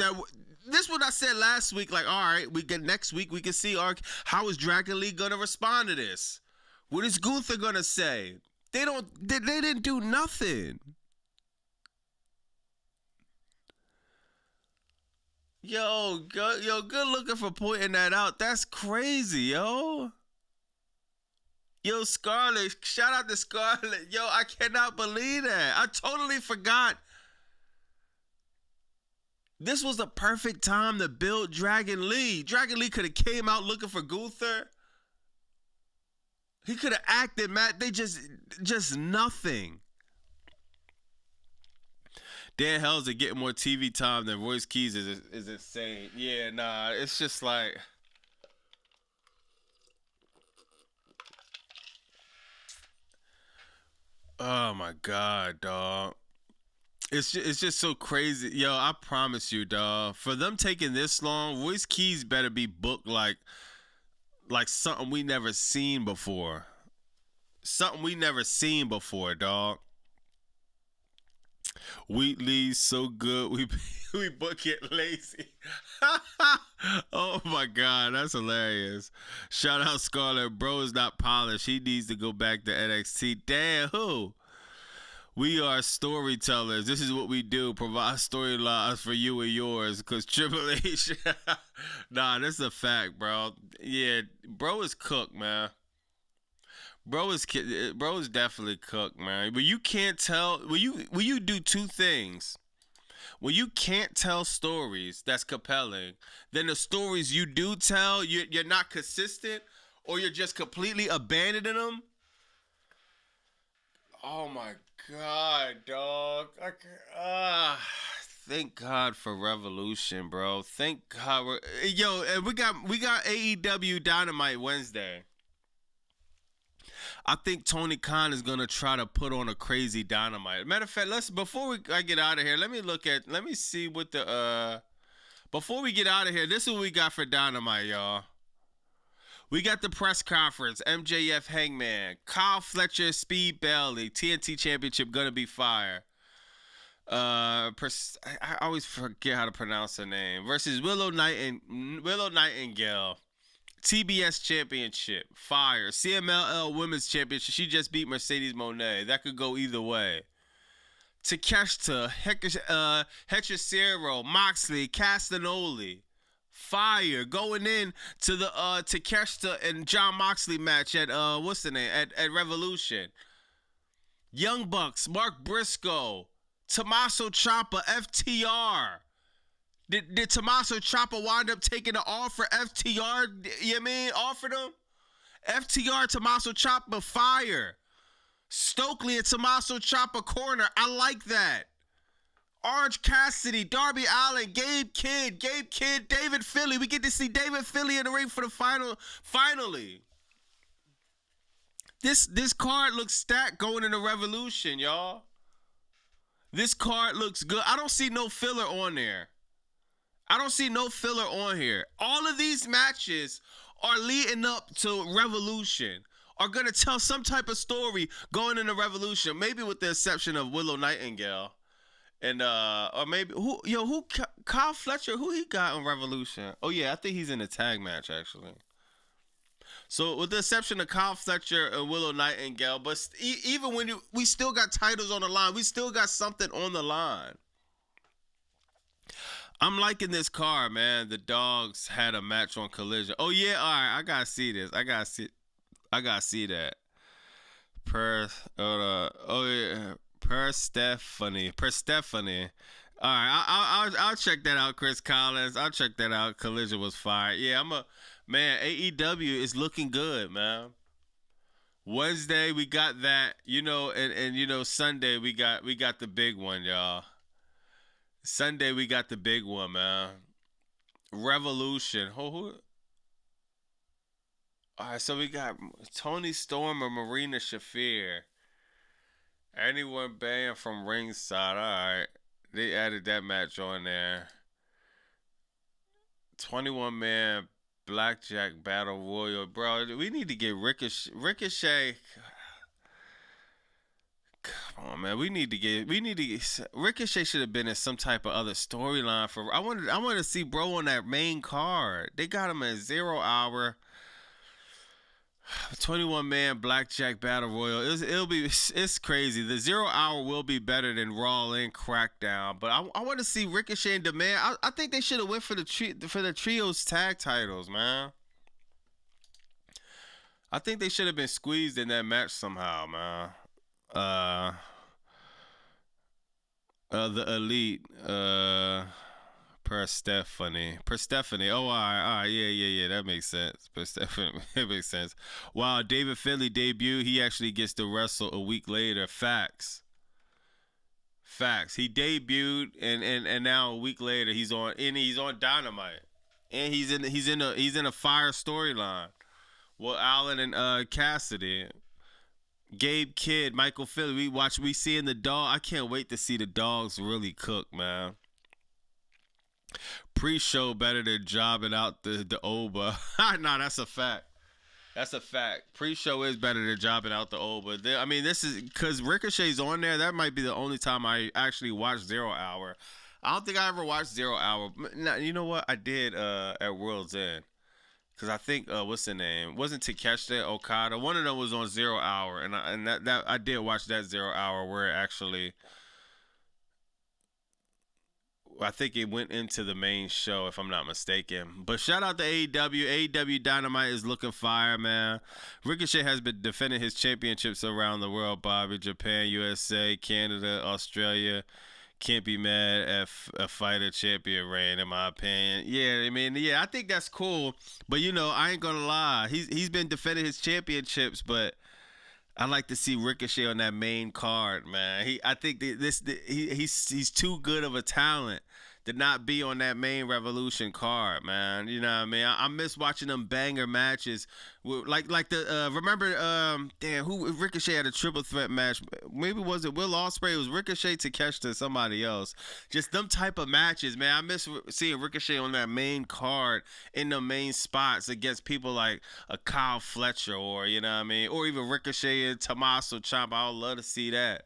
is what I said last week. Like, all right, next week we can see how is Dragon Lee gonna respond to this? What is Gunther gonna say? They didn't do nothing. Yo, good looking for pointing that out. That's crazy, yo. Yo, Scarlett, shout out to Scarlett. Yo, I cannot believe that. I totally forgot. This was the perfect time to build Dragon Lee. Dragon Lee could have came out looking for Gunther. He could have acted, Matt. They just nothing. Dan Hell's getting more TV time than Royce Keys is insane. Yeah, nah, it's just like... Oh, my God, dog. It's just so crazy. Yo, I promise you, dog. For them taking this long, Royce Keys better be booked like something we never seen before. Something we never seen before, dog. Wheatley's so good. We book it lazy. Oh my god, that's hilarious. Shout out Scarlett. Bro is not polished. He needs to go back to NXT. Damn, who? We are storytellers. This is what we do. Provide storylines for you and yours. Because Triple H. Nah, that's a fact, bro. Yeah, bro is cooked, man. Bro is definitely cooked, man. But you can't tell. When you do two things. When you can't tell stories that's compelling, then the stories you do tell, you're not consistent, or you're just completely abandoning them. Oh my god, dog! Thank God for Revolution, bro. Thank God. And we got AEW Dynamite Wednesday. I think Tony Khan is gonna try to put on a crazy Dynamite. Matter of fact, before I get out of here, let me see what the before we get out of here, this is what we got for Dynamite, y'all. We got the press conference, MJF Hangman, Kyle Fletcher, Speed Bailey, TNT Championship gonna be fire. I always forget how to pronounce her name. Versus Willow Nightingale, TBS Championship, fire. CMLL Women's Championship, she just beat Mercedes Moné. That could go either way. Takeshita, Hechicero, Moxley, Castagnoli. Fire going in to the Takeshita and John Moxley match at what's the name at Revolution. Young Bucks, Mark Briscoe, Tommaso Ciampa, FTR. Did Tommaso Ciampa wind up taking the offer? FTR, you mean offered him? FTR, Tommaso Ciampa, fire. Stokely and Tommaso Ciampa corner. I like that. Orange Cassidy, Darby Allin, Gabe Kidd, David Philly. We get to see David Philly in the ring for the finally. This card looks stacked going into Revolution, y'all. This card looks good. I don't see no filler on there. I don't see no filler on here. All of these matches are leading up to Revolution, are going to tell some type of story going into Revolution, maybe with the exception of Willow Nightingale. And or maybe Kyle Fletcher, who he got on Revolution? Oh yeah, I think he's in a tag match actually. So with the exception of Kyle Fletcher and Willow Nightingale, but even when we still got titles on the line, we still got something on the line. I'm liking this card, man. The Dogs had a match on Collision. Oh yeah, all right, I gotta see this. I gotta see that. Persephone. All right, I'll check that out, Chris Collins. I'll check that out. Collision was fire. Yeah, man. AEW is looking good, man. Wednesday we got that, and Sunday we got the big one, y'all. Sunday we got the big one, man. Revolution. Who? All right, so we got Tony Storm or Marina Shafir. Anyone banned from ringside. All right. They added that match on there. 21-man Blackjack Battle Royal. Bro, we need to get Ricochet. Come on, man. We need to get Ricochet should have been in some type of other storyline for. I wanted to see bro on that main card. They got him at 0 hour. 21-man Blackjack Battle Royal. It's crazy. The 0 hour will be better than Raw and Crackdown, but I want to see Ricochet and Demand. I think they should have went for the trios tag titles, man. I think they should have been squeezed in that match somehow, man. The Elite, Persephone. Oh, all right, yeah. That makes sense. Persephone, that makes sense. Wow, David Finlay debut. He actually gets to wrestle a week later. Facts. He debuted, and now a week later he's on Dynamite, and he's in a fire storyline with Allen and Cassidy. Gabe Kidd, Michael Philly. We seeing the dog. I can't wait to see the dogs really cook, man. Pre-show better than jobbing out the Oba. Nah, that's a fact. That's a fact. Pre-show is better than jobbing out the Oba. I mean, this is because Ricochet's on there. That might be the only time I actually watched 0 Hour. I don't think I ever watched 0 Hour. Now, you know what? I did at World's End. Because I think, what's the name? Wasn't Takeshita Okada? One of them was on 0 Hour. And that I did watch that 0 Hour where it actually, I think it went into the main show, if I'm not mistaken. But shout out to AEW. AEW Dynamite is looking fire, man. Ricochet has been defending his championships around the world, Bobby. Japan, USA, Canada, Australia. Can't be mad at a fighter champion reign, in my opinion. Yeah, I mean, yeah, I think that's cool. But, you know, I ain't going to lie. He's been defending his championships, but I like to see Ricochet on that main card, man. I think he's too good of a talent to not be on that main Revolution card, man. You know what I mean? I miss watching them banger matches. Like the remember who Ricochet had a triple threat match. Maybe was it Will Ospreay? It was Ricochet, Takeshita, somebody else. Just them type of matches, man. I miss seeing Ricochet on that main card in the main spots against people like a Kyle Fletcher or you know what I mean, or even Ricochet and Tommaso Ciampa. I would love to see that.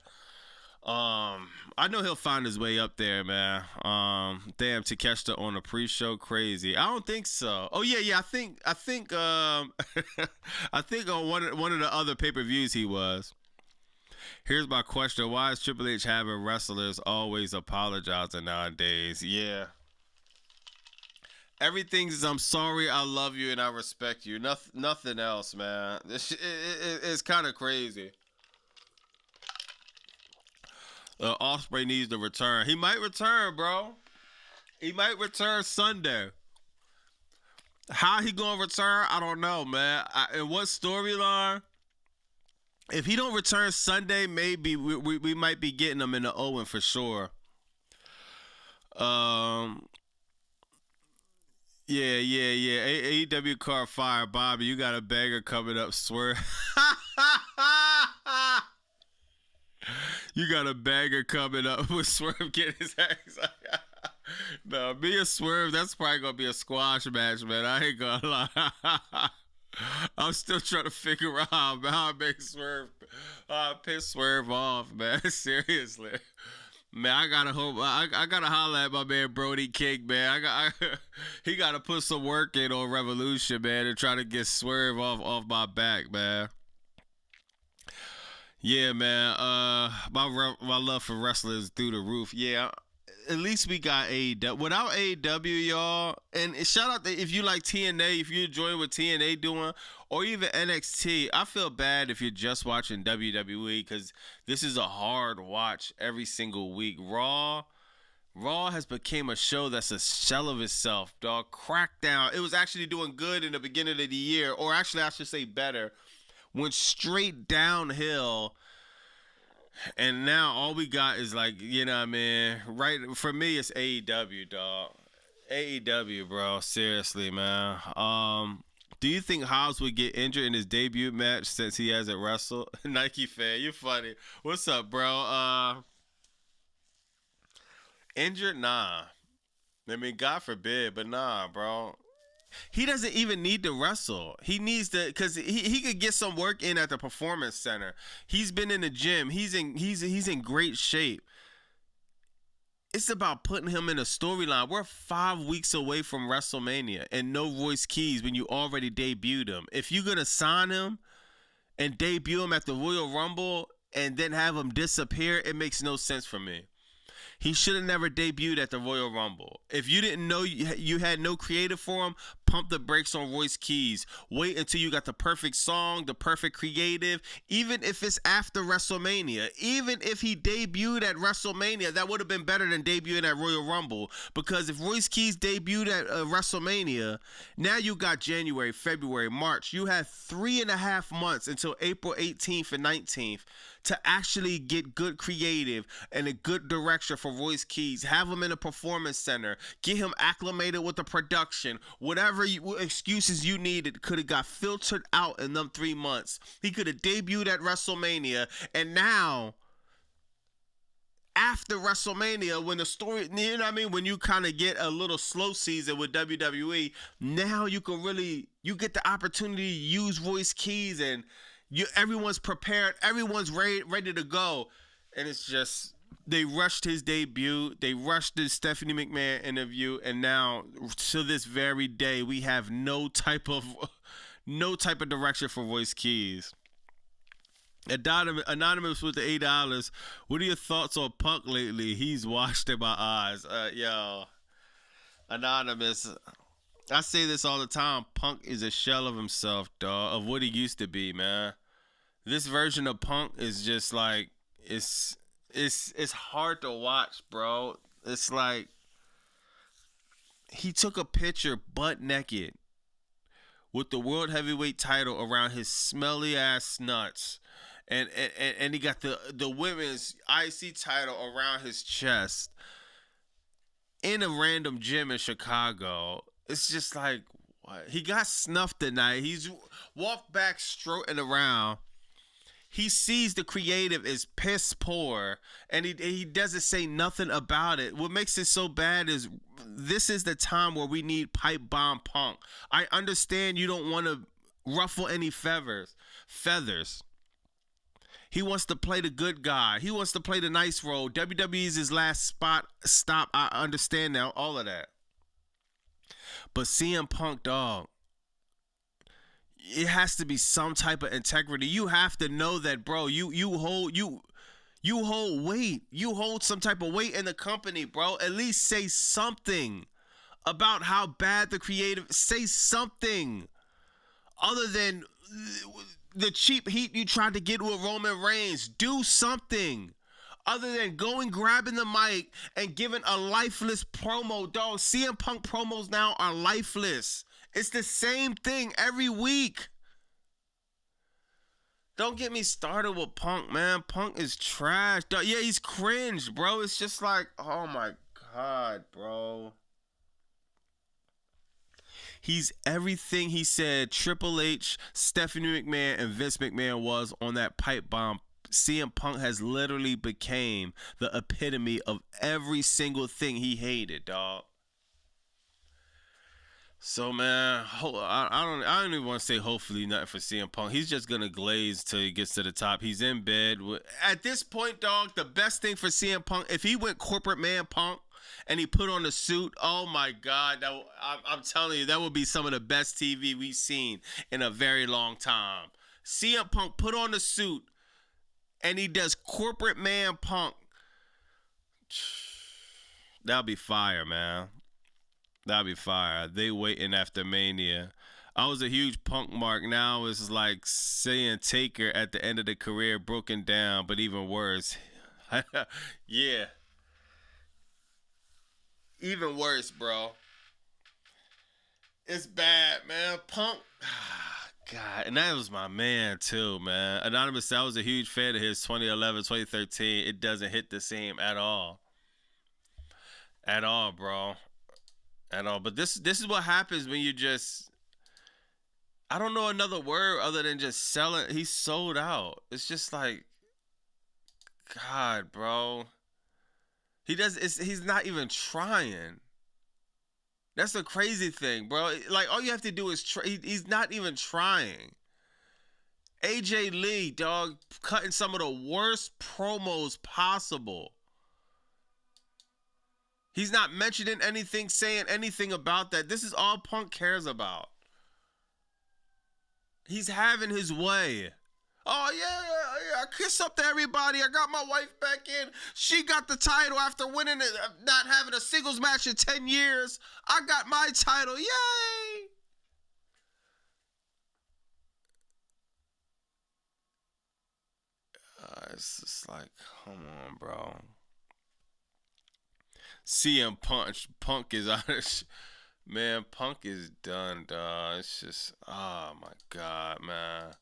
I know he'll find his way up there, man. Damn, Takeshita on the pre-show, crazy. I don't think so. Oh yeah. I think I think on one of the other pay-per-views he was. Here's my question: why is Triple H having wrestlers always apologizing nowadays? Yeah. Everything's I'm sorry, I love you, and I respect you. Nothing else, man. It's kind of crazy. Ospreay needs to return. He might return, bro. He might return Sunday. How he gonna return? I don't know, man. In what storyline? If he don't return Sunday, maybe we might be getting him in the Owen for sure. Yeah. AEW card fire, Bobby. You got a banger coming up, swear. You got a banger coming up with Swerve getting his ass. No, me and Swerve, that's probably going to be a squash match, man. I ain't going to lie. I'm still trying to figure out how I make Swerve, piss Swerve off, man. Seriously. Man, I gotta holler at my man Brody King, man. He gotta put some work in on Revolution, man, and try to get Swerve off my back, man. Yeah, man. My love for wrestlers is through the roof. Yeah, at least we got AEW. Without AEW, y'all, and shout out to if you like TNA, if you enjoy what TNA doing, or even NXT. I feel bad if you're just watching WWE because this is a hard watch every single week. Raw has become a show that's a shell of itself, dog. Crackdown. It was actually doing good in the beginning of the year, or actually I should say better. Went straight downhill, and now all we got is like, you know what I mean? Right, for me, it's AEW, dog. AEW, bro. Seriously, man. Do you think Hobbs would get injured in his debut match since he hasn't wrestled? Nike fan, you funny. What's up, bro? Injured? Nah. I mean, God forbid, but nah, bro. He doesn't even need to wrestle. He needs to, because he could get some work in at the performance center. He's been in the gym. He's in great shape. It's about putting him in a storyline. We're 5 weeks away from WrestleMania and no Royce Keys when you already debuted him. If you're gonna sign him and debut him at the Royal Rumble and then have him disappear, it makes no sense for me. He should have never debuted at the Royal Rumble. If you didn't know you had no creative for him, pump the brakes on Royce Keys. Wait until you got the perfect song, the perfect creative. Even if it's after WrestleMania, even if he debuted at WrestleMania, that would have been better than debuting at Royal Rumble. Because if Royce Keys debuted at WrestleMania, now you got January, February, March. You have 3.5 months until April 18th and 19th to actually get good creative and a good direction for Royce Keys. Have him in a performance center. Get him acclimated with the production. Whatever excuses you needed could have got filtered out in them 3 months. He could have debuted at WrestleMania, and now after WrestleMania, when the story, you know what I mean, when you kind of get a little slow season with WWE, now you get the opportunity to use Royce Keys, and everyone's prepared, everyone's ready to go, and it's just, they rushed his debut, they rushed the Stephanie McMahon interview, and now to this very day, we have no type of direction for Royce Keys. Anonymous with the $8. What are your thoughts on Punk lately? He's washed in my eyes. Yo, Anonymous. I say this all the time. Punk is a shell of himself, dog, of what he used to be, man. This version of Punk is just like, it's hard to watch, bro. It's like he took a picture butt naked with the world heavyweight title around his smelly ass nuts. And he got the women's IC title around his chest in a random gym in Chicago. It's just like, what? He got snuffed tonight. He's walked back strutting around. He sees the creative is piss poor, and he doesn't say nothing about it. What makes it so bad is this is the time where we need pipe bomb Punk. I understand you don't want to ruffle any feathers. He wants to play the good guy. He wants to play the nice role. WWE is his last stop. I understand now, all of that. But CM Punk, dog, it has to be some type of integrity. You have to know that, bro. You hold weight. You hold some type of weight in the company, bro. At least say something about how bad the creative. Say something other than the cheap heat you tried to get with Roman Reigns. Do something other than grabbing the mic and giving a lifeless promo, dog. CM Punk promos now are lifeless. It's the same thing every week. Don't get me started with Punk, man. Punk is trash. Dog. Yeah, he's cringe, bro. It's just like, oh my God, bro. He's everything he said Triple H, Stephanie McMahon, and Vince McMahon was on that pipe bomb. CM Punk has literally became the epitome of every single thing he hated, dog. So, man, I don't even want to say hopefully nothing for CM Punk. He's just going to glaze till he gets to the top. He's in bed. At this point, dog, the best thing for CM Punk, if he went corporate man Punk and he put on the suit, oh, my God, I'm telling you, that would be some of the best TV we've seen in a very long time. CM Punk put on the suit and he does corporate man Punk. That'll be fire, man. That'd be fire. They waiting after Mania. I was a huge Punk mark. Now it's like saying Taker at the end of the career, broken down, but even worse. Yeah. Even worse, bro. It's bad, man. Punk. God, and that was my man too, man. Anonymous, I was a huge fan of his 2011, 2013. It doesn't hit the same at all. At all, bro. At all. But this is what happens when you just, I don't know another word other than just selling. He's sold out. It's just like, God, bro. He's not even trying. That's the crazy thing, bro. Like, all you have to do is he's not even trying. AJ Lee, dog, cutting some of the worst promos possible. He's not mentioning anything, saying anything about that. This is all Punk cares about. He's having his way. Oh, yeah, I kiss up to everybody. I got my wife back in. She got the title after winning it, not having a singles match in 10 years. I got my title. Yay! It's just like, come on, bro. CM Punk is out of man, Punk is done, dog. It's just, oh my God, man.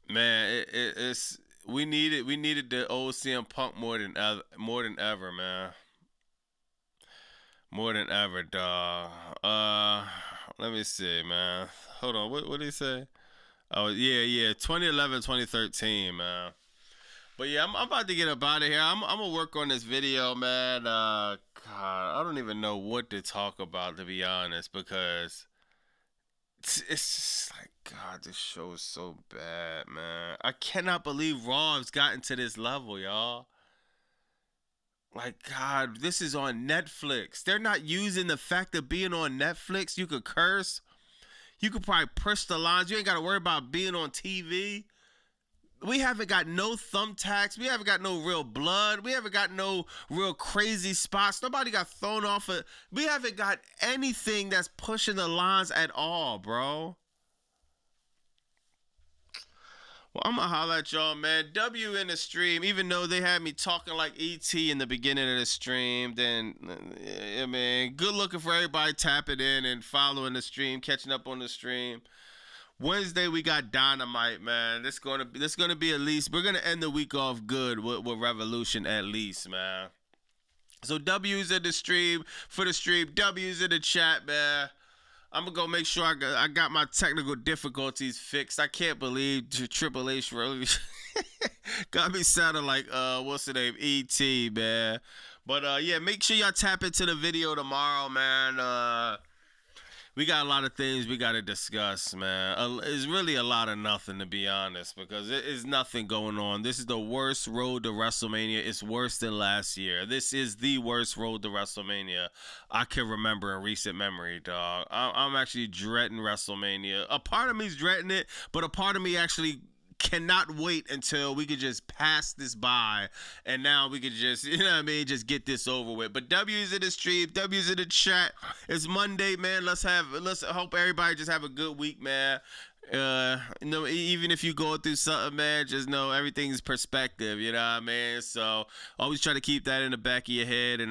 Man, it's we needed the old CM Punk more than ever, man. More than ever, dog. Let me see, man. Hold on. What did he say? Oh, yeah. 2011, 2013, man. But yeah, I'm about to get up out of here. I'm gonna work on this video, man. God, I don't even know what to talk about, to be honest, because it's just like, God, this show is so bad, man. I cannot believe Raw has gotten to this level, y'all. Like, God, this is on Netflix. They're not using the fact of being on Netflix. You could curse. You could probably push the lines. You ain't got to worry about being on TV. We haven't got no thumbtacks. We haven't got no real blood. We haven't got no real crazy spots. Nobody got thrown off. We haven't got anything that's pushing the lines at all, bro. Well, I'm going to holler at y'all, man. W in the stream, even though they had me talking like ET in the beginning of the stream, then, yeah, man, good looking for everybody tapping in and following the stream, catching up on the stream. Wednesday, we got Dynamite, man. This gonna be at least, we're going to end the week off good with Revolution at least, man. So W's in the stream, for the stream, W's in the chat, man. I'm going to go make sure I got my technical difficulties fixed. I can't believe Triple H really got me sounding like, what's the name, E.T., man. But, yeah, make sure y'all tap into the video tomorrow, man. We got a lot of things we got to discuss, man. It's really a lot of nothing, to be honest, because it is nothing going on. This is the worst road to WrestleMania. It's worse than last year. This is the worst road to WrestleMania I can remember in recent memory, dog. I'm actually dreading WrestleMania. A part of me's dreading it, but a part of me actually cannot wait until we could just pass this by, and now we could just, you know what I mean, just get this over with. But W's in the stream, W's in the chat. It's Monday, man. Let's hope everybody just have a good week, man. You know, even if you go through something, man, just know everything's perspective, you know what I mean? So always try to keep that in the back of your head, and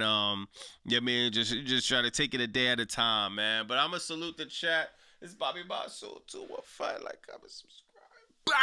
yeah, man, just try to take it a day at a time, man. But I'm gonna salute the chat. It's Bobby Boss 215, like, comment, subscribe. Bah!